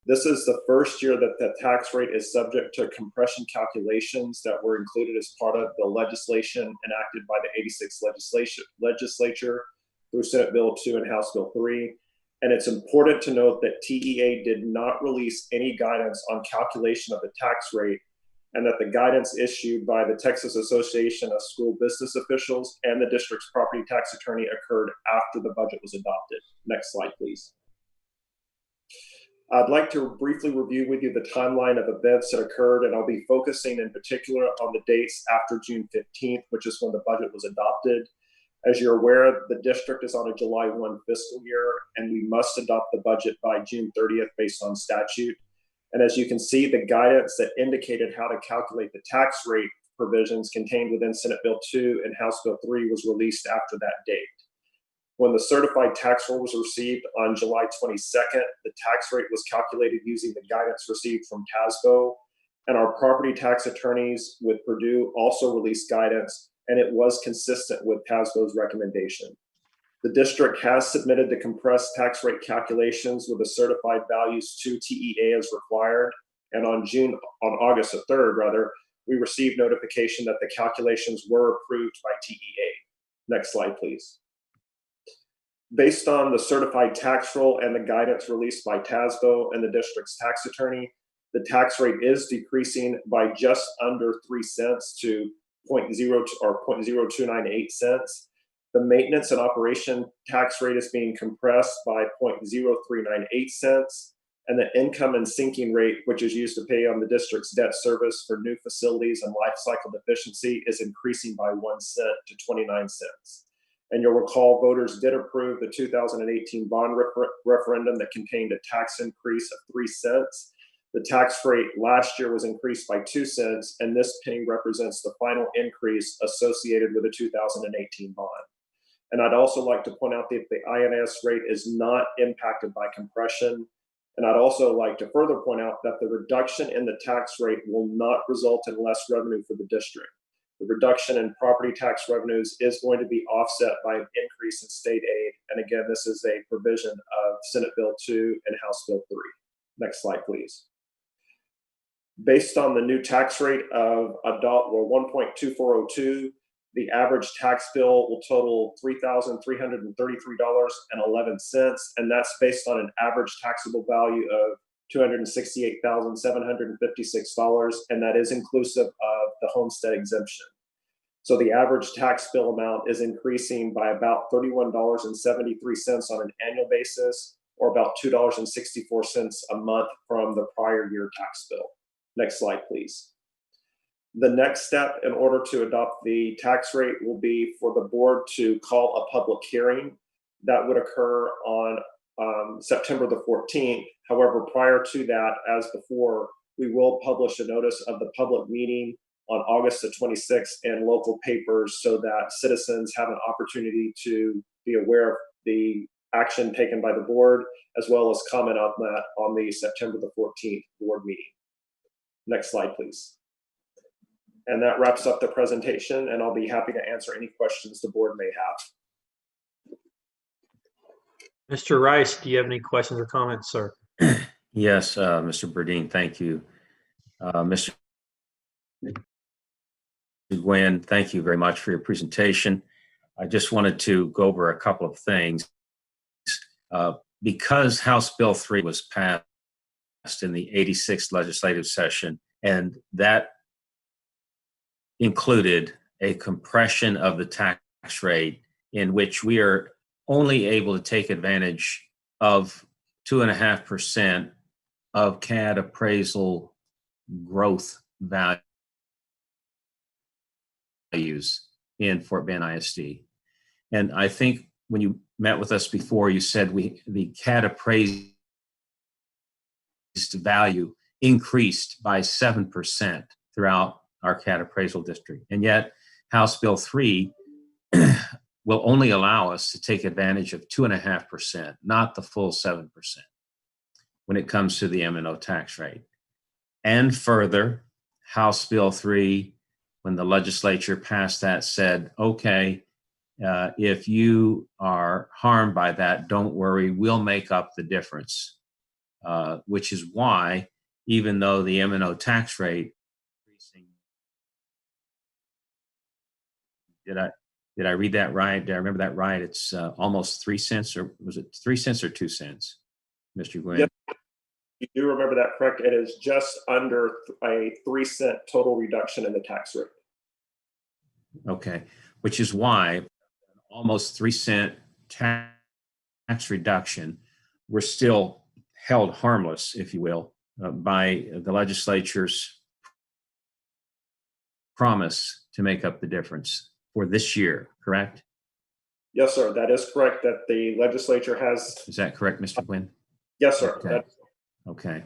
This is the first year that the tax rate is subject to compression calculations that were included as part of the legislation enacted by the 86th legislature through Senate Bill 2 and House Bill 3. And it's important to note that TEA did not release any guidance on calculation of the tax rate, and that the guidance issued by the Texas Association of School Business Officials and the district's property tax attorney occurred after the budget was adopted. Next slide, please. I'd like to briefly review with you the timeline of events that occurred, and I'll be focusing in particular on the dates after June 15th, which is when the budget was adopted. As you're aware, the district is on a July 1 fiscal year, and we must adopt the budget by June 30th based on statute. And as you can see, the guidance that indicated how to calculate the tax rate provisions contained within Senate Bill 2 and House Bill 3 was released after that date. When the certified tax roll was received on July 22nd, the tax rate was calculated using the guidance received from TASBO, and our property tax attorneys with Purdue also released guidance, and it was consistent with TASBO's recommendation. The district has submitted the compressed tax rate calculations with the certified values to TEA as required, and on August 3rd, we received notification that the calculations were approved by TEA. Next slide, please. Based on the certified tax roll and the guidance released by TASBO and the district's tax attorney, the tax rate is decreasing by just under 3 cents to 0.0298 cents. The maintenance and operation tax rate is being compressed by 0.0398 cents, and the income and sinking rate, which is used to pay on the district's debt service for new facilities and life cycle deficiency, is increasing by 1 cent to 29 cents. And you'll recall voters did approve the 2018 bond referendum that contained a tax increase of 3 cents. The tax rate last year was increased by 2 cents, and this penny represents the final increase associated with the 2018 bond. And I'd also like to point out that the INS rate is not impacted by compression. And I'd also like to further point out that the reduction in the tax rate will not result in less revenue for the district. The reduction in property tax revenues is going to be offset by an increase in state aid. And again, this is a provision of Senate Bill 2 and House Bill 3. Next slide, please. Based on the new tax rate of $1.2402, the average tax bill will total $3,333.11, and that's based on an average taxable value of $268,756, and that is inclusive of the homestead exemption. So the average tax bill amount is increasing by about $31.73 on an annual basis, or about $2.64 a month from the prior year tax bill. Next slide, please. The next step in order to adopt the tax rate will be for the board to call a public hearing. That would occur on September the 14th. However, prior to that, as before, we will publish a notice of the public meeting on August the 26th in local papers so that citizens have an opportunity to be aware of the action taken by the board, as well as comment on that on the September the 14th board meeting. Next slide, please. And that wraps up the presentation, and I'll be happy to answer any questions the board may have. Mr. Rice, do you have any questions or comments, sir? Yes, Mr. Burdine, thank you. Mr. Nguyen, thank you very much for your presentation. I just wanted to go over a couple of things. because House Bill 3 was passed in the 86th legislative session, and that included a compression of the tax rate in which we are only able to take advantage of 2.5% of CAD appraisal growth values in Fort Bend ISD. And I think when you met with us before, you said the CAD appraised value increased by 7% throughout our CAD appraisal district. And yet House Bill 3 will only allow us to take advantage of 2.5%, not the full 7% when it comes to the M&O tax rate. And further, House Bill 3, when the legislature passed that, said, okay, if you are harmed by that, don't worry, we'll make up the difference, which is why, even though the M&O tax rate, did I read that right? Did I remember that right? It's almost 3 cents, or was it 3 cents or 2 cents, Mr. Gwynn? Yep, you do remember that correct. It is just under a 3-cent total reduction in the tax rate. Okay, which is why almost 3-cent tax reduction, we're still held harmless, if you will, by the legislature's promise to make up the difference for this year, correct? Yes, sir. That is correct. That the legislature has. Is that correct, Mr. Gwynn? Yes, sir. Okay. Okay.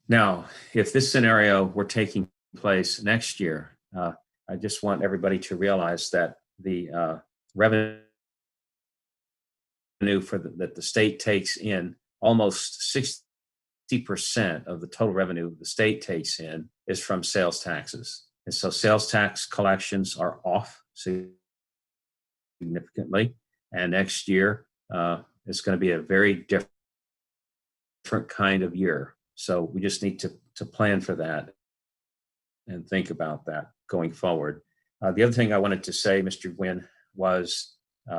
Now, if this scenario were taking place next year, I just want everybody to realize that the revenue that the state takes in, almost 60% of the total revenue the state takes in is from sales taxes. And so sales tax collections are off significantly. And next year, it's going to be a very different kind of year. So we just need to plan for that and think about that going forward. The other thing I wanted to say, Mr. Gwynn, was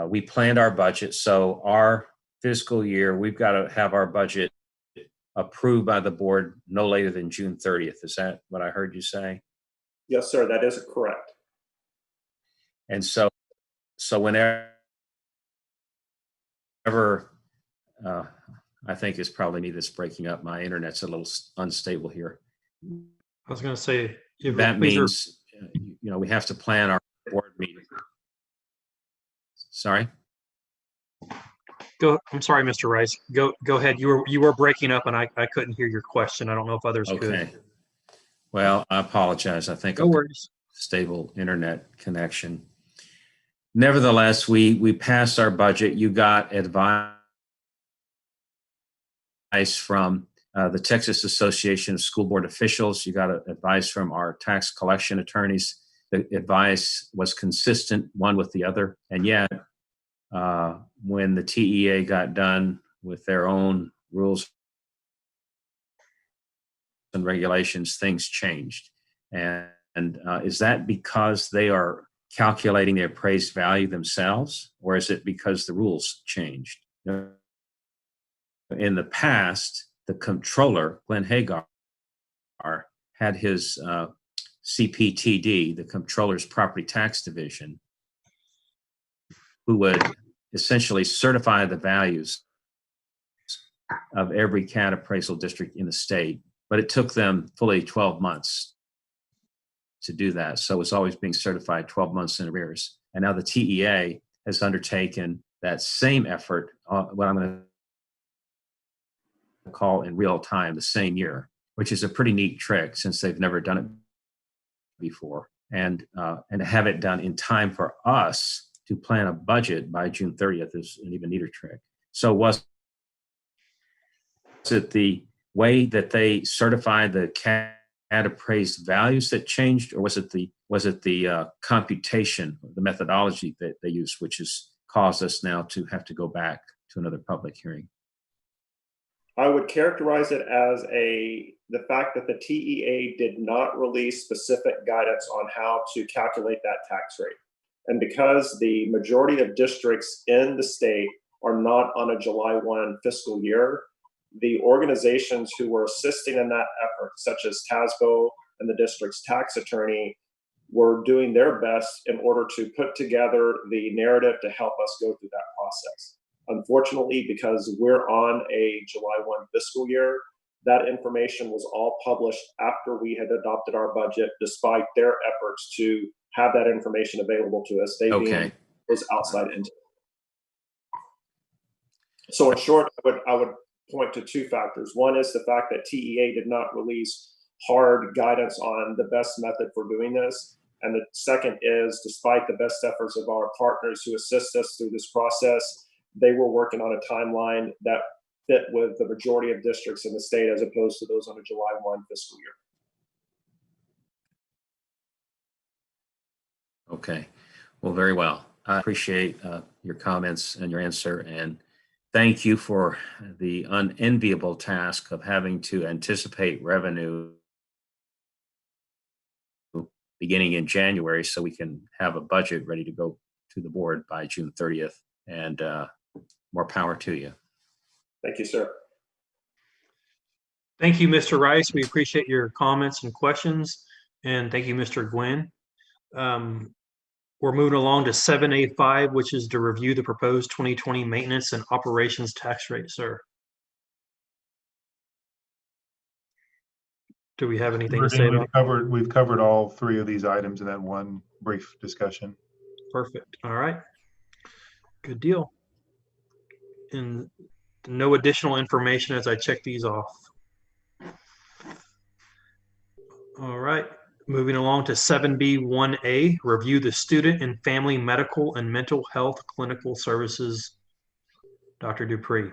we planned our budget. So our fiscal year, we've got to have our budget approved by the board no later than June 30th. Is that what I heard you say? Yes, sir. That is correct. And so whenever, I think it's probably me that's breaking up. My internet's a little unstable here. I was going to say, that means, we have to plan our board meeting. Sorry? I'm sorry, Mr. Rice. Go ahead. You were breaking up and I couldn't hear your question. I don't know if others could. Well, I apologize. I think no worries. Stable internet connection. Nevertheless, we passed our budget. You got advice from the Texas Association of School Board Officials. You got advice from our tax collection attorneys. The advice was consistent one with the other. And yet, when the TEA got done with their own rules and regulations, things changed. And is that because they are calculating the appraised value themselves, or is it because the rules changed? In the past, the comptroller, Glenn Hagar, had his CPTD, the Comptroller's Property Tax Division, who would essentially certify the values of every CAD appraisal district in the state. But it took them fully 12 months to do that. So it's always being certified 12 months in arrears. And now the TEA has undertaken that same effort, what I'm going to call in real time, the same year, which is a pretty neat trick since they've never done it before. And to have it done in time for us to plan a budget by June 30th is an even neater trick. So was it the way that they certified the CAD appraised values that changed, or was it the computation, the methodology that they used, which has caused us now to have to go back to another public hearing? I would characterize it as the fact that the TEA did not release specific guidance on how to calculate that tax rate. And because the majority of districts in the state are not on a July 1 fiscal year, the organizations who were assisting in that effort, such as TASBO and the district's tax attorney, were doing their best in order to put together the narrative to help us go through that process. Unfortunately, because we're on a July 1 fiscal year, that information was all published after we had adopted our budget, despite their efforts to have that information available to us. They being those outside entities. So in short, I would point to two factors. One is the fact that TEA did not release hard guidance on the best method for doing this. And the second is, despite the best efforts of our partners who assist us through this process, they were working on a timeline that fit with the majority of districts in the state as opposed to those on a July 1 fiscal year. Okay, well, very well. I appreciate your comments and your answer, and thank you for the unenviable task of having to anticipate revenue beginning in January so we can have a budget ready to go to the board by June 30th, and more power to you. Thank you, sir. Thank you, Mr. Rice. We appreciate your comments and questions. And thank you, Mr. Gwynn. We're moving along to 7A5, which is to review the proposed 2020 maintenance and operations tax rate, sir. Do we have anything to say about it? We've covered all three of these items in that one brief discussion. Perfect. All right. Good deal. And no additional information as I check these off. All right. Moving along to 7B1A, review the student and family medical and mental health clinical services. Dr. Dupree.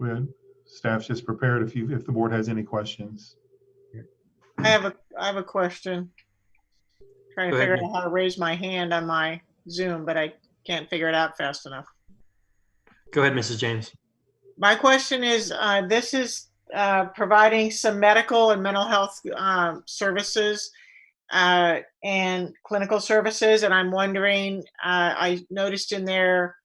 Good. Staff's just prepared if the board has any questions. I have a question. Trying to figure out how to raise my hand on my Zoom, but I can't figure it out fast enough. Go ahead, Mrs. James. My question is, this is providing some medical and mental health services and clinical services, and I'm wondering, I noticed in there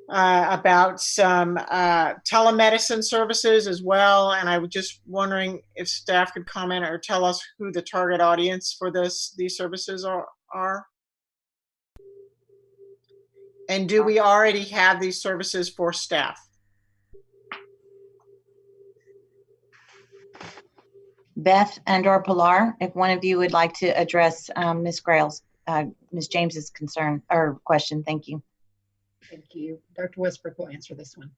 about some telemedicine services as well, and I was just wondering if staff could comment or tell us who the target audience for these services are. And do we already have these services for staff? Beth and/or Pilar, if one of you would like to address Ms. James's concern or question, thank you. Thank you. Dr. Westbrook will answer this one.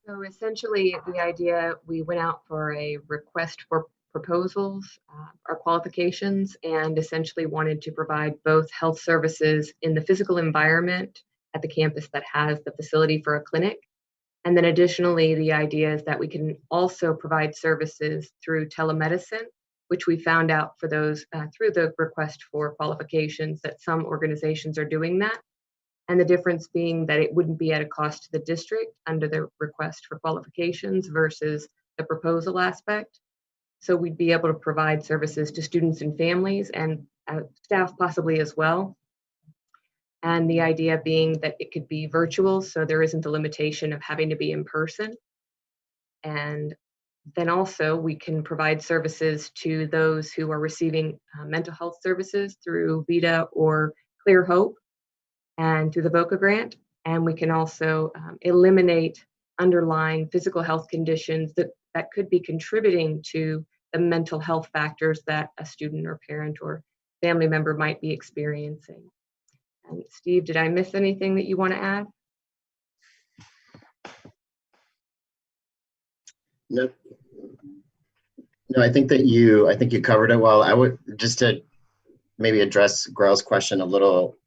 So essentially, the idea, we went out for a request for proposals, our qualifications, and essentially wanted to provide both health services in the physical environment at the campus that has the facility for a clinic. And then additionally, the idea is that we can also provide services through telemedicine, which we found out for those through the request for qualifications that some organizations are doing that. And the difference being that it wouldn't be at a cost to the district under the request for qualifications versus the proposal aspect. So we'd be able to provide services to students and families and staff possibly as well. And the idea being that it could be virtual, so there isn't the limitation of having to be in person. And then also we can provide services to those who are receiving mental health services through VITA or Clear Hope and through the VOCA grant. And we can also eliminate underlying physical health conditions that could be contributing to the mental health factors that a student or parent or family member might be experiencing. And Steve, did I miss anything that you want to add? No, I think you covered it well. I would just to maybe address Grell's question a little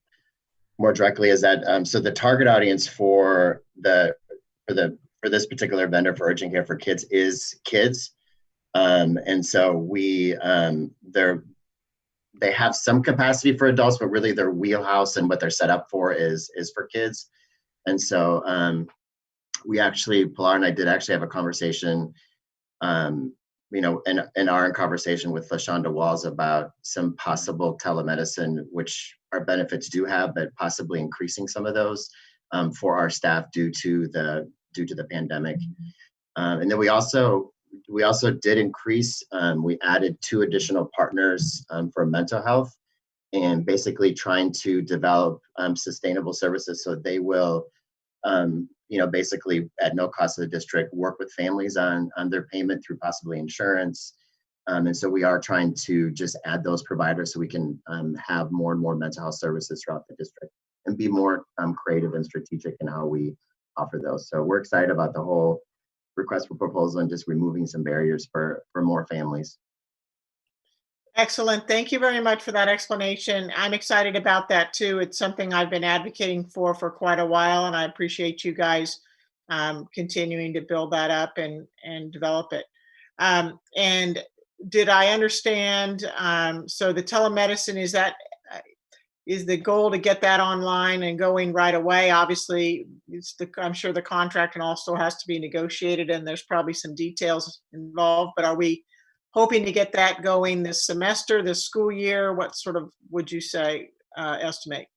more directly is that so the target audience for this particular vendor for urgent care for kids is kids, and so they have some capacity for adults, but really their wheelhouse and what they're set up for is for kids. And so Pilar and I did actually have a conversation in our conversation with LaShonda Walls about some possible telemedicine, which our benefits do have, but possibly increasing some of those for our staff due to the pandemic. And then we also did increase. We added 2 additional partners for mental health, and basically trying to develop sustainable services so they will, basically at no cost to the district, work with families on their payment through possibly insurance. And so we are trying to just add those providers so we can have more and more mental health services throughout the district and be more creative and strategic in how we offer those. So we're excited about the whole request for proposal and just removing some barriers for more families. Excellent. Thank you very much for that explanation. I'm excited about that too. It's something I've been advocating for quite a while, and I appreciate you guys continuing to build that up and develop it. And did I understand, so the telemedicine, is the goal to get that online and going right away? Obviously, I'm sure the contract and all still has to be negotiated, and there's probably some details involved, but are we hoping to get that going this semester, this school year? What sort of would you say, estimate?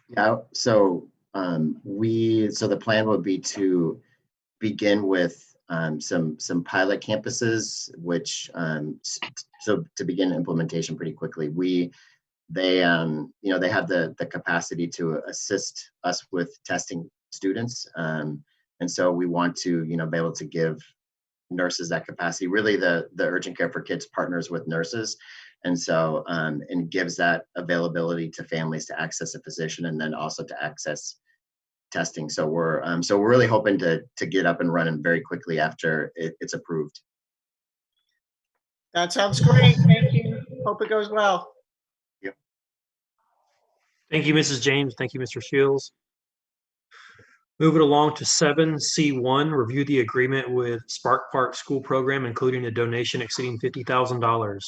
Yeah, so the plan would be to begin with some pilot campuses, which so to begin implementation pretty quickly. They have the capacity to assist us with testing students, and so we want to be able to give nurses that capacity. Really, the urgent care for kids partners with nurses, and so and gives that availability to families to access a physician and then also to access testing. So we're really hoping to get up and running very quickly after it's approved. That sounds great. Thank you. Hope it goes well. Yep. Thank you, Mrs. James. Thank you, Mr. Shields. Moving along to 7C1, review the agreement with Spark Park School Program, including a donation exceeding $50,000.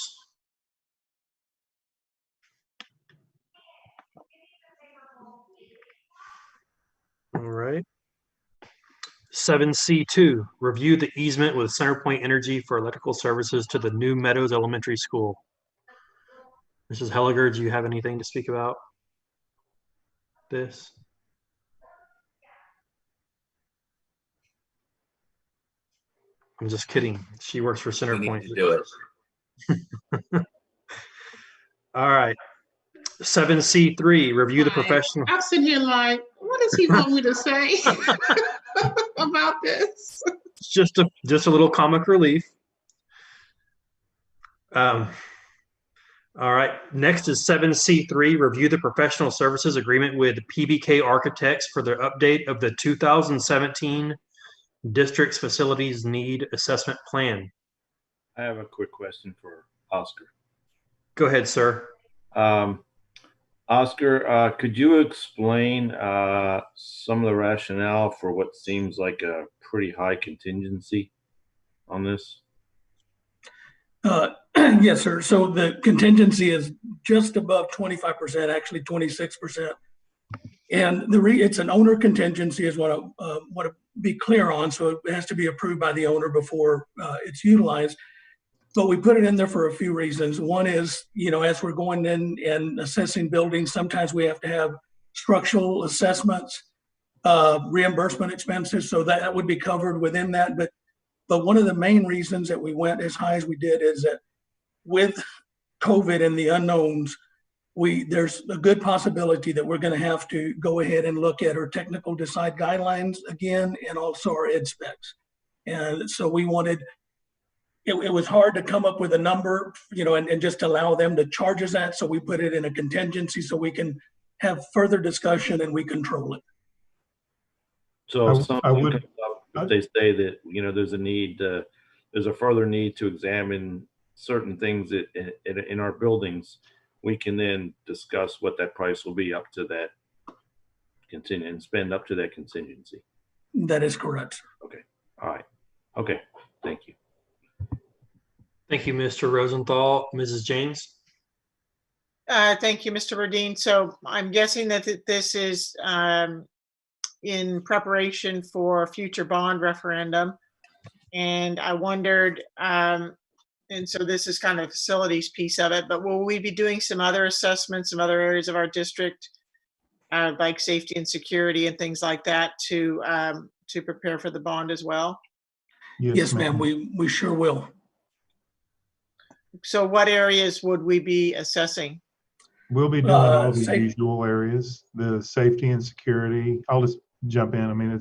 All right. 7C2, review the easement with CenterPoint Energy for electrical services to the New Meadows Elementary School. Mrs. Helliger, do you have anything to speak about this? I'm just kidding. She works for CenterPoint. Do it. All right. 7C3, review the professional. I'm sitting here like, what does he want me to say about this? Just a little comic relief. All right. Next is 7C3, review the professional services agreement with PBK Architects for their update of the 2017 District's Facilities Need Assessment Plan. I have a quick question for Oscar. Go ahead, sir. Oscar, could you explain some of the rationale for what seems like a pretty high contingency on this? Yes, sir. So the contingency is just above 25%, actually 26%. And it's an owner contingency is what I want to be clear on. So it has to be approved by the owner before it's utilized. But we put it in there for a few reasons. One is, as we're going in and assessing buildings, sometimes we have to have structural assessments, reimbursement expenses. So that would be covered within that. But one of the main reasons that we went as high as we did is that with COVID and the unknowns, there's a good possibility that we're going to have to go ahead and look at our technical design guidelines again, and also our ed specs. And so we wanted, it was hard to come up with a number, and just allow them to charge us that. So we put it in a contingency so we can have further discussion and we control it. So if something comes up, if they say that, there's a further need to examine certain things in our buildings, we can then discuss what that price will be up to that and spend up to that contingency. That is correct. Okay. All right. Okay. Thank you. Thank you, Mr. Rosenthal. Mrs. James? Thank you, Mr. Verdeen. So I'm guessing that this is in preparation for a future bond referendum. And I wondered, and so this is kind of the facilities piece of it, but will we be doing some other assessments in other areas of our district, like safety and security and things like that to prepare for the bond as well? Yes, ma'am, we sure will. So what areas would we be assessing? We'll be doing all the safe- usual areas, the safety and security. I'll just jump in. I mean,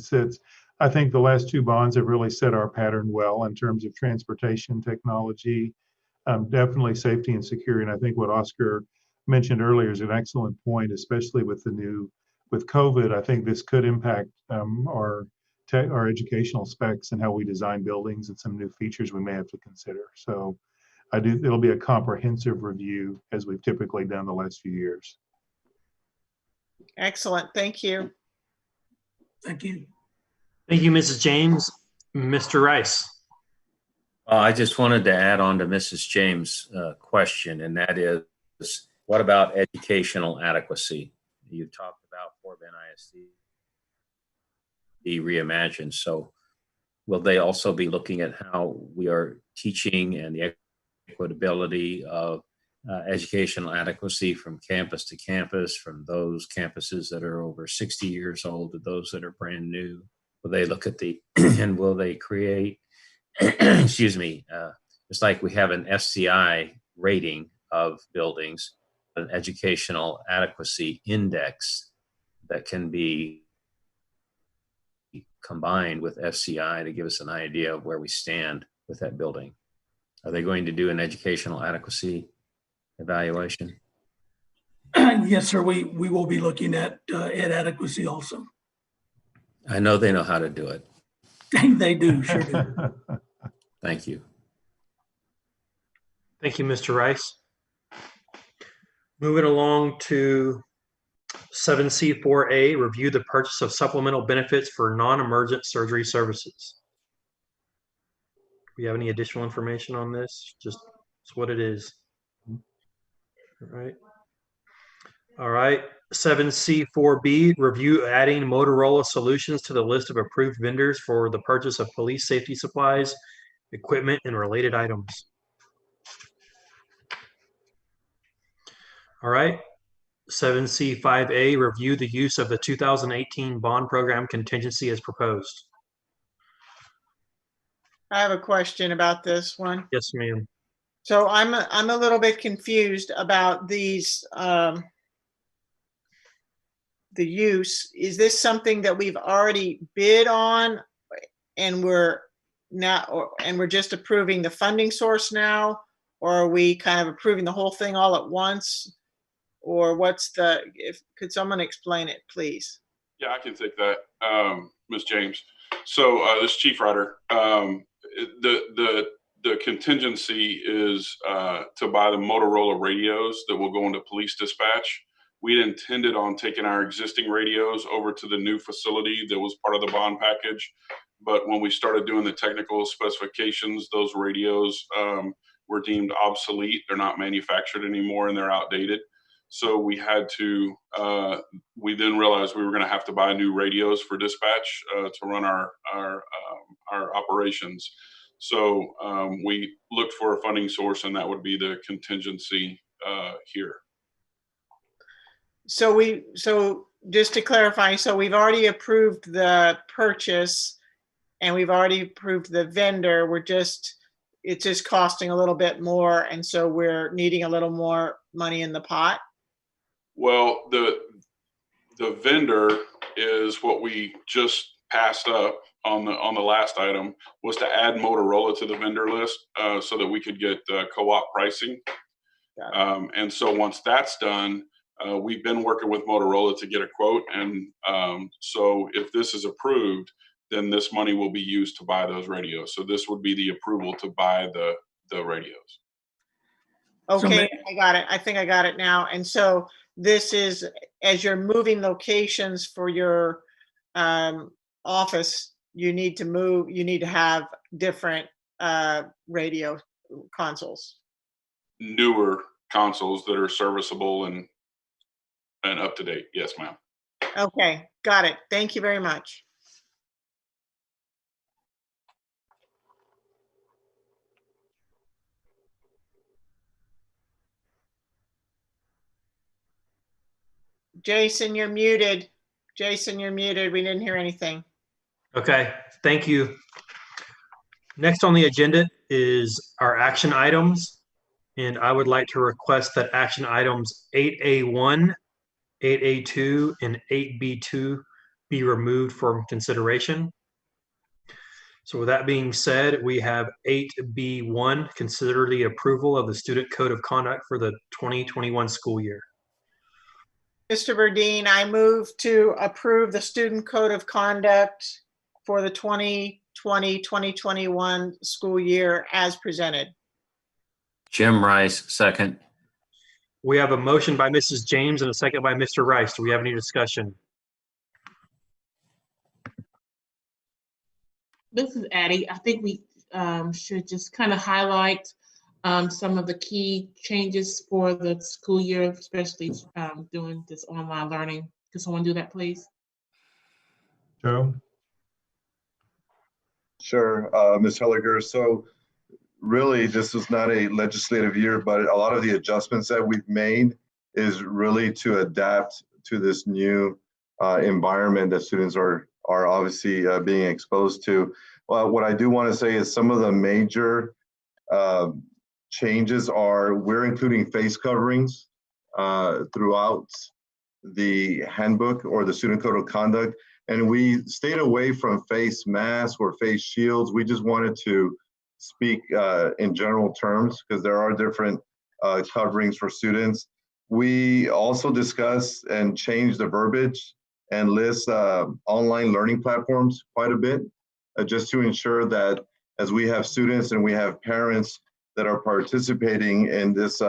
I think the last two bonds have really set our pattern well in terms of transportation technology, definitely safety and security. And I think what Oscar mentioned earlier is an excellent point, especially with with COVID. I think this could impact our educational specs and how we design buildings and some new features we may have to consider. So it'll be a comprehensive review as we've typically done the last few years. Excellent. Thank you. Thank you. Thank you, Mrs. James. Mr. Rice. I just wanted to add on to Mrs. James' question, and that is, what about educational adequacy? You talked about Fort Bend ISD be reimagined. So will they also be looking at how we are teaching and the equitability of educational adequacy from campus to campus, from those campuses that are over 60 years old to those that are brand new? Will they look at and will they create, excuse me, just like we have an FCI rating of buildings, an educational adequacy index that can be combined with FCI to give us an idea of where we stand with that building? Are they going to do an educational adequacy evaluation? Yes, sir. We will be looking at ed adequacy also. I know they know how to do it. They do, sure do. Thank you. Thank you, Mr. Rice. Moving along to 7C4A, review the purchase of supplemental benefits for non-emergent surgery services. Do you have any additional information on this? Just it's what it is. All right. 7C4B, review adding Motorola Solutions to the list of approved vendors for the purchase of police safety supplies, equipment, and related items. All right. 7C5A, review the use of the 2018 bond program contingency as proposed. I have a question about this one. Yes, ma'am. So I'm a little bit confused about these, the use. Is this something that we've already bid on and we're just approving the funding source now? Or are we kind of approving the whole thing all at once? Or could someone explain it, please? Yeah, I can take that, Ms. James. So this is Chief Ryder. The contingency is to buy the Motorola radios that will go into police dispatch. We had intended on taking our existing radios over to the new facility that was part of the bond package. But when we started doing the technical specifications, those radios were deemed obsolete. They're not manufactured anymore and they're outdated. So we had to, we then realized we were going to have to buy new radios for dispatch to run our operations. So we looked for a funding source, and that would be the contingency here. So just to clarify, so we've already approved the purchase and we've already approved the vendor. It's just costing a little bit more. And so we're needing a little more money in the pot. Well, the vendor is what we just passed up on the last item, was to add Motorola to the vendor list so that we could get co-op pricing. And so once that's done, we've been working with Motorola to get a quote. And so if this is approved, then this money will be used to buy those radios. So this would be the approval to buy the radios. Okay, I got it. I think I got it now. And so this is, as you're moving locations for your office, you need to have different radio consoles. Newer consoles that are serviceable and up to date. Yes, ma'am. Okay, got it. Thank you very much. Jason, you're muted. Jason, you're muted. We didn't hear anything. Okay, thank you. Next on the agenda is our action items. And I would like to request that action items 8A1, 8A2, and 8B2 be removed from consideration. So with that being said, we have 8B1, consider the approval of the student code of conduct for the 2021 school year. Mr. Burdine, I move to approve the student code of conduct for the 2020-2021 school year as presented. Jim Rice, second. We have a motion by Mrs. James and a second by Mr. Rice. Do we have any discussion? This is Addie. I think we should just kind of highlight some of the key changes for the school year, especially doing this online learning. Could someone do that, please? Joe? Sure, Ms. Helliger. So really, this was not a legislative year, but a lot of the adjustments that we've made is really to adapt to this new environment that students are obviously being exposed to. Well, what I do want to say is some of the major changes are we're including face coverings throughout the handbook or the student code of conduct. And we stayed away from face masks or face shields. We just wanted to speak in general terms because there are different coverings for students. We also discussed and changed the verbiage and list online learning platforms quite a bit, just to ensure that as we have students and we have parents that are participating in this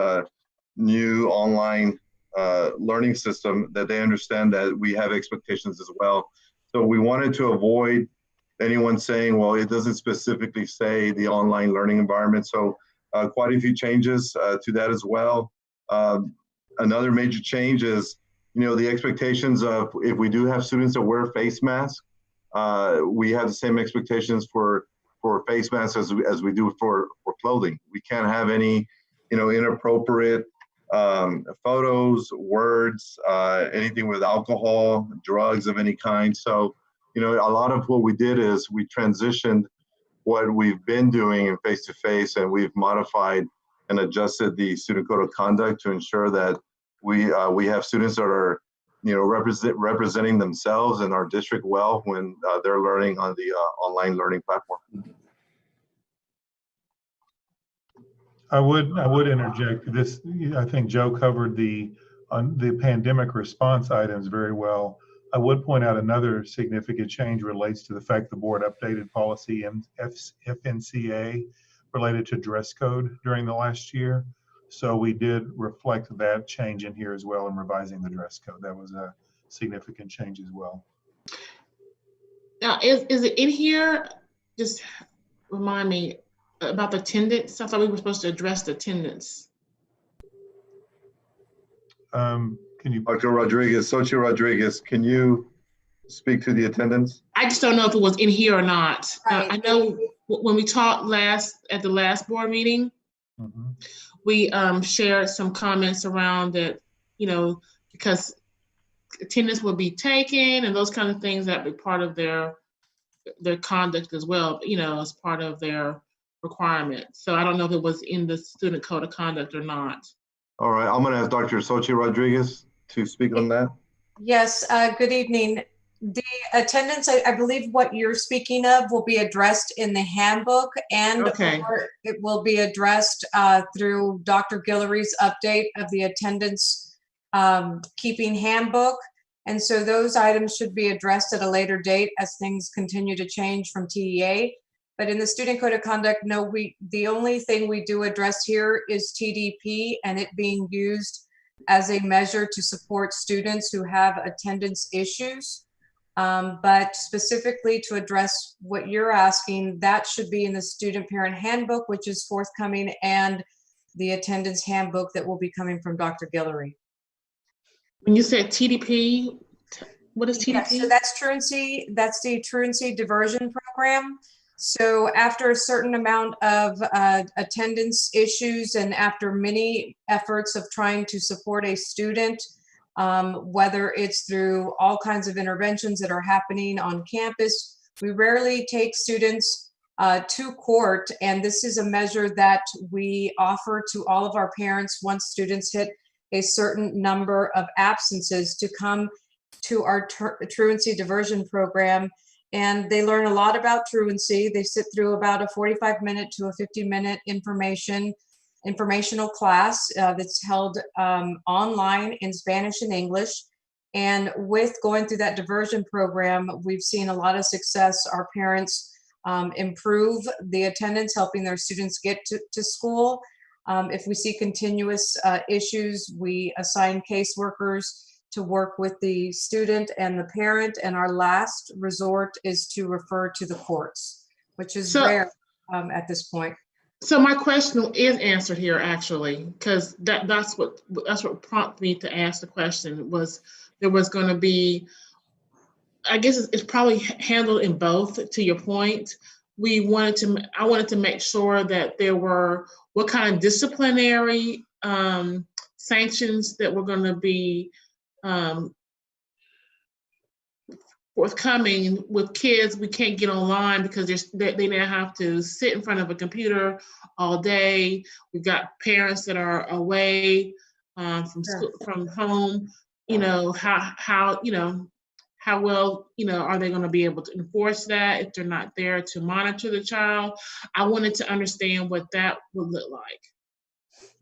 new online learning system, that they understand that we have expectations as well. So we wanted to avoid anyone saying, well, it doesn't specifically say the online learning environment. So quite a few changes to that as well. Another major change is, the expectations of if we do have students that wear face masks, we have the same expectations for face masks as we do for clothing. We can't have any, inappropriate photos, words, anything with alcohol, drugs of any kind. So, a lot of what we did is we transitioned what we've been doing in face-to-face, and we've modified and adjusted the student code of conduct to ensure that we have students that are, representing themselves and our district well when they're learning on the online learning platform. I would interject this. I think Joe covered the pandemic response items very well. I would point out another significant change relates to the fact the board updated policy FNCA related to dress code during the last year. So we did reflect that change in here as well in revising the dress code. That was a significant change as well. Now, is it in here? Just remind me about the attendance. I thought we were supposed to address the attendance. Can you, Dr. Rodriguez, Sochi Rodriguez, can you speak to the attendance? I just don't know if it was in here or not. Right. I know when we talked at the last board meeting, we shared some comments around that, because attendance will be taken and those kind of things that be part of their conduct as well, as part of their requirements. So I don't know if it was in the student code of conduct or not. All right, I'm going to ask Dr. Sochi Rodriguez to speak on that. Yes, good evening. The attendance, I believe what you're speaking of will be addressed in the handbook, and or it will be addressed through Dr. Guillory's update of the attendance keeping handbook. And so those items should be addressed at a later date as things continue to change from TEA. But in the student code of conduct, no, the only thing we do address here is TDP and it being used as a measure to support students who have attendance issues. But specifically to address what you're asking, that should be in the student parent handbook, which is forthcoming, and the attendance handbook that will be coming from Dr. Guillory. When you said TDP, what is TDP? Yeah, so that's truancy. That's the truancy diversion program. So after a certain amount of attendance issues and after many efforts of trying to support a student whether it's through all kinds of interventions that are happening on campus. We rarely take students to court, and this is a measure that we offer to all of our parents once students hit a certain number of absences to come to our truancy diversion program. And they learn a lot about truancy. They sit through about a 45-minute to a 50-minute informational class that's held online in Spanish and English. And with going through that diversion program, we've seen a lot of success. Our parents improve the attendance, helping their students get to school. If we see continuous issues, we assign caseworkers to work with the student and the parent. And our last resort is to refer to the courts, which is rare at this point. So my question is answered here, actually, because that's what prompted me to ask the question. Was there was going to be, I guess it's probably handled in both. To your point, I wanted to make sure that there were what kind of disciplinary sanctions that were going to be forthcoming with kids. We can't get online because they now have to sit in front of a computer all day. We've got parents that are away from school, from home. How well are they going to be able to enforce that if they're not there to monitor the child? I wanted to understand what that would look like.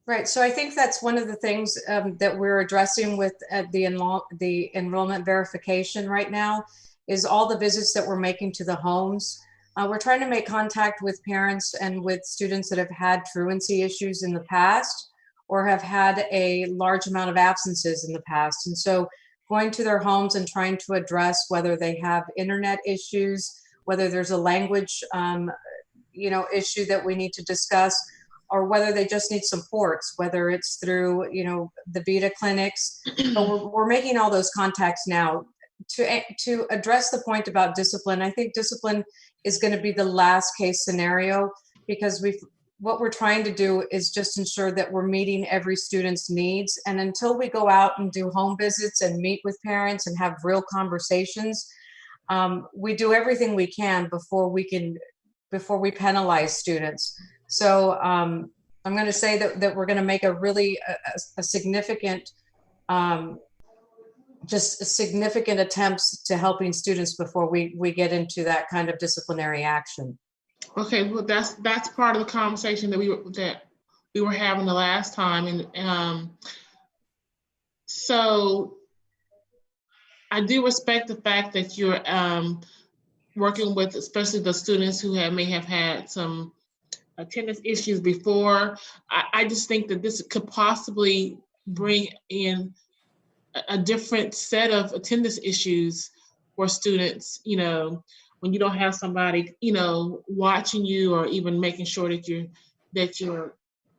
Right. So I think that's one of the things that we're addressing with the enrollment verification right now is all the visits that we're making to the homes. We're trying to make contact with parents and with students that have had truancy issues in the past or have had a large amount of absences in the past. And so going to their homes and trying to address whether they have internet issues, whether there's a language issue that we need to discuss, or whether they just need supports, whether it's through, the Vita clinics. But we're making all those contacts now. To address the point about discipline, I think discipline is going to be the last case scenario, because what we're trying to do is just ensure that we're meeting every student's needs. And until we go out and do home visits and meet with parents and have real conversations, we do everything we can before we penalize students. So I'm going to say that we're going to make a really significant, significant attempts to helping students before we get into that kind of disciplinary action. Okay, well that's part of the conversation that we were having the last time, and so I do respect the fact that you're working with, especially the students who may have had some attendance issues before. I just think that this could possibly bring in a different set of attendance issues for students, when you don't have somebody, watching you or even making sure that you're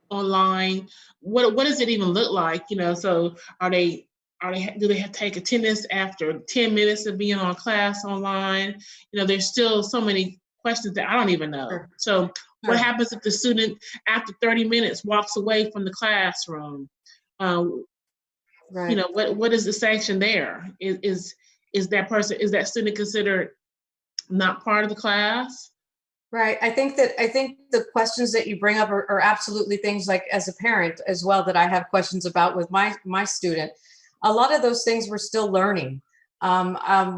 online. What does it even look like? So do they have to take attendance after 10 minutes of being on class online? There's still so many questions that I don't even know. Sure. So what happens if the student after 30 minutes walks away from the classroom? Right. What is the sanction there? Is that student considered not part of the class? Right. I think the questions that you bring up are absolutely things like, as a parent as well, that I have questions about with my student. A lot of those things we're still learning.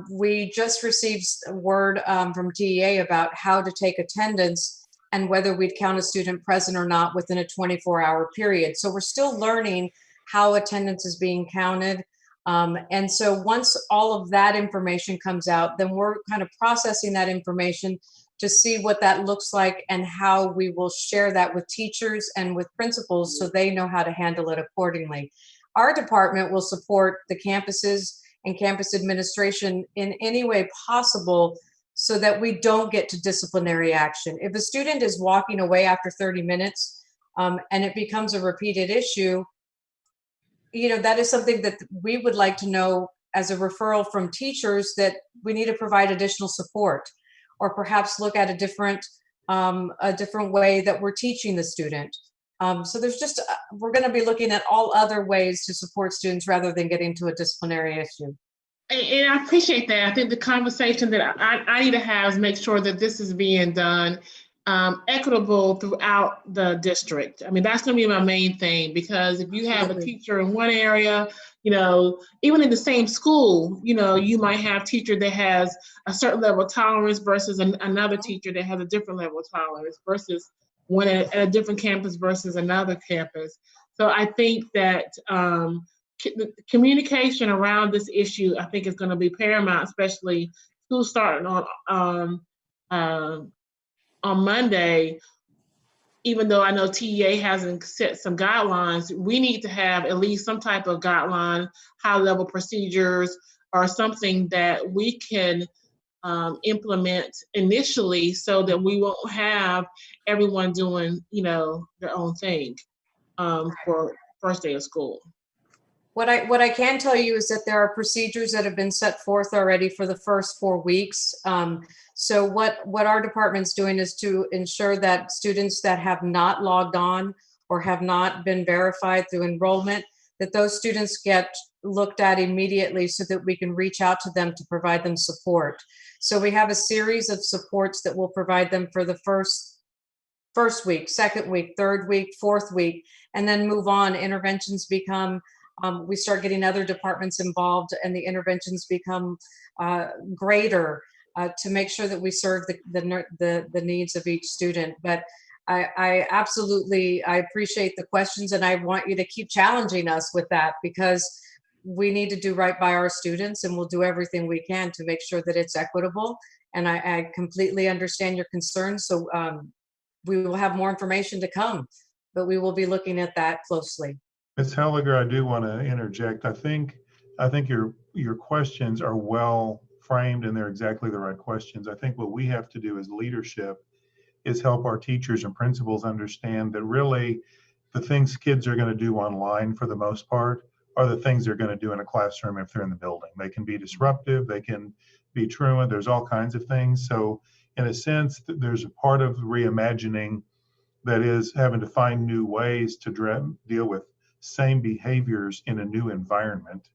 We just received word from TEA about how to take attendance and whether we'd count a student present or not within a 24-hour period. So we're still learning how attendance is being counted. And so once all of that information comes out, then we're kind of processing that information to see what that looks like and how we will share that with teachers and with principals so they know how to handle it accordingly. Our department will support the campuses and campus administration in any way possible so that we don't get to disciplinary action. If a student is walking away after 30 minutes and it becomes a repeated issue, that is something that we would like to know as a referral from teachers, that we need to provide additional support, or perhaps look at a different way that we're teaching the student. So there's just, we're going to be looking at all other ways to support students rather than getting to a disciplinary issue. And I appreciate that. I think the conversation that I need to have is make sure that this is being done equitable throughout the district. I mean, that's going to be my main thing, because if you have a teacher in one area, you know, even in the same school, you know, you might have a teacher that has a certain level of tolerance versus another teacher that has a different level of tolerance, versus one at a different campus versus another campus. So I think that the communication around this issue, I think, is going to be paramount, especially school starting on Monday. Even though I know TEA hasn't set some guidelines, we need to have at least some type of guideline, high-level procedures, or something that we can implement initially, so that we won't have everyone doing, you know, their own thing for first day of school. What I can tell you is that there are procedures that have been set forth already for the first 4 weeks. So what our department's doing is to ensure that students that have not logged on or have not been verified through enrollment, that those students get looked at immediately so that we can reach out to them to provide them support. So we have a series of supports that will provide them for the first week, second week, third week, fourth week, and then move on. Interventions become, we start getting other departments involved, and the interventions become greater to make sure that we serve the needs of each student. But I absolutely, I appreciate the questions, and I want you to keep challenging us with that, because we need to do right by our students, and we'll do everything we can to make sure that it's equitable. And I completely understand your concerns. So we will have more information to come, but we will be looking at that closely. Ms. Helliger, I do want to interject. I think your questions are well framed, and they're exactly the right questions. I think what we have to do as leadership is help our teachers and principals understand that really the things kids are going to do online for the most part are the things they're going to do in a classroom if they're in the building. They can be disruptive, they can be truant, there's all kinds of things. So in a sense, there's a part of reimagining that is having to find new ways to deal with same behaviors in a new environment,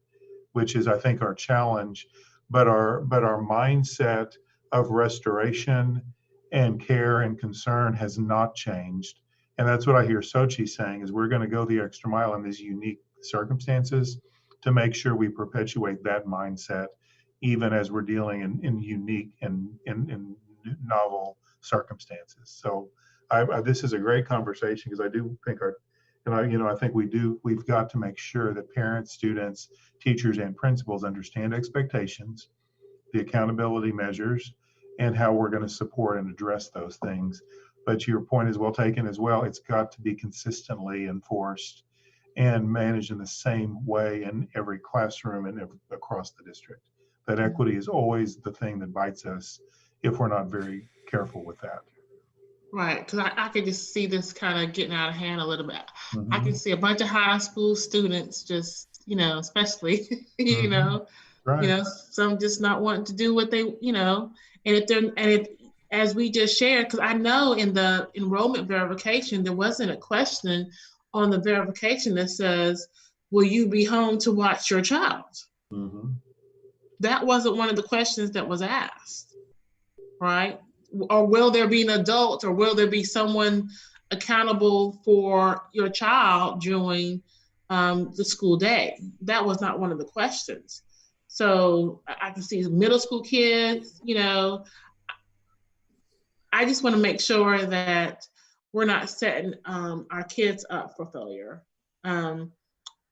which is, I think, our challenge. But our mindset of restoration and care and concern has not changed. And that's what I hear Sochi saying, is we're going to go the extra mile in these unique circumstances to make sure we perpetuate that mindset, even as we're dealing in unique and in novel circumstances. So this is a great conversation, because I do think I think we've got to make sure that parents, students, teachers, and principals understand expectations, the accountability measures, and how we're going to support and address those things. But your point is well taken as well. It's got to be consistently enforced and managed in the same way in every classroom and across the district. That equity is always the thing that bites us if we're not very careful with that. Right, because I could just see this kind of getting out of hand a little bit. Mm-hmm. I can see a bunch of high school students just, especially, Right. Some just not wanting to do what they, and if as we just shared, because I know in the enrollment verification, there wasn't a question on the verification that says, will you be home to watch your child? Mm-hmm. That wasn't one of the questions that was asked, right? Or will there be an adult, or will there be someone accountable for your child during the school day? That was not one of the questions. So I can see middle school kids, I just want to make sure that we're not setting our kids up for failure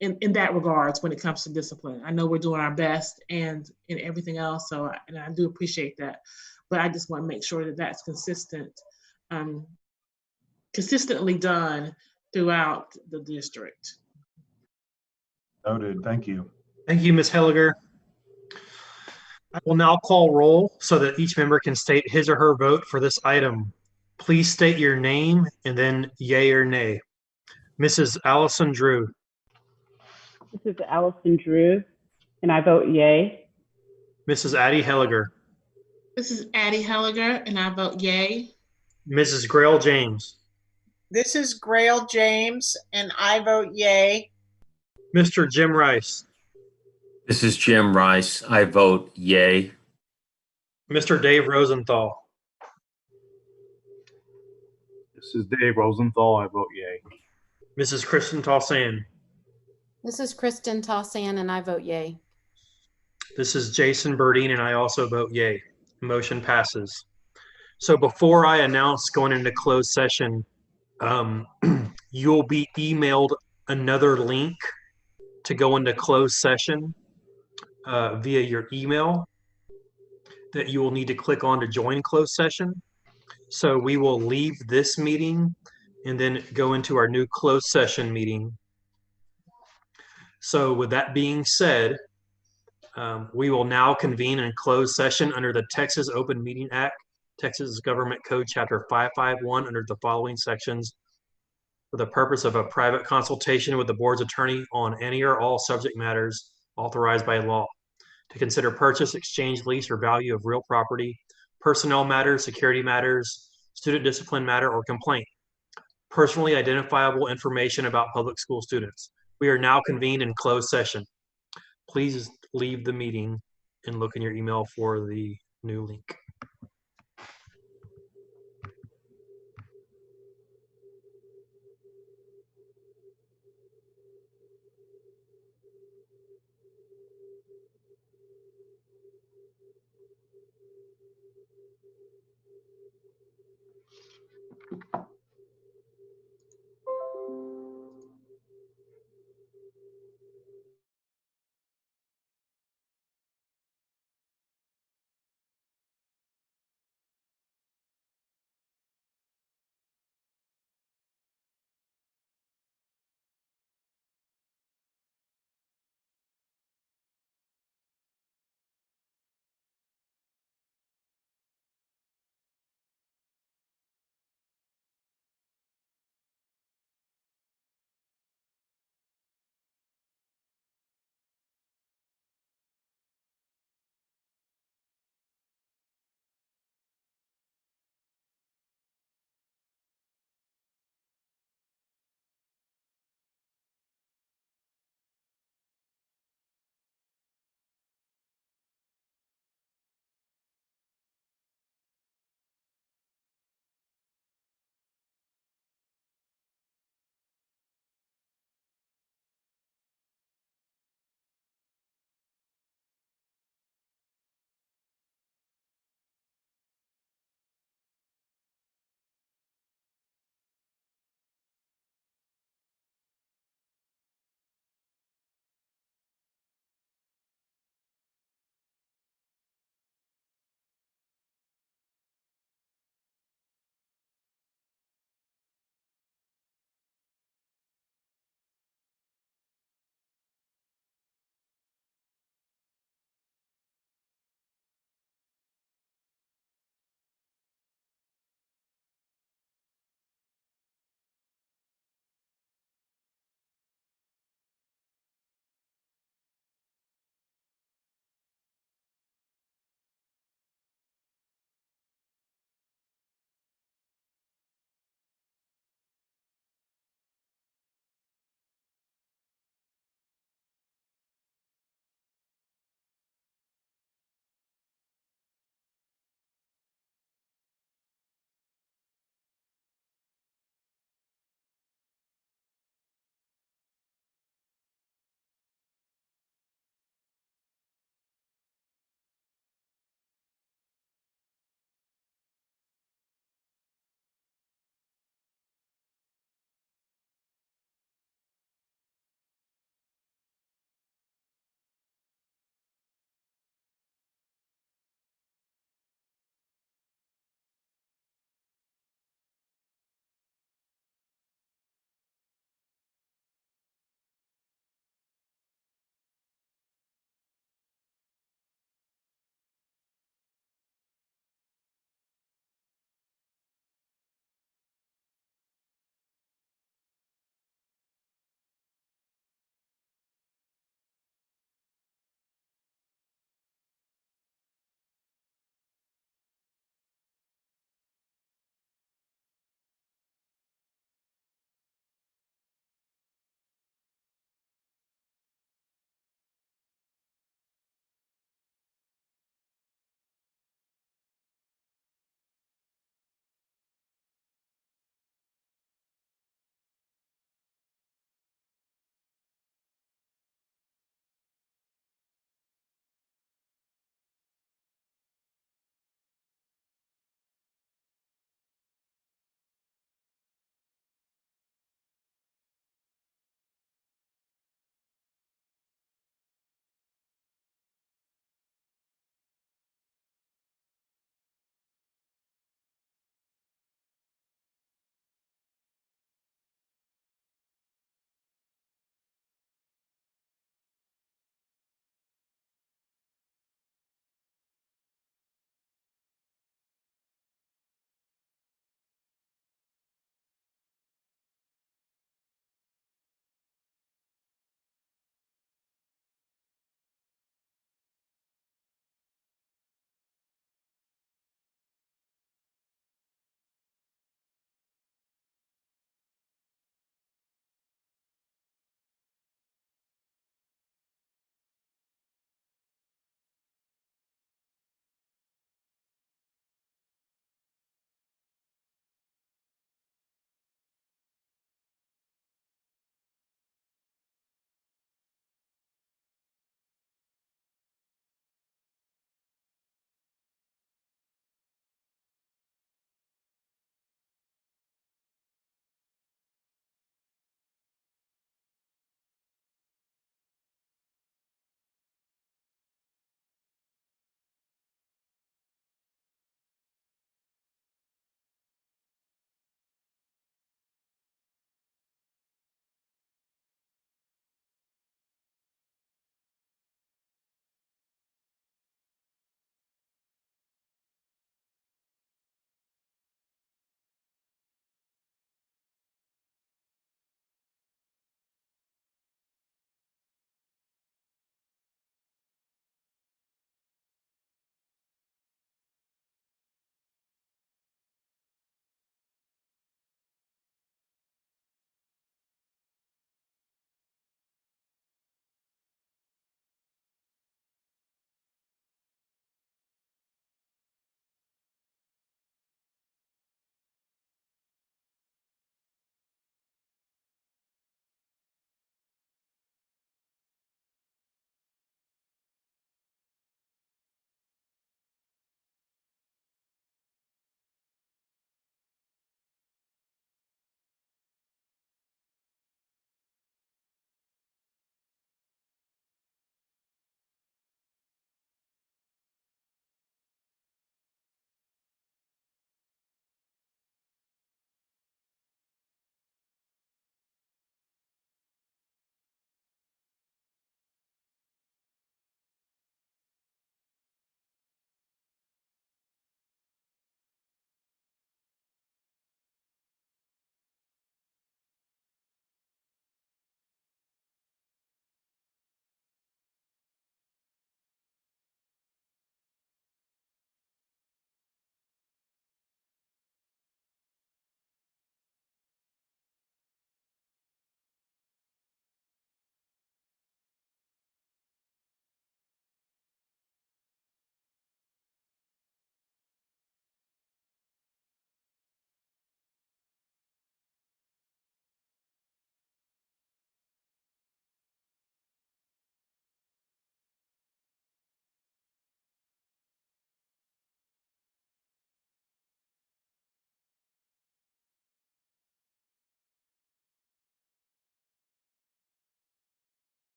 in that regards when it comes to discipline. I know we're doing our best and in everything else, and I do appreciate that. But I just want to make sure that that's consistently done throughout the district. Noted. Thank you. Thank you, Ms. Helliger. I will now call roll so that each member can state his or her vote for this item. Please state your name and then yay or nay. Mrs. Allison Drew. This is Allison Drew, and I vote yay. Mrs. Addie Helliger. This is Addie Helliger, and I vote yay. Mrs. Grail James. This is Grail James, and I vote yay. Mr. Jim Rice. This is Jim Rice. I vote yay. Mr. Dave Rosenthal. This is Dave Rosenthal. I vote yay. Mrs. Kristen Tolsan. This is Kristen Tossan, and I vote yay. This is Jason Burdine, and I also vote yay. Motion passes. So before I announce going into closed session, you'll be emailed another link to go into closed session via your email that you will need to click on to join closed session. So we will leave this meeting and then go into our new closed session meeting. So with that being said, we will now convene in closed session under the Texas Open Meeting Act, Texas Government Code Chapter 551 under the following sections for the purpose of a private consultation with the board's attorney on any or all subject matters authorized by law, to consider purchase, exchange, lease, or value of real property, personnel matters, security matters, student discipline matter, or complaint, personally identifiable information about public school students. We are now convened in closed session. Please leave the meeting and look in your email for the new link.